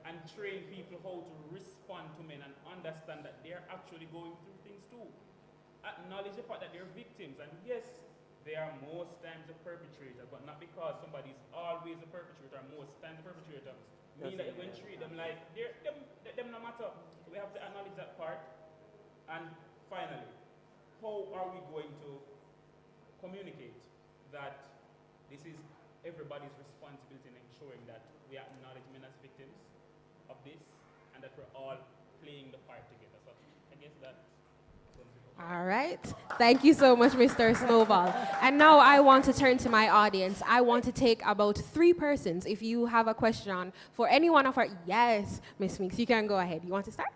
and train people how to respond to men and understand that they're actually going through things too. Acknowledge the fact that they're victims, and yes, they are most times the perpetrator, but not because somebody's always the perpetrator, most times the perpetrator. Mean that you're going to treat them like them no matter. We have to acknowledge that part. And finally, how are we going to communicate that this is everybody's responsibility in ensuring that we acknowledge men as victims of this and that we're all playing the part together? So I guess that. All right. Thank you so much, Mr. Snowball. And now I want to turn to my audience. I want to take about 3 persons. If you have a question for any one of our... Yes, Miss Meeks, you can go ahead. You want to start?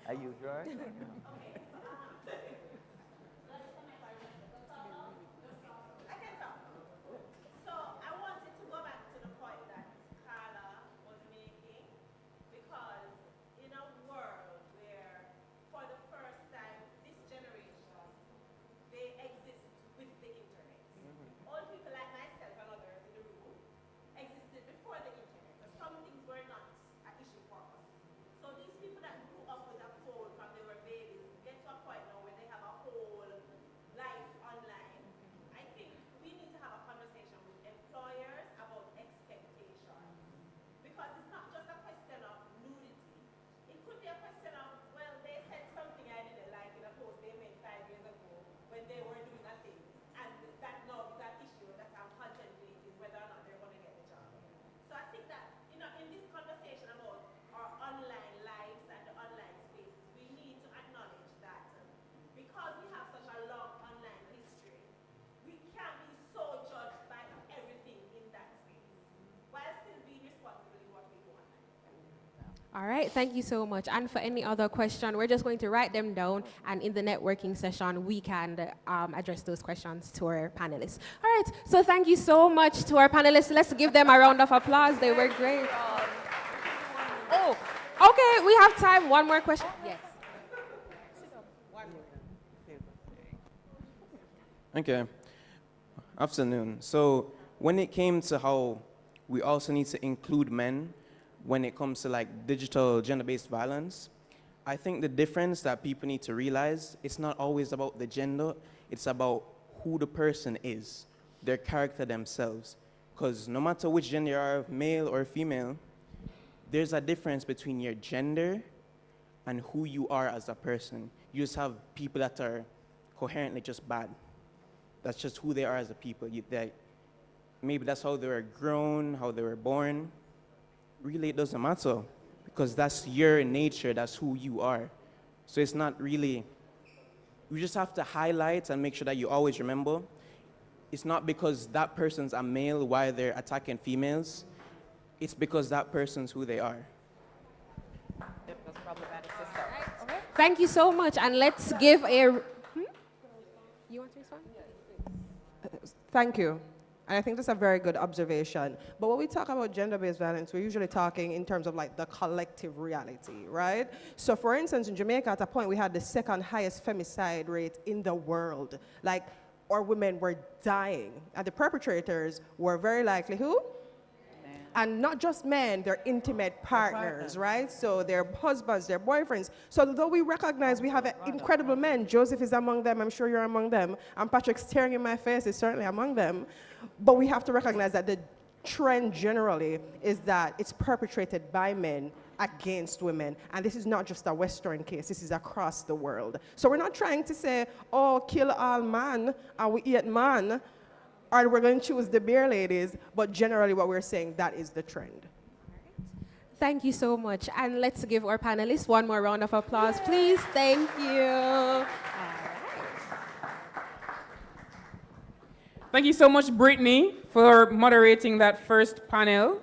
Are you sure? So these people that grew up with a phone from they were babies All right, thank you so much. And for any other question, we're just going to write them down, and in the networking session, we can address those questions to our panelists. All right, so thank you so much to our panelists. Let's give them a round of applause. They were great. Oh, okay, we have time. One more question. Yes. Okay. Afternoon. So when it came to how we also need to include men when it comes to like digital gender-based violence, I think the difference that people need to realize, it's not always about the gender, it's about who the person is, their character themselves. Because no matter which gender you are, male or female, there's a difference between your gender and who you are as a person. You just have people that are coherently just bad. That's just who they are as a people. Maybe that's how they were grown, how they were born. Really, it doesn't matter, because that's your nature, that's who you are. So it's not really, you just have to highlight and make sure that you always remember, it's not because that person's a male why they're attacking females, it's because that person's who they are. Thank you so much, and let's give a... You want to respond? Thank you. And I think that's a very good observation. But when we talk about gender-based violence, we're usually talking in terms of like the collective reality, right? So for instance, in Jamaica, at a point, we had the second highest femicide rate in the world. Like, our women were dying. And the perpetrators were very likely who? And not just men, they're intimate partners, right? So their husbands, their boyfriends. So though we recognize we have incredible men, Joseph is among them, I'm sure you're among them, and Patrick staring in my face is certainly among them, but we have to recognize that the trend generally is that it's perpetrated by men against women. And this is not just a Western case, this is across the world. So we're not trying to say, oh, kill all man, and we eat man, or we're going to choose the beer ladies, but generally what we're saying, that is the trend. Thank you so much. And let's give our panelists one more round of applause, please. Thank you. Thank you so much, Brittany, for moderating that first panel.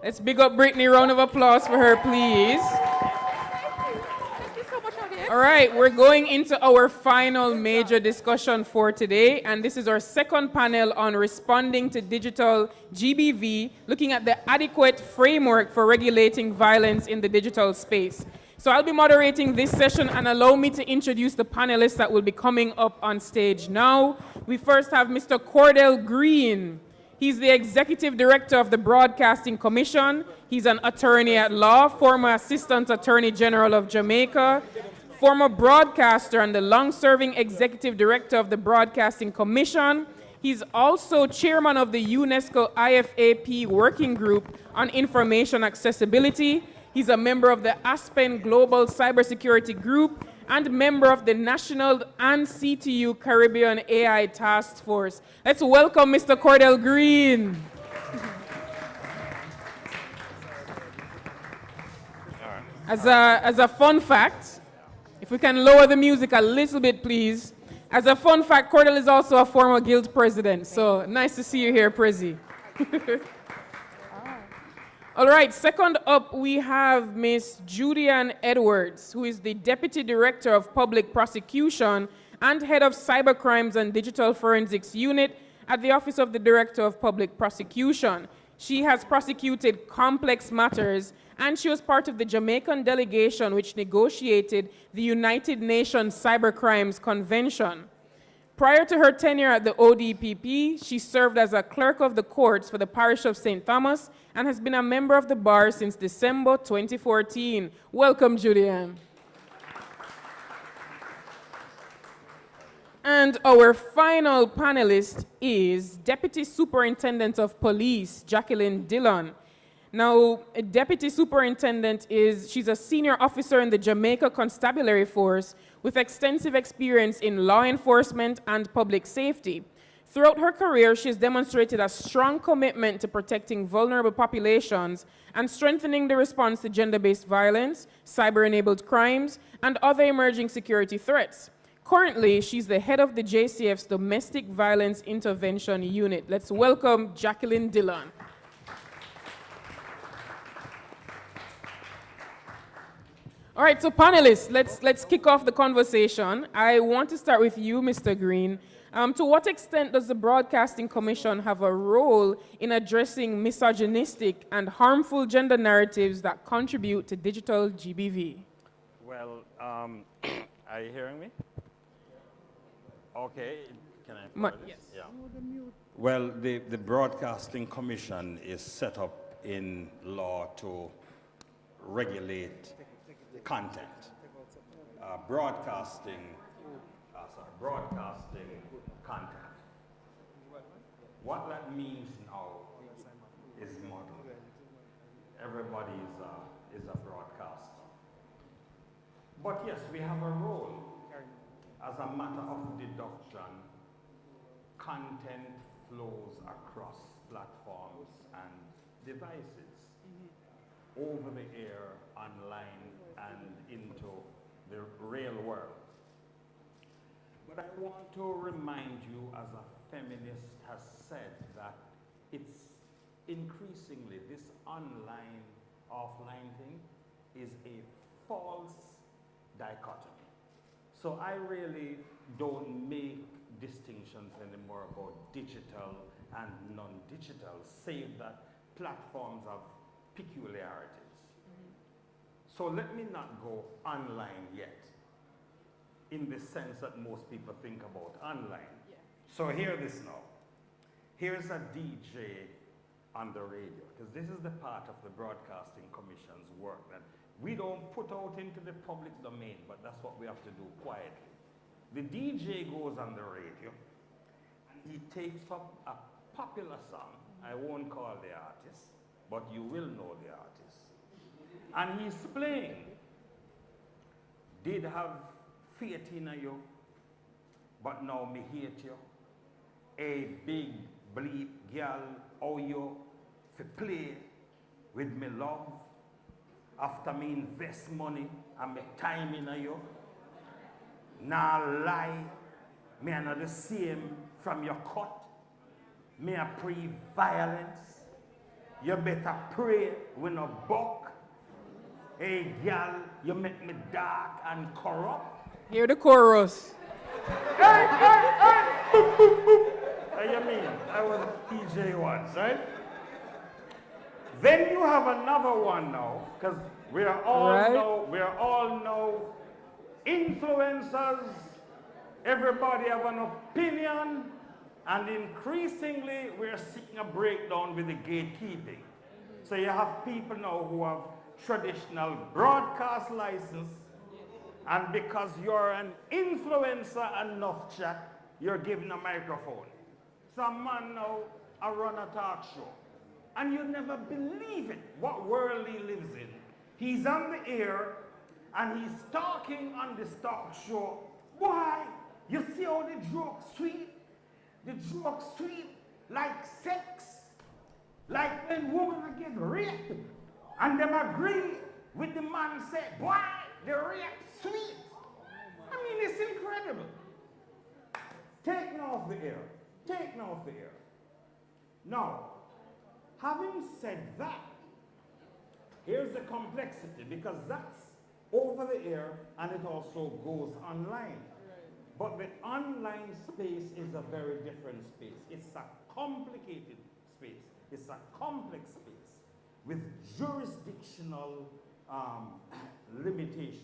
Let's big up Brittany. Round of applause for her, please. All right, we're going into our final major discussion for today, and this is our second panel on responding to digital GBV, looking at the adequate framework for regulating violence in the digital space. So I'll be moderating this session, and allow me to introduce the panelists that will be coming up on stage now. We first have Mr. Cordell Green. He's the Executive Director of the Broadcasting Commission. He's an attorney at law, former Assistant Attorney General of Jamaica, former broadcaster and the long-serving Executive Director of the Broadcasting Commission. He's also chairman of the UNESCO IFAP Working Group on Information Accessibility. He's a member of the Aspen Global Cybersecurity Group and member of the National and CTU Caribbean AI Task Force. Let's welcome Mr. Cordell Green. As a fun fact, if we can lower the music a little bit, please. As a fun fact, Cordell is also a former guild president, so nice to see you here, Prezi. All right, second up, we have Miss JYAN Edwards, who is the Deputy Director of Public Prosecution and Head of Cybercrimes and Digital Forensics Unit at the Office of the Director of Public Prosecution. She has prosecuted complex matters, and she was part of the Jamaican delegation which negotiated the United Nations Cybercrimes Convention. Prior to her tenure at the ODPP, she served as a clerk of the courts for the parish of St. Thomas and has been a member of the bar since December 2014. Welcome, JYAN. And our final panelist is Deputy Superintendent of Police, Jacqueline Dillon. Now, a Deputy Superintendent she's a senior officer in the Jamaica Constabulary Force with extensive experience in law enforcement and public safety. Throughout her career, she's demonstrated a strong commitment to protecting vulnerable populations and strengthening the response to gender-based violence, cyber-enabled crimes, and other emerging security threats. Currently, she's the head of the JCF's Domestic Violence Intervention Unit. Let's welcome Jacqueline Dillon. All right, so panelists, let's kick off the conversation. I want to start with you, Mr. Green. To what extent does the Broadcasting Commission have a role in addressing misogynistic and harmful gender narratives that contribute to digital GBV? Well, are you hearing me? Okay, can I? Yes. Yeah. Well, the Broadcasting Commission is set up in law to regulate content. Broadcasting content. What that means now is model. Everybody is a broadcaster. But yes, we have a role. As a matter of deduction, content flows across platforms and devices, over the air, online, and into the real world. But I want to remind you, as a feminist has said, that it's increasingly, this online, offline thing is a false dichotomy. So I really don't make distinctions anymore about digital and non-digital, save that platforms have peculiarities. So let me not go online yet, in the sense that most people think about online. Yeah. So hear this now. Here's a DJ on the radio, because this is the part of the Broadcasting Commission's work that we don't put out into the public domain, but that's what we have to do quietly. The DJ goes on the radio, and he takes up a popular song. I won't call the artist, but you will know the artist. And he's playing. Did have faith in you, but now me hate you. A big bleep girl, how you fi play with me love after me invest money and me time in you. Now lie, me are not the same from your cut. Me a pre-violence. You better pray with no buck. Hey girl, you make me dark and corrupt. Hear the chorus. Hey, hey, hey! Boop, boop, boop. How you mean? I was a DJ once, right? Then you have another one now, because we are all now influencers. Everybody have an opinion, and increasingly we're seeking a breakdown with the gatekeeping. So you have people now who have traditional broadcast license, and because you're an influencer enough chat, you're given a microphone. Some man now run a talk show, and you never believe it, what world he lives in. He's on the air, and he's talking on this talk show. Why? You see how the joke sweet? The joke sweet like sex, like when women get raped, and them agree with the man said, why? The rape sweet. I mean, it's incredible. Take me off the air. Take me off the air. Now, having said that, here's the complexity, because that's over the air and it also goes online. But the online space is a very different space. It's a complicated space. It's a complex space with jurisdictional limitations.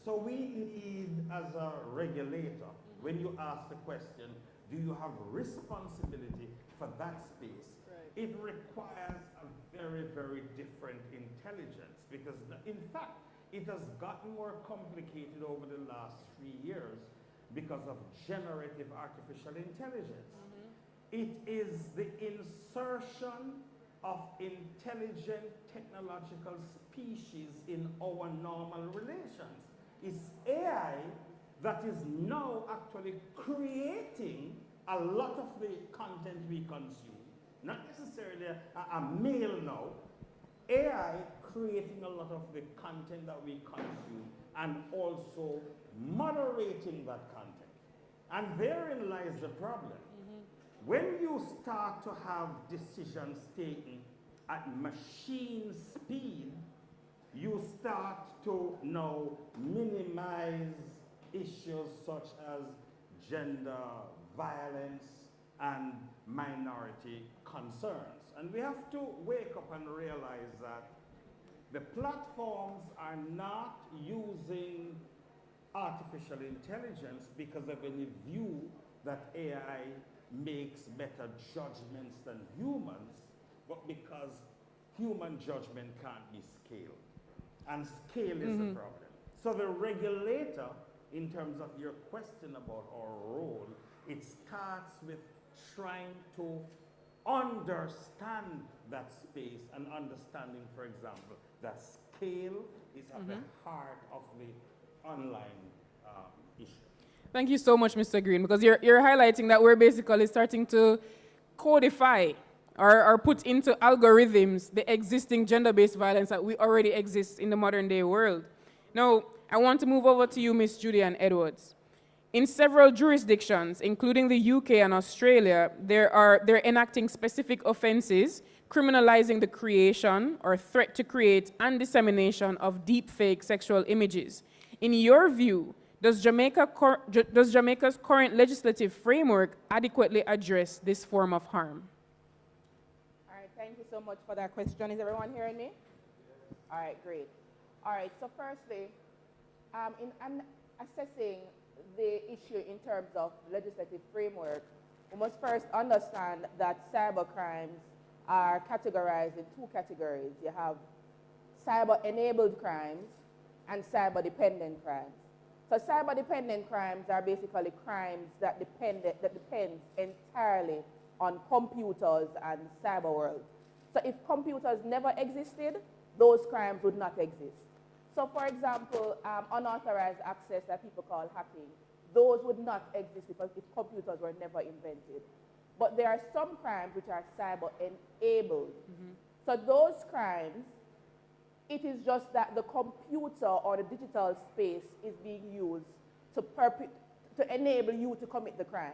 So we need, as a regulator, when you ask the question, do you have responsibility for that space? Right. It requires a very, very different intelligence, because in fact, it has gotten more complicated over the last 3 years because of generative artificial intelligence. It is the insertion of intelligent technological species in our normal relations. It's AI that is now actually creating a lot of the content we consume, not necessarily a male now, AI creating a lot of the content that we consume and also moderating that content. And therein lies the problem. When you start to have decisions taken at machine speed, you start to now minimize issues such as gender violence and minority concerns. And we have to wake up and realize that the platforms are not using artificial intelligence because of any view that AI makes better judgments than humans, but because human judgment can't be scaled. And scale is the problem. So the regulator, in terms of your question about our role, it starts with trying to understand that space and understanding, for example, that scale is at the heart of the online issue. Thank you so much, Mr. Green, because you're highlighting that we're basically starting to codify or put into algorithms the existing gender-based violence that we already exist in the modern-day world. Now, I want to move over to you, Ms. Julian Edwards. In several jurisdictions, including the UK and Australia, they're enacting specific offenses criminalizing the creation or threat to create and dissemination of deepfake sexual images. In your view, does Jamaica's current legislative framework adequately address this form of harm? All right, thank you so much for that question. Is everyone hearing me? All right, great. All right, so firstly, in assessing the issue in terms of legislative framework, we must first understand that cyber crimes are categorized in two categories. You have cyber-enabled crimes and cyber-dependent crimes. So cyber-dependent crimes are basically crimes that depend entirely on computers and cyber world. So if computers never existed, those crimes would not exist. So for example, unauthorized access that people call hacking, those would not exist because if computers were never invented. But there are some crimes which are cyber-enabled. So those crimes, it is just that the computer or the digital space is being used to enable you to commit the crime.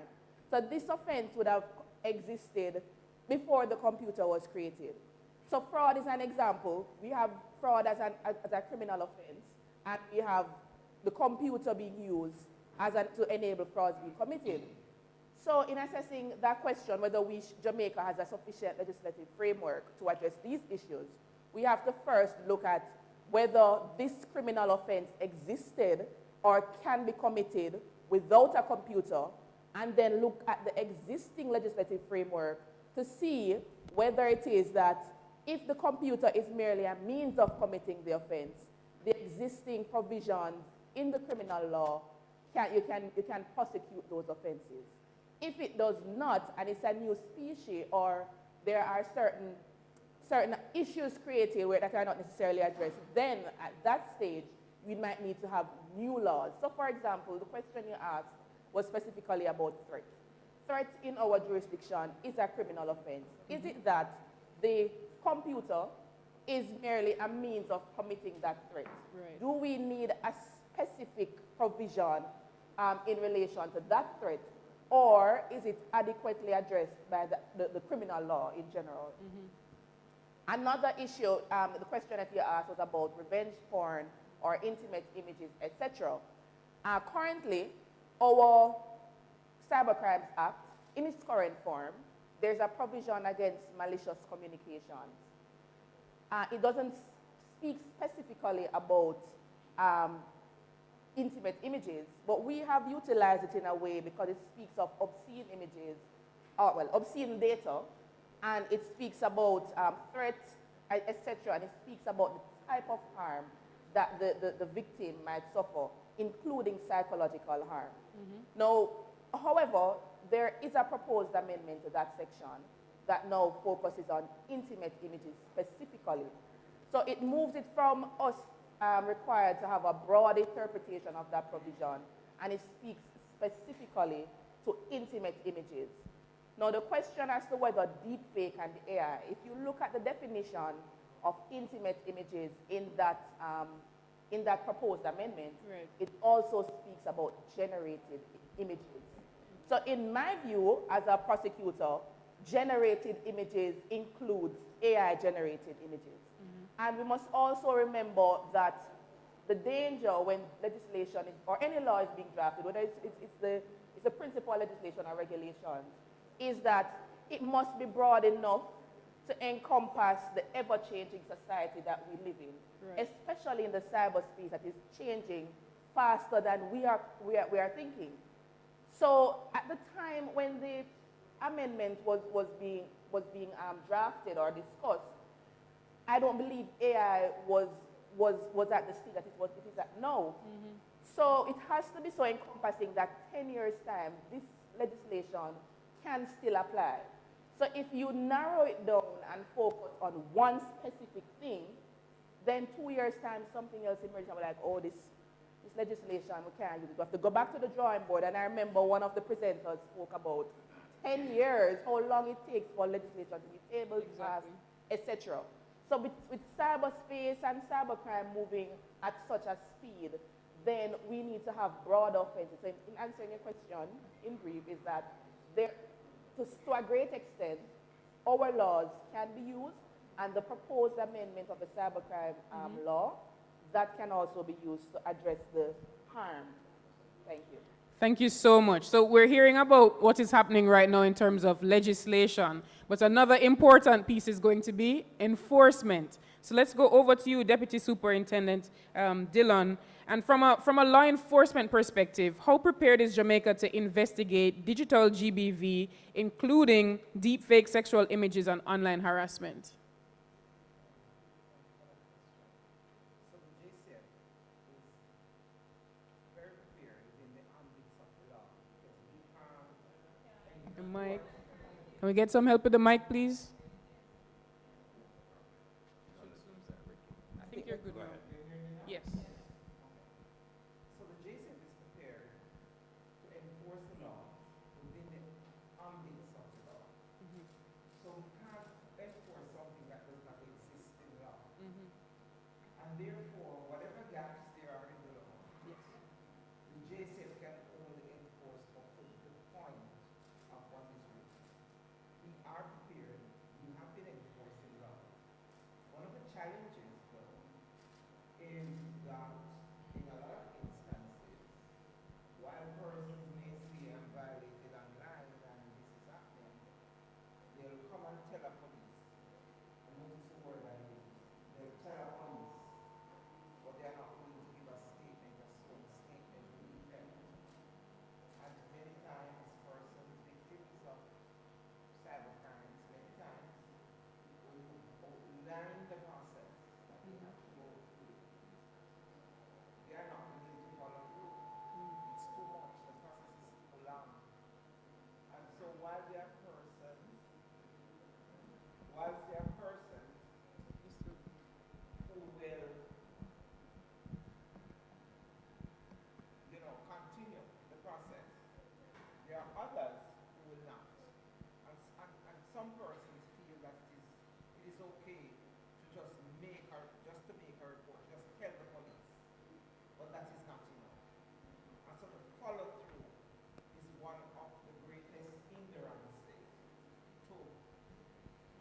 So this offense would have existed before the computer was created. So fraud is an example. We have fraud as a criminal offense, and we have the computer being used to enable frauds being committed. So in assessing that question, whether Jamaica has a sufficient legislative framework to address these issues, we have to first look at whether this criminal offense existed or can be committed without a computer, and then look at the existing legislative framework to see whether it is that if the computer is merely a means of committing the offense, the existing provisions in the criminal law, you can prosecute those offenses. If it does not, and it's a new species, or there are certain issues created that are not necessarily addressed, then at that stage, we might need to have new laws. So for example, the question you asked was specifically about threat. Threat in our jurisdiction is a criminal offense. Is it that the computer is merely a means of committing that threat? Right. Do we need a specific provision in relation to that threat, or is it adequately addressed by the criminal law in general? Another issue, the question that you asked was about revenge porn or intimate images, etc. Currently, our Cybercrimes Act, in its current form, there's a provision against malicious communications. It doesn't speak specifically about intimate images, but we have utilized it in a way because it speaks of obscene images, obscene data, and it speaks about threats, etc., and it speaks about the type of harm that the victim might suffer, including psychological harm. Now, however, there is a proposed amendment to that section that now focuses on intimate images specifically. So it moves it from us required to have a broad interpretation of that provision, and it speaks specifically to intimate images. Now the question as to whether deepfake and AI, if you look at the definition of intimate images in that proposed amendment, right, it also speaks about generated images. So in my view, as a prosecutor, generated images includes AI generated images. And we must also remember that the danger when legislation is, or any law is being drafted, whether it's the principal legislation or regulations, is that it must be broad enough to encompass the ever-changing society that we live in, especially in the cyberspace that is changing faster than we are thinking. So at the time when the amendment was being drafted or discussed, I don't believe AI was at the stage that it is at now. So it has to be so encompassing that 10 years' time, this legislation can still apply. So if you narrow it down and focus on one specific thing, then 2 years' time, something else emerges and we're like, oh, this legislation, we can't use it. We have to go back to the drawing board. And I remember one of the presenters spoke about 10 years, how long it takes for legislation to be tabled, passed, etc. So with cyberspace and cybercrime moving at such a speed, then we need to have broad offenses. So in answering your question, in brief, is that to a great extent, our laws can be used, and the proposed amendment of the cybercrime law, that can also be used to address the harm. Thank you. Thank you so much. So we're hearing about what is happening right now in terms of legislation, but another important piece is going to be enforcement. So let's go over to you, Deputy Superintendent Dillon. And from a law enforcement perspective, how prepared is Jamaica to investigate digital GBV, including deepfake sexual images and online harassment? The mic. Can we get some help with the mic, please? I think you're good now. Yes. So the JCF is prepared to enforce the law within the ambit of the law. So we can't enforce something that does not exist in the law. And therefore, whatever gaps there are in the law, the JCF can only enforce up to the point of what is written. We are prepared. We have been enforcing law. One of the challenges, though, is that in a lot of instances, while persons may see I'm violated online and this is happening, they'll come and tell a police. And notice the word I use. They'll tell a police, but they're not willing to give a statement, a sworn statement to the effect. And many times, persons, victims of cybercrimes, many times, will learn the process that they have to go through. They are not willing to follow through. It's too much. The process is too long. And so while there are persons who will, continue the process, there are others who will not. And some persons feel that it is okay to just make a report, just tell the police. But that is not enough. And so the follow through is one of the greatest hindrances to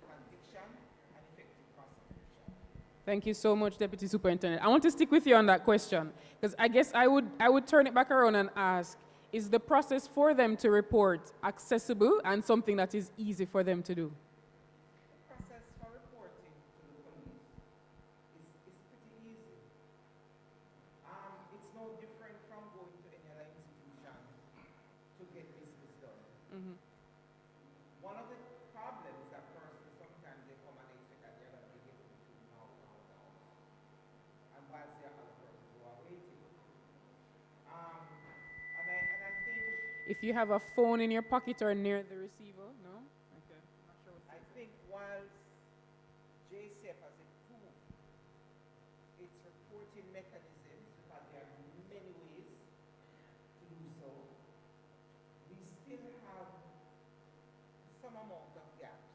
conviction and effective prosecution. Thank you so much, Deputy Superintendent. I want to stick with you on that question, because I guess I would turn it back around and ask, is the process for them to report accessible and something that is easy for them to do? The process for reporting to the police is pretty easy. It's no different from going to any other institution to get business done. One of the problems that persons sometimes they come and expect that they're going to be getting to now. And whilst there are other persons who are waiting. And I think If you have a phone in your pocket or near the receiver, no? Okay. Not sure I think whilst JCF has improved its reporting mechanisms, because there are many ways to do so, we still have some amount of gaps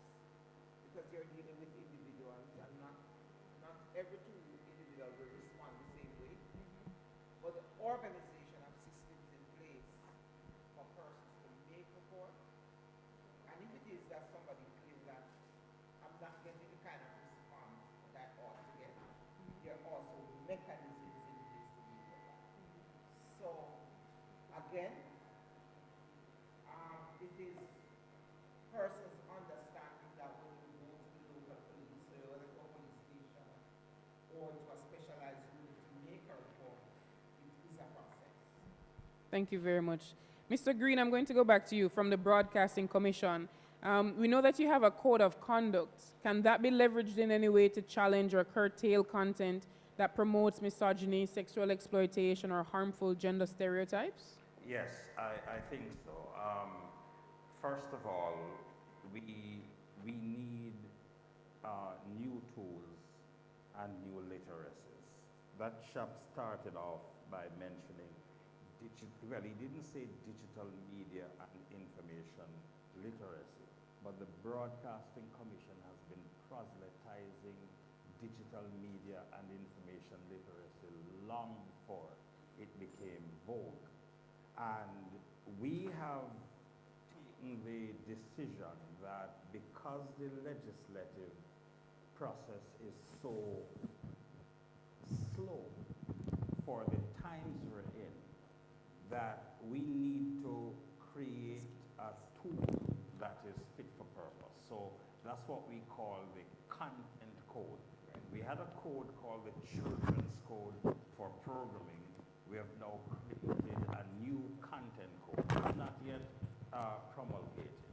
because you're dealing with individuals and not every individual will respond the same way. But the organization of systems in place for persons to make report, and if it is that somebody mechanisms in place to deal with that. So, again, it is persons understanding that when you go to the local police or the police station or to a specialized unit to make a report, it is a process. Thank you very much. Mr. Green, I'm going to go back to you from the Broadcasting Commission. We know that you have a code of conduct. Can that be leveraged in any way to challenge or curtail content that promotes misogyny, sexual exploitation, or harmful gender stereotypes? Yes, I think so. First of all, we need new tools and new literacies. That chap started off by mentioning well, he didn't say digital media and information literacy, but the Broadcasting Commission has been proselytizing digital media and information literacy long before it became vogue. And we have taken the decision that because the legislative process is so slow for the times we're in, that we need to create a tool that is fit for purpose. So that's what we call the content code. We had a code called the Children's Code for Programming. We have now created a new content code, not yet promulgated.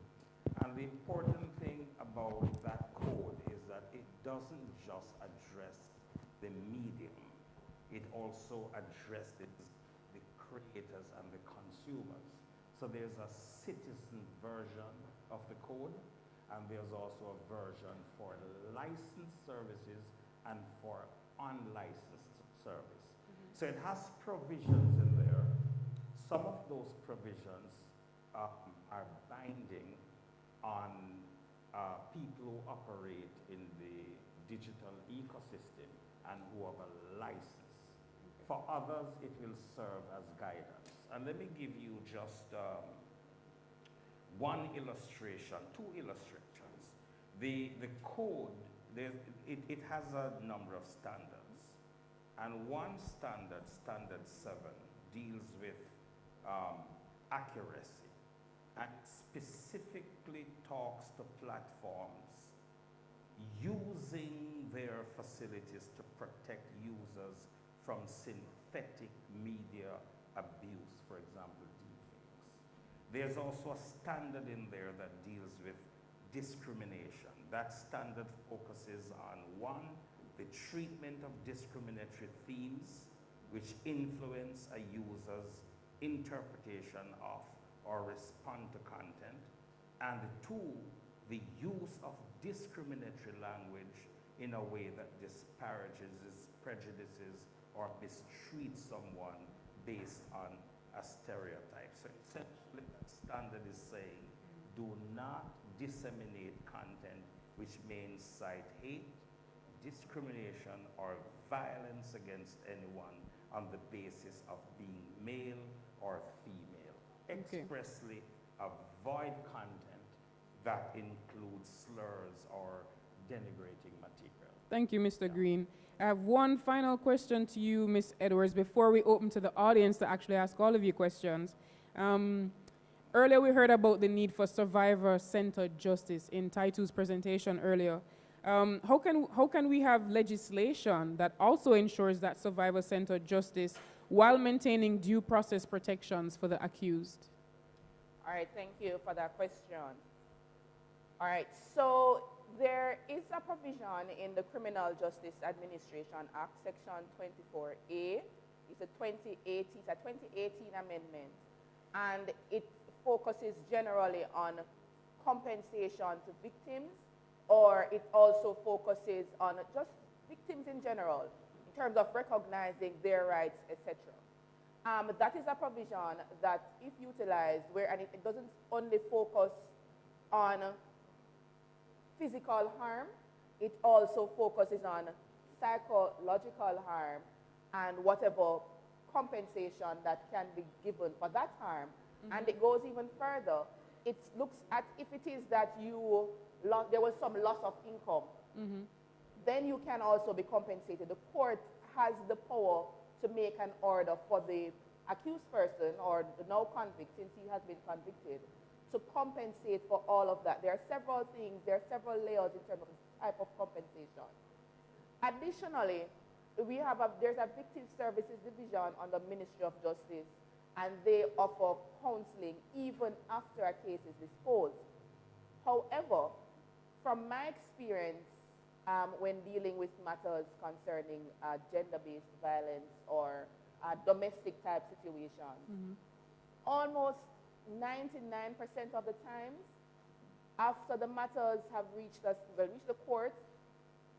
And the important thing about that code is that it doesn't just address the medium, it also addresses the creators and the consumers. So there's a citizen version of the code, and there's also a version for licensed services and for unlicensed service. So it has provisions in there. Some of those provisions are binding on people who operate in the digital ecosystem and who have a license. For others, it will serve as guidance. And let me give you just one illustration, two illustrations. The code, it has a number of standards. And one standard, standard 7, deals with accuracy and specifically talks to platforms using their facilities to protect users from synthetic media abuse, for example, deepfakes. There's also a standard in there that deals with discrimination. That standard focuses on, one, the treatment of discriminatory themes which influence a user's interpretation of or respond to content, and two, the use of discriminatory language in a way that disparages, prejudices, or mistreats someone based on a stereotype. So essentially, that standard is saying, do not disseminate content which may incite hate, discrimination, or violence against anyone on the basis of being male or female. Expressly avoid content that includes slurs or denigrating material. Thank you, Mr. Green. I have one final question to you, Ms. Edwards, before we open to the audience to actually ask all of you questions. Earlier, we heard about the need for survivor-centered justice in Taitu's presentation earlier. How can we have legislation that also ensures that survivor-centered justice while maintaining due process protections for the accused? All right, thank you for that question. All right, so there is a provision in the Criminal Justice Administration Act, Section 24A. It's a 2018 amendment, and it focuses generally on compensation to victims, or it also focuses on just victims in general, in terms of recognizing their rights, etc. That is a provision that, if utilized, and it doesn't only focus on physical harm, it also focuses on psychological harm and whatever compensation that can be given for that harm. And it goes even further. It looks at if it is that there was some loss of income, then you can also be compensated. The court has the power to make an order for the accused person or the now convict, since he has been convicted, to compensate for all of that. There are several things, there are several layers in terms of the type of compensation. Additionally, there's a Victim Services Division under Ministry of Justice, and they offer counseling even after a case is disposed. However, from my experience when dealing with matters concerning gender-based violence or domestic type situations, almost 99% of the times, after the matters have reached the court,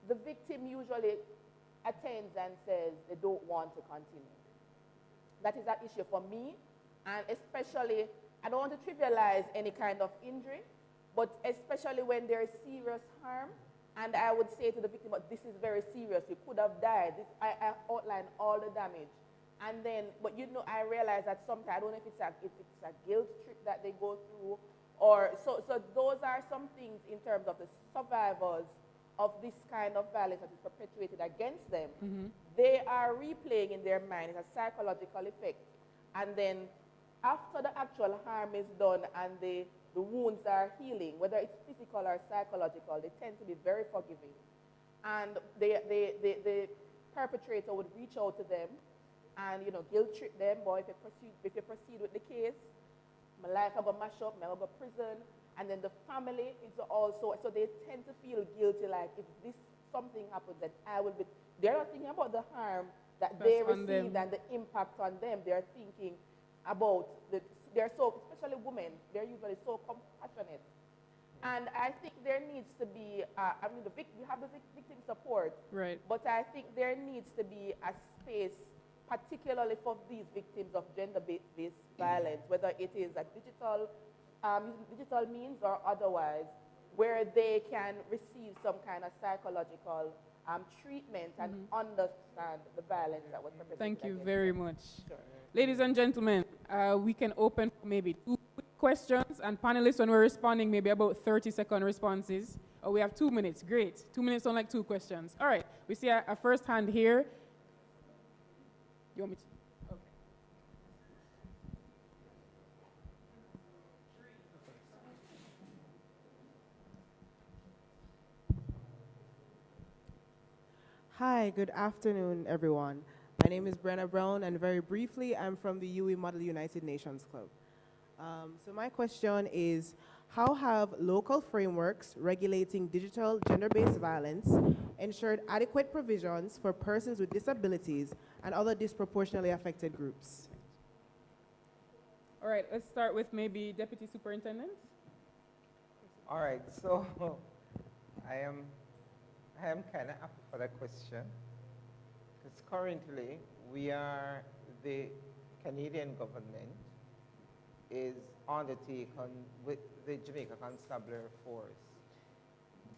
the victim usually attends and says they don't want to continue. That is an issue for me, and especially, I don't want to trivialize any kind of injury, but especially when there is serious harm, and I would say to the victim, but this is very serious, you could have died. I outline all the damage. And then, but I realize that sometimes, I don't know if it's a guilt trip that they go through, or, so those are some things in terms of the survivors of this kind of violence that is perpetuated against them. They are replaying in their mind, it's a psychological effect. And then after the actual harm is done and the wounds are healing, whether it's physical or psychological, they tend to be very forgiving. And the perpetrator would reach out to them and guilt trip them, boy, if you proceed with the case, my life I go mash up, I go prison. And then the family is also, so they tend to feel guilty, like if something happens, that I will be, they're not thinking about the harm that they received and the impact on them. They're thinking about, they're so, especially women, they're usually so compassionate. And I think there needs to be, we have the victim support, right? But I think there needs to be a space, particularly for these victims of gender-based violence, whether it is a digital means or otherwise, where they can receive some kind of psychological treatment and understand the violence that was perpetrated. Thank you against very them. much. Sure. Ladies and gentlemen, we can open for maybe 2 quick questions, and panelists, when we're responding, maybe about 30-second responses. Oh, we have 2 minutes. Great. 2 minutes on like 2 questions. All right. We see a first hand here. You want me to? Hi, good afternoon, everyone. My name is Brenna Brown, and very briefly, I'm from the UE Model United Nations Club. So my question is, how have local frameworks regulating digital gender-based violence ensured adequate provisions for persons with disabilities and other disproportionately affected groups? All right, let's start with maybe Deputy Superintendent. All right, so I am kind of up for that question, because currently the Canadian government is undertaken with the Jamaica Constabulary Force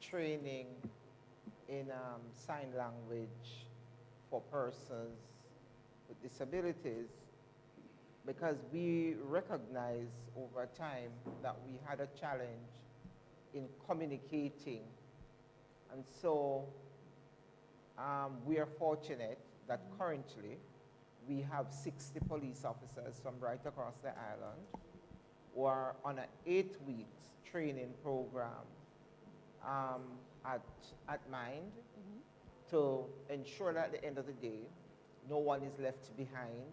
training in sign language for persons with disabilities, because we recognize over time that we had a challenge in communicating. And so we are fortunate that currently we have 60 police officers from right across the island who are on an 8 weeks training program at Mind to ensure that at the end of the day, no one is left behind.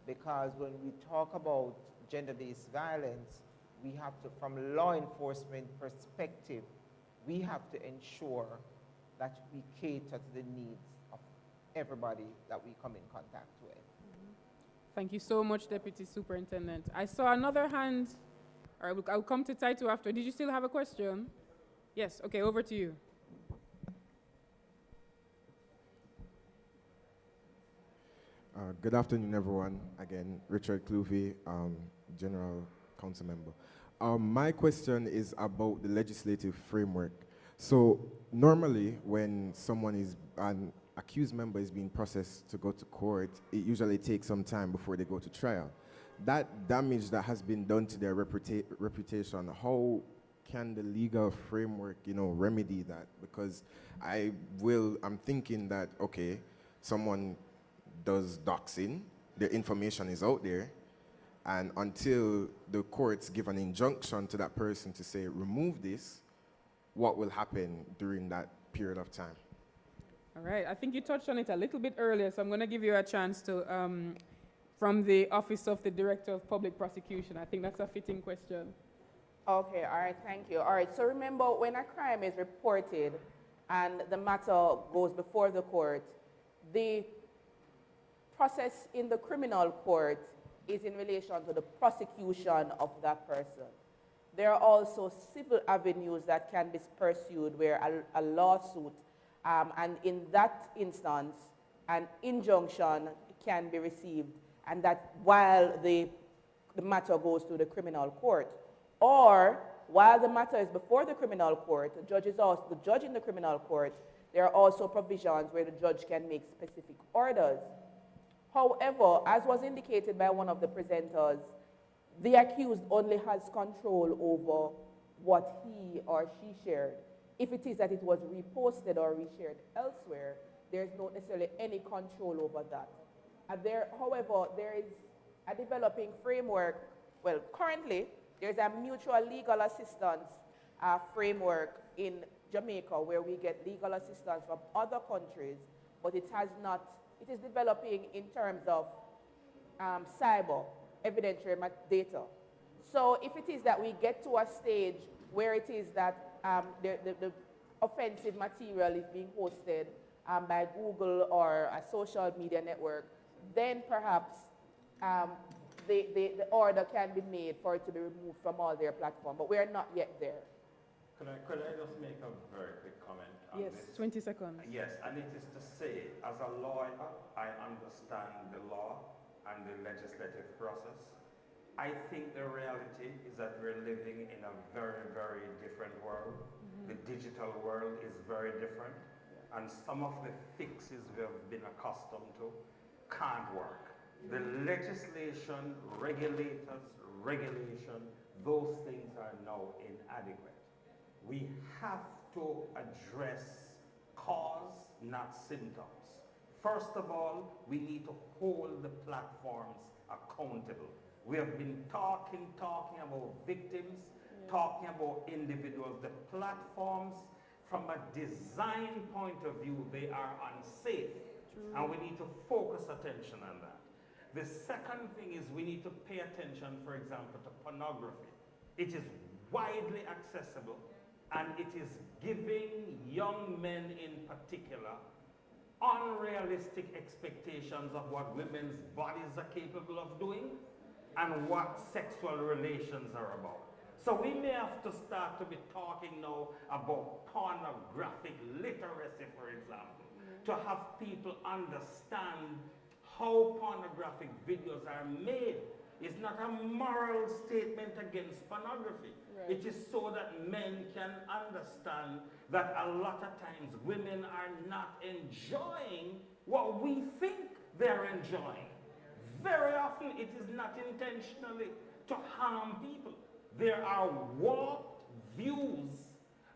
Because when we talk about gender-based violence, we have to, from law enforcement perspective, we have to ensure that we cater to the needs of everybody that we come in contact with. Thank you so much, Deputy Superintendent. I saw another hand. All right, I'll come to Taito after. Did you still have a question? Yes, okay, over to you. Good afternoon, everyone. Again, Richard Cluvey, General Council Member. My question is about the legislative framework. So normally when an accused member is being processed to go to court, it usually takes some time before they go to trial. That damage that has been done to their reputation, how can the legal framework, remedy that? Because I'm thinking that, okay, someone does doxing, their information is out there, and until the courts give an injunction to that person to say, remove this, what will happen during that period of time? All right, I think you touched on it a little bit earlier, so I'm going to give you a chance to, from the Office of the Director of Public Prosecution. I think that's a fitting question. Okay, all right, thank you. All right, so remember, when a crime is reported and the matter goes before the court, the process in the criminal court is in relation to the prosecution of that person. There are also civil avenues that can be pursued where a lawsuit, and in that instance, an injunction can be received, and that while the matter goes to the criminal court. Or, while the matter is before the criminal court, the judge in the criminal court, there are also provisions where the judge can make specific orders. However, as was indicated by one of the presenters, the accused only has control over what he or she shared. If it is that it was reposted or reshared elsewhere, there's not necessarily any control over that. However, there is a developing framework. Well, currently, there's a mutual legal assistance framework in Jamaica where we get legal assistance from other countries, but it is developing in terms of cyber evidentiary data. So if it is that we get to a stage where it is that the offensive material is being hosted by Google or a social media network, then perhaps the order can be made for it to be removed from all their platforms, but we are not yet there. Could I just make a very quick comment on yes, this? 20 seconds. Yes, and it is to say, as a lawyer, I understand the law and the legislative process. I think the reality is that we're living in a very, very different world. The digital world is very different, and some of the fixes we have been accustomed to can't work. The legislation, regulators, regulation, those things are now inadequate. We have to address cause, not symptoms. First of all, we need to hold the platforms accountable. We have been talking about victims, talking about individuals. The platforms, from a design point of view, they are unsafe. True. And we need to focus attention on that. The second thing is we need to pay attention, for example, to pornography. It is widely accessible, and it is giving young men in particular unrealistic expectations of what women's bodies are capable of doing and what sexual relations are about. So we may have to start to be talking now about pornographic literacy, for example, to have people understand how pornographic videos are made. It's not a moral statement against pornography. Right. It is so that men can understand that a lot of times women are not enjoying what we think they're enjoying. Very often it is not intentionally to harm people. There are warped views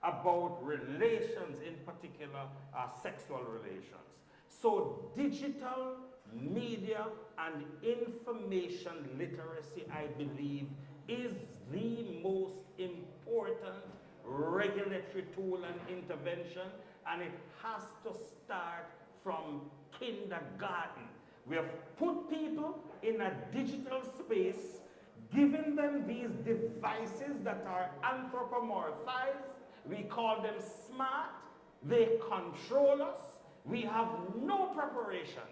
about relations, in particular sexual relations. So digital media and information literacy, I believe, is the most important regulatory tool and intervention, and it has to start from kindergarten. We have put people in a digital space, giving them these devices that are anthropomorphized. We call them smart. They control us. We have no preparation.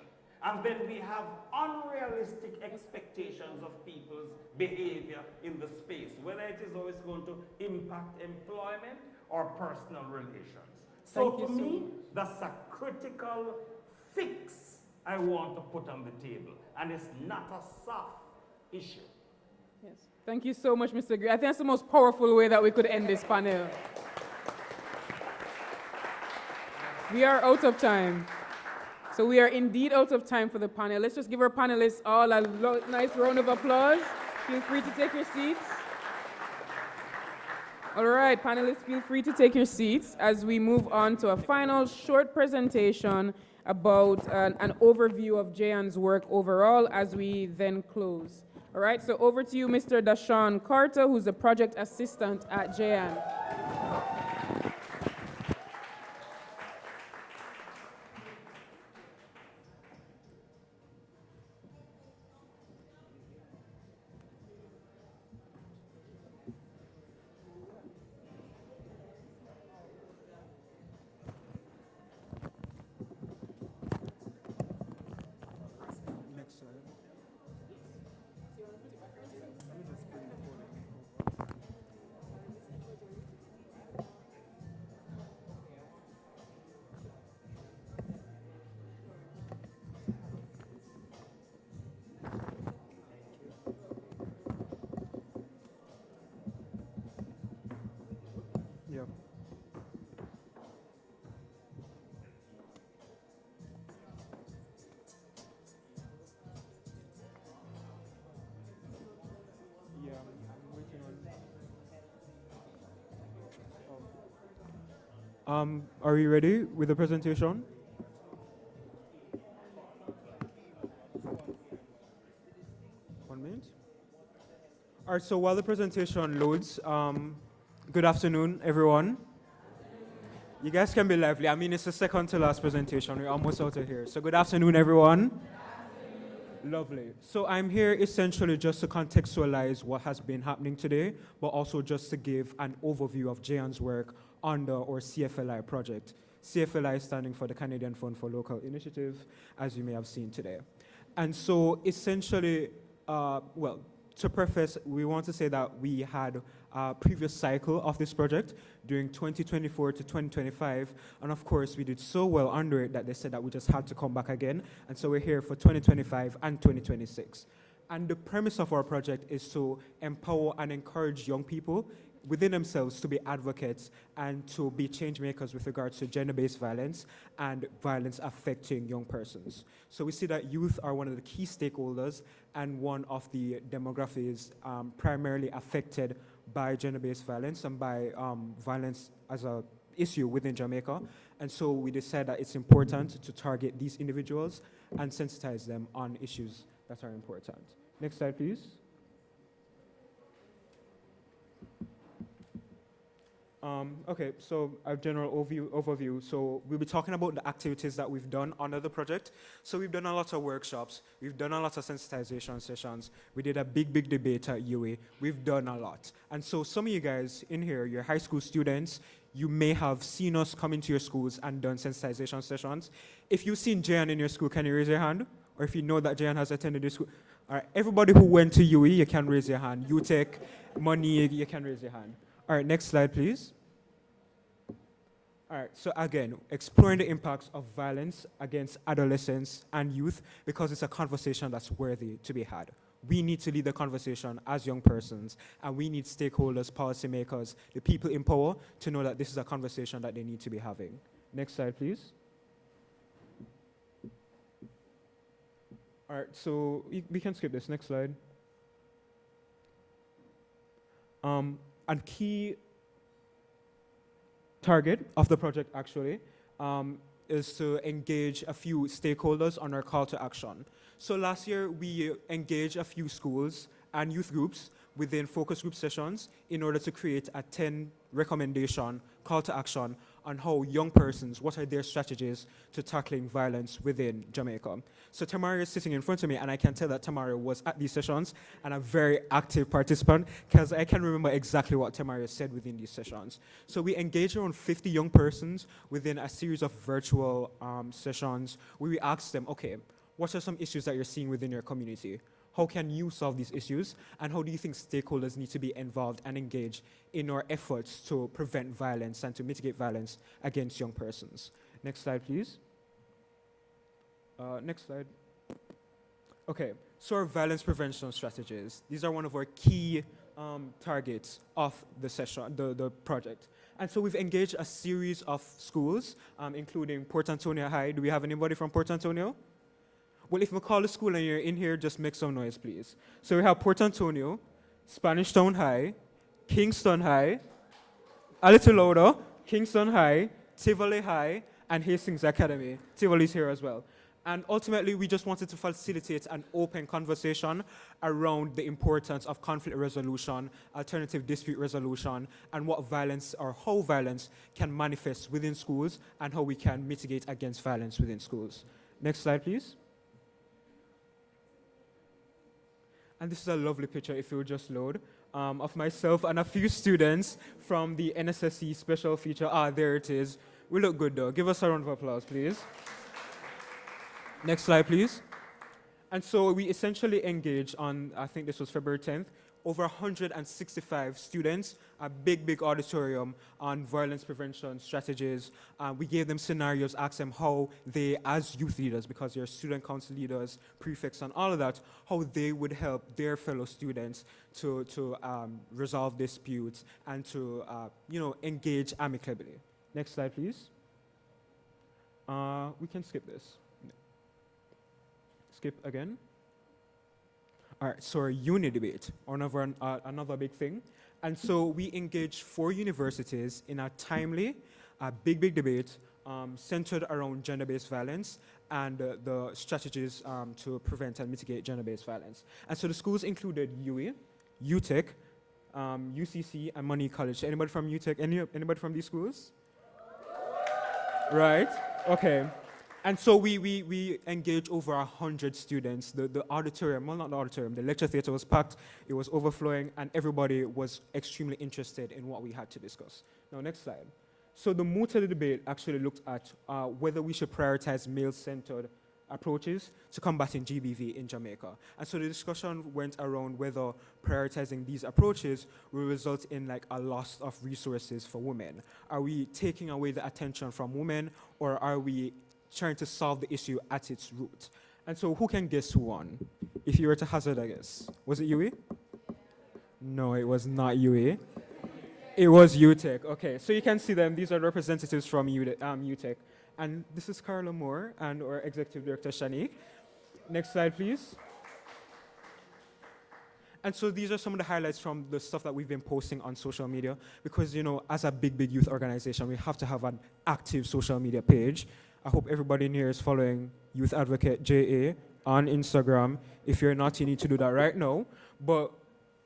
And then we have unrealistic expectations of people's behavior in the space, whether it is always going to impact employment or personal relations. So to me, that's a critical fix I want to put on the table. And it's not a soft issue. Yes. Thank you so much, Mr. Gray. I think that's the most powerful way that we could end this panel. We are out of time. So we are indeed out of time for the panel. Let's just give our panelists all a nice round of applause. Feel free to take your seats. All right, panelists, feel free to take your seats as we move on to a final short presentation about an overview of JYAN's work overall as we then close. All right, so over to you, Mr. Dashawn Carter, who's the project assistant at JYAN. Yeah. Yeah, I'm waiting on. Are you ready with the presentation? One minute. All right. So while the presentation loads, good afternoon, everyone. You guys can be lively. I mean, it's the second to last presentation. We're almost out of here. So good afternoon, everyone. Lovely. So I'm here essentially just to contextualize what has been happening today, but also just to give an overview of JYAN's work under our CFLI project. CFLI standing for the Canadian Fund for Local Initiative, as you may have seen today. And so essentially, well, to preface, we want to say that we had a previous cycle of this project during 2024 to 2025. And of course, we did so well under it that they said that we just had to come back again. And so we're here for 2025 and 2026. And the premise of our project is to empower and encourage young people within themselves to be advocates and to be change makers with regards to gender-based violence and violence affecting young persons. So we see that youth are one of the key stakeholders and one of the demographics primarily affected by gender-based violence and by violence as an issue within Jamaica. And so we decided that it's important to target these individuals and sensitize them on issues that are important. Next slide, please. Okay, so a general overview. So we'll be talking about the activities that we've done under the project. So we've done a lot of workshops. We've done a lot of sensitization sessions. We did a big debate at UA. We've done a lot. And so some of you guys in here, you're high school students, you may have seen us come into your schools and done sensitization sessions. If you've seen JYAN in your school, can you raise your hand? Or if you know that JYAN has attended your school. All right, everybody who went to UE, you can raise your hand. You take money, you can raise your hand. All right, next slide, please. All right, so again, exploring the impacts of violence against adolescents and youth because it's a conversation that's worthy to be had. We need to lead the conversation as young persons, and we need stakeholders, policymakers, the people in power to know that this is a conversation that they need to be having. Next slide, please. All right, so we can skip this. Next slide. And key target of the project actually is to engage a few stakeholders on our call to action. So last year we engaged a few schools and youth groups within focus group sessions in order to create a 10 recommendation call to action on how young persons, what are their strategies to tackling violence within Jamaica. So Tamara is sitting in front of me, and I can tell that Tamara was at these sessions and a very active participant because I can remember exactly what Tamara said within these sessions. So we engaged around 50 young persons within a series of virtual sessions where we asked them, okay, what are some issues that you're seeing within your community? How can you solve these issues? And how do you think stakeholders need to be involved and engaged in our efforts to prevent violence and to mitigate violence against young persons? Next slide, please. Next slide. Okay, so our violence prevention strategies. These are one of our key targets of the session, the project. And so we've engaged a series of schools, including Port Antonio High. Do we have anybody from Port Antonio? Well, if we call the school and you're in here, just make some noise, please. So we have Port Antonio, Spanish Town High, Kingston High, A little louder. Kingston High, Tivoli High, and Hastings Academy. Tivoli's here as well. And ultimately, we just wanted to facilitate an open conversation around the importance of conflict resolution, alternative dispute resolution, and what violence or how violence can manifest within schools and how we can mitigate against violence within schools. Next slide, please. And this is a lovely picture, if you would just load, of myself and a few students from the NSSC special feature. There it is. We look good, though. Give us a round of applause, please. Next slide, please. And so we essentially engaged on, I think this was February 10th, over 165 students, a big auditorium on violence prevention strategies. We gave them scenarios, asked them how they, as youth leaders, because they're student council leaders, prefects, and all of that, how they would help their fellow students to resolve disputes and to engage amicably. Next slide, please. We can skip this. Skip again. All right, so our uni debate, another big thing. And so we engaged 4 universities in a timely, big debate centered around gender-based violence and the strategies to prevent and mitigate gender-based violence. And so the schools included UWI, UTech, UCC, and Money College. Anybody from UTech? Anybody from these schools? Right, okay. And so we engaged over 100 students. The auditorium, well, not the auditorium, the lecture theater was packed, it was overflowing, and everybody was extremely interested in what we had to discuss. Now, next slide. So the moot of the debate actually looked at whether we should prioritize male-centered approaches to combating GBV in Jamaica. And so the discussion went around whether prioritizing these approaches will result in like a loss of resources for women. Are we taking away the attention from women, or are we trying to solve the issue at its root? And so who can guess who won? If you were to hazard a guess. Was it UWI? No, it was not UWI. It was UTech. Okay, so you can see them. These are representatives from UTech. And this is Carla Moore and our Executive Director, Shanique. Next slide, please. And so these are some of the highlights from the stuff that we've been posting on social media, because, as a big youth organization, we have to have an active social media page. I hope everybody in here is following Youth Advocate JA on Instagram. If you're not, you need to do that right now. But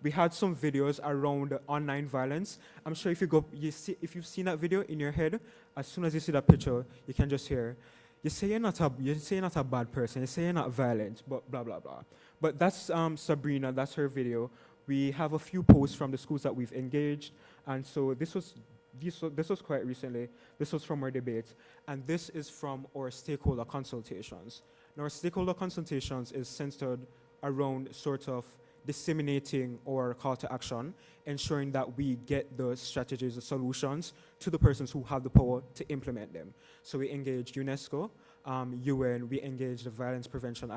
we had some videos around online violence. I'm sure if if you've seen that video in your head, as soon as you see that picture, you can just hear, you say you're not a bad person, you say you're not violent, but blah, blah, blah. But that's Sabrina, that's her video. We have a few posts from the schools that we've engaged, and so this was quite recently. This was from our debate, and this is from our stakeholder consultations. Now, our stakeholder consultations is centered around sort of disseminating our call to action, ensuring that we get the strategies, the solutions to the persons who have the power to implement them. So we engaged UNESCO, UN, we engaged the Violence Prevention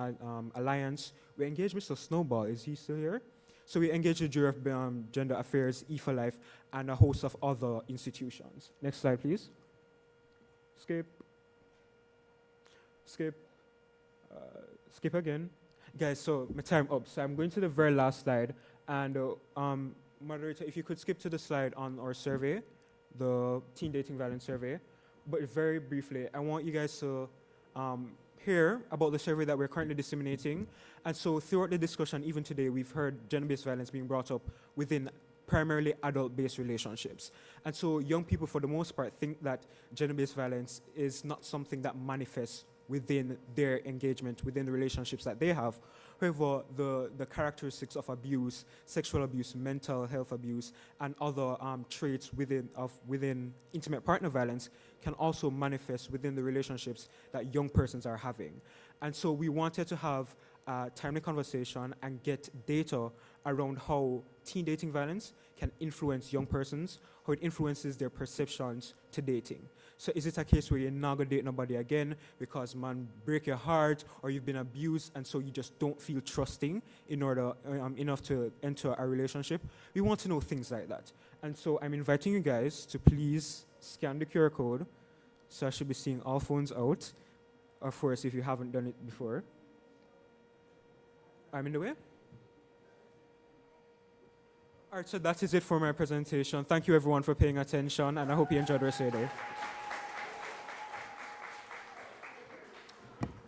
Alliance, we engaged Mr. Snowball, is he still here? So we engaged the Jury of Gender Affairs, E4Life, and a host of other institutions. Next slide, please. Skip. Skip. Skip again. Guys, so my time up. So I'm going to the very last slide. And moderator, if you could skip to the slide on our survey, the teen dating violence survey. But very briefly, I want you guys to hear about the survey that we're currently disseminating. And so throughout the discussion, even today, we've heard gender-based violence being brought up within primarily adult-based relationships. And so young people, for the most part, think that gender-based violence is not something that manifests within their engagement, within the relationships that they have. However, the characteristics of abuse, sexual abuse, mental health abuse, and other traits within intimate partner violence can also manifest within the relationships that young persons are having. And so we wanted to have a timely conversation and get data around how teen dating violence can influence young persons, how it influences their perceptions to dating. So is it a case where you're not gonna date nobody again because man break your heart, or you've been abused and so you just don't feel trusting in order enough to enter a relationship? We want to know things like that. And so I'm inviting you guys to please scan the QR code. So I should be seeing all phones out, of course, if you haven't done it before. I'm in the way? All right, so that is it for my presentation. Thank you everyone for paying attention, and I hope you enjoyed the rest of your day.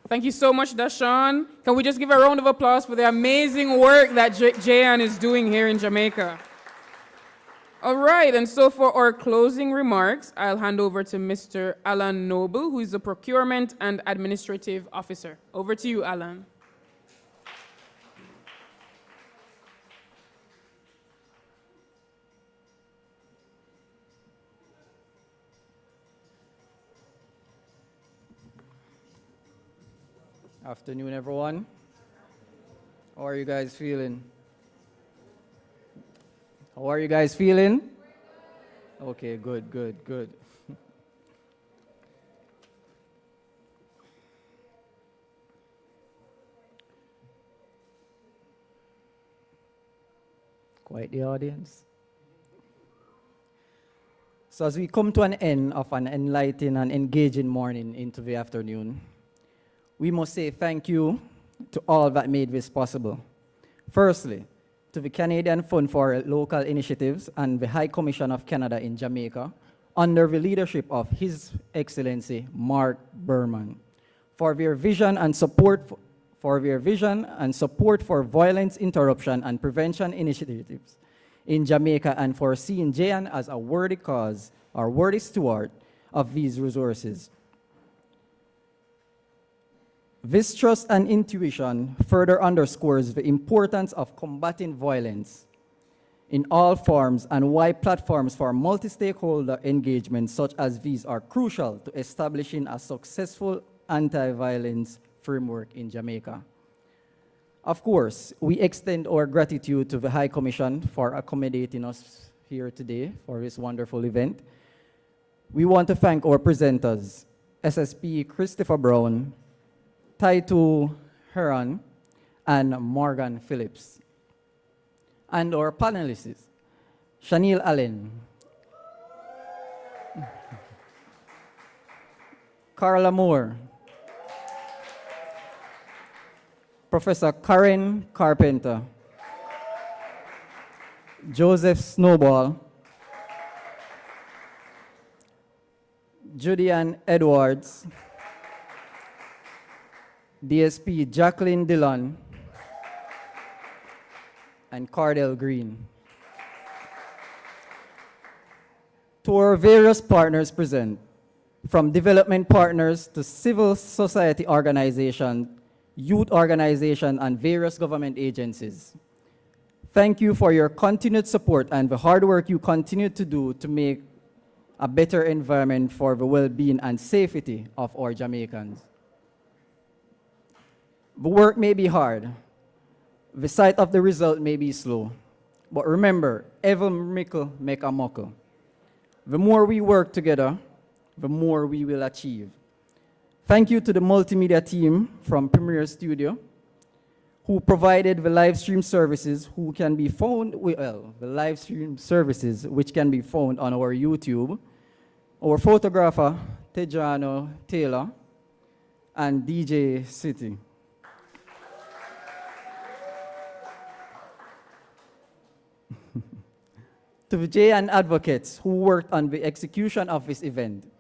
Thank you so much, Dashawn. Can we just give a round of applause for the amazing work that JYAN is doing here in Jamaica? All right, and so for our closing remarks, I'll hand over to Mr. Alan Noble, who is the Procurement and Administrative Officer. Over to you, Alan. Afternoon, everyone. How are you guys feeling? How are you guys feeling? Okay, good, good, good. Quite the audience. So as we come to an end of an enlightening and engaging morning into the afternoon, we must say thank you to all that made this possible. Firstly, to the Canadian Fund for Local Initiatives and the High Commission of Canada in Jamaica, under the leadership of His Excellency Mark Berman, for their vision and support for violence interruption and prevention initiatives in Jamaica, and for seeing JYAN as a worthy cause or worthy steward of these resources. This trust and intuition further underscores the importance of combating violence in all forms and why platforms for multi-stakeholder engagement such as these are crucial to establishing a successful anti-violence framework in Jamaica. Of course, we extend our gratitude to the High Commission for accommodating us here today for this wonderful event. We want to thank our presenters, SSP Christopher Brown, Taitu Heron, and Morgan Phillips. And our panelists, Shanil Allen, Carla Moore, Professor Karen Carpenter, Joseph Snowball, Julian Edwards, DSP Jacqueline Dillon, and Cardell Green. To our various partners present, from development partners to civil society organizations, youth organizations, and various government agencies, thank you for your continued support and the hard work you continue to do to make a better environment for the well-being and safety of our Jamaicans. The work may be hard, the sight of the result may be slow, but remember, every miracle make a muckle. The more we work together, the more we will achieve. Thank you to the multimedia team from Premier Studio, who provided the live stream services, who can be found, the live stream services which can be found on our YouTube, our photographer, Tejano Taylor, and DJ City. To the JYAN advocates who worked on the execution of this event,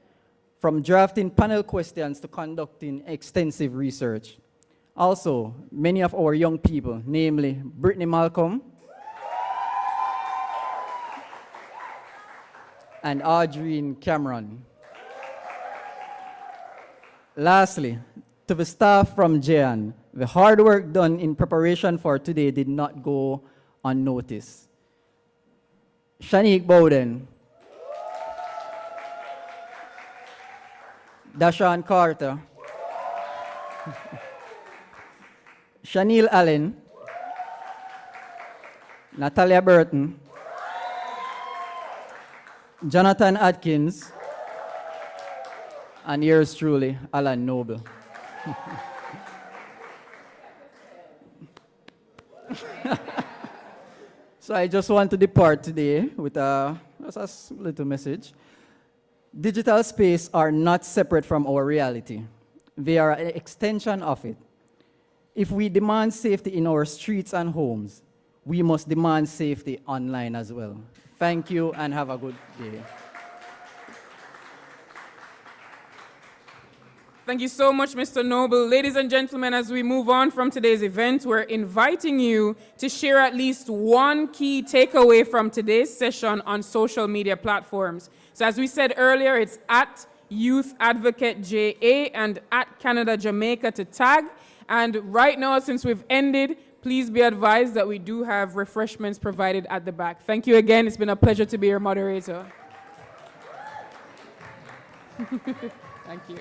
from drafting panel questions to conducting extensive research. Also, many of our young people, namely Brittany Malcolm and Audrine Cameron. Lastly, to the staff from JYAN, the hard work done in preparation for today did not go unnoticed. Shanique Bowden, Dashawn Carter, Shanil Allen, Natalia Burton, Jonathan Atkins, and yours truly, Alan Noble. So I just want to depart today with just a little message. Digital space are not separate from our reality. They are an extension of it. If we demand safety in our streets and homes, we must demand safety online as well. Thank you and have a good day. Thank you so much, Mr. Noble. Ladies and gentlemen, as we move on from today's event, we're inviting you to share at least one key takeaway from today's session on social media platforms. So as we said earlier, it's at Youth Advocate JA and at Canada Jamaica to tag. And right now, since we've ended, please be advised that we do have refreshments provided at the back. Thank you again. It's been a pleasure to be your moderator. Thank you.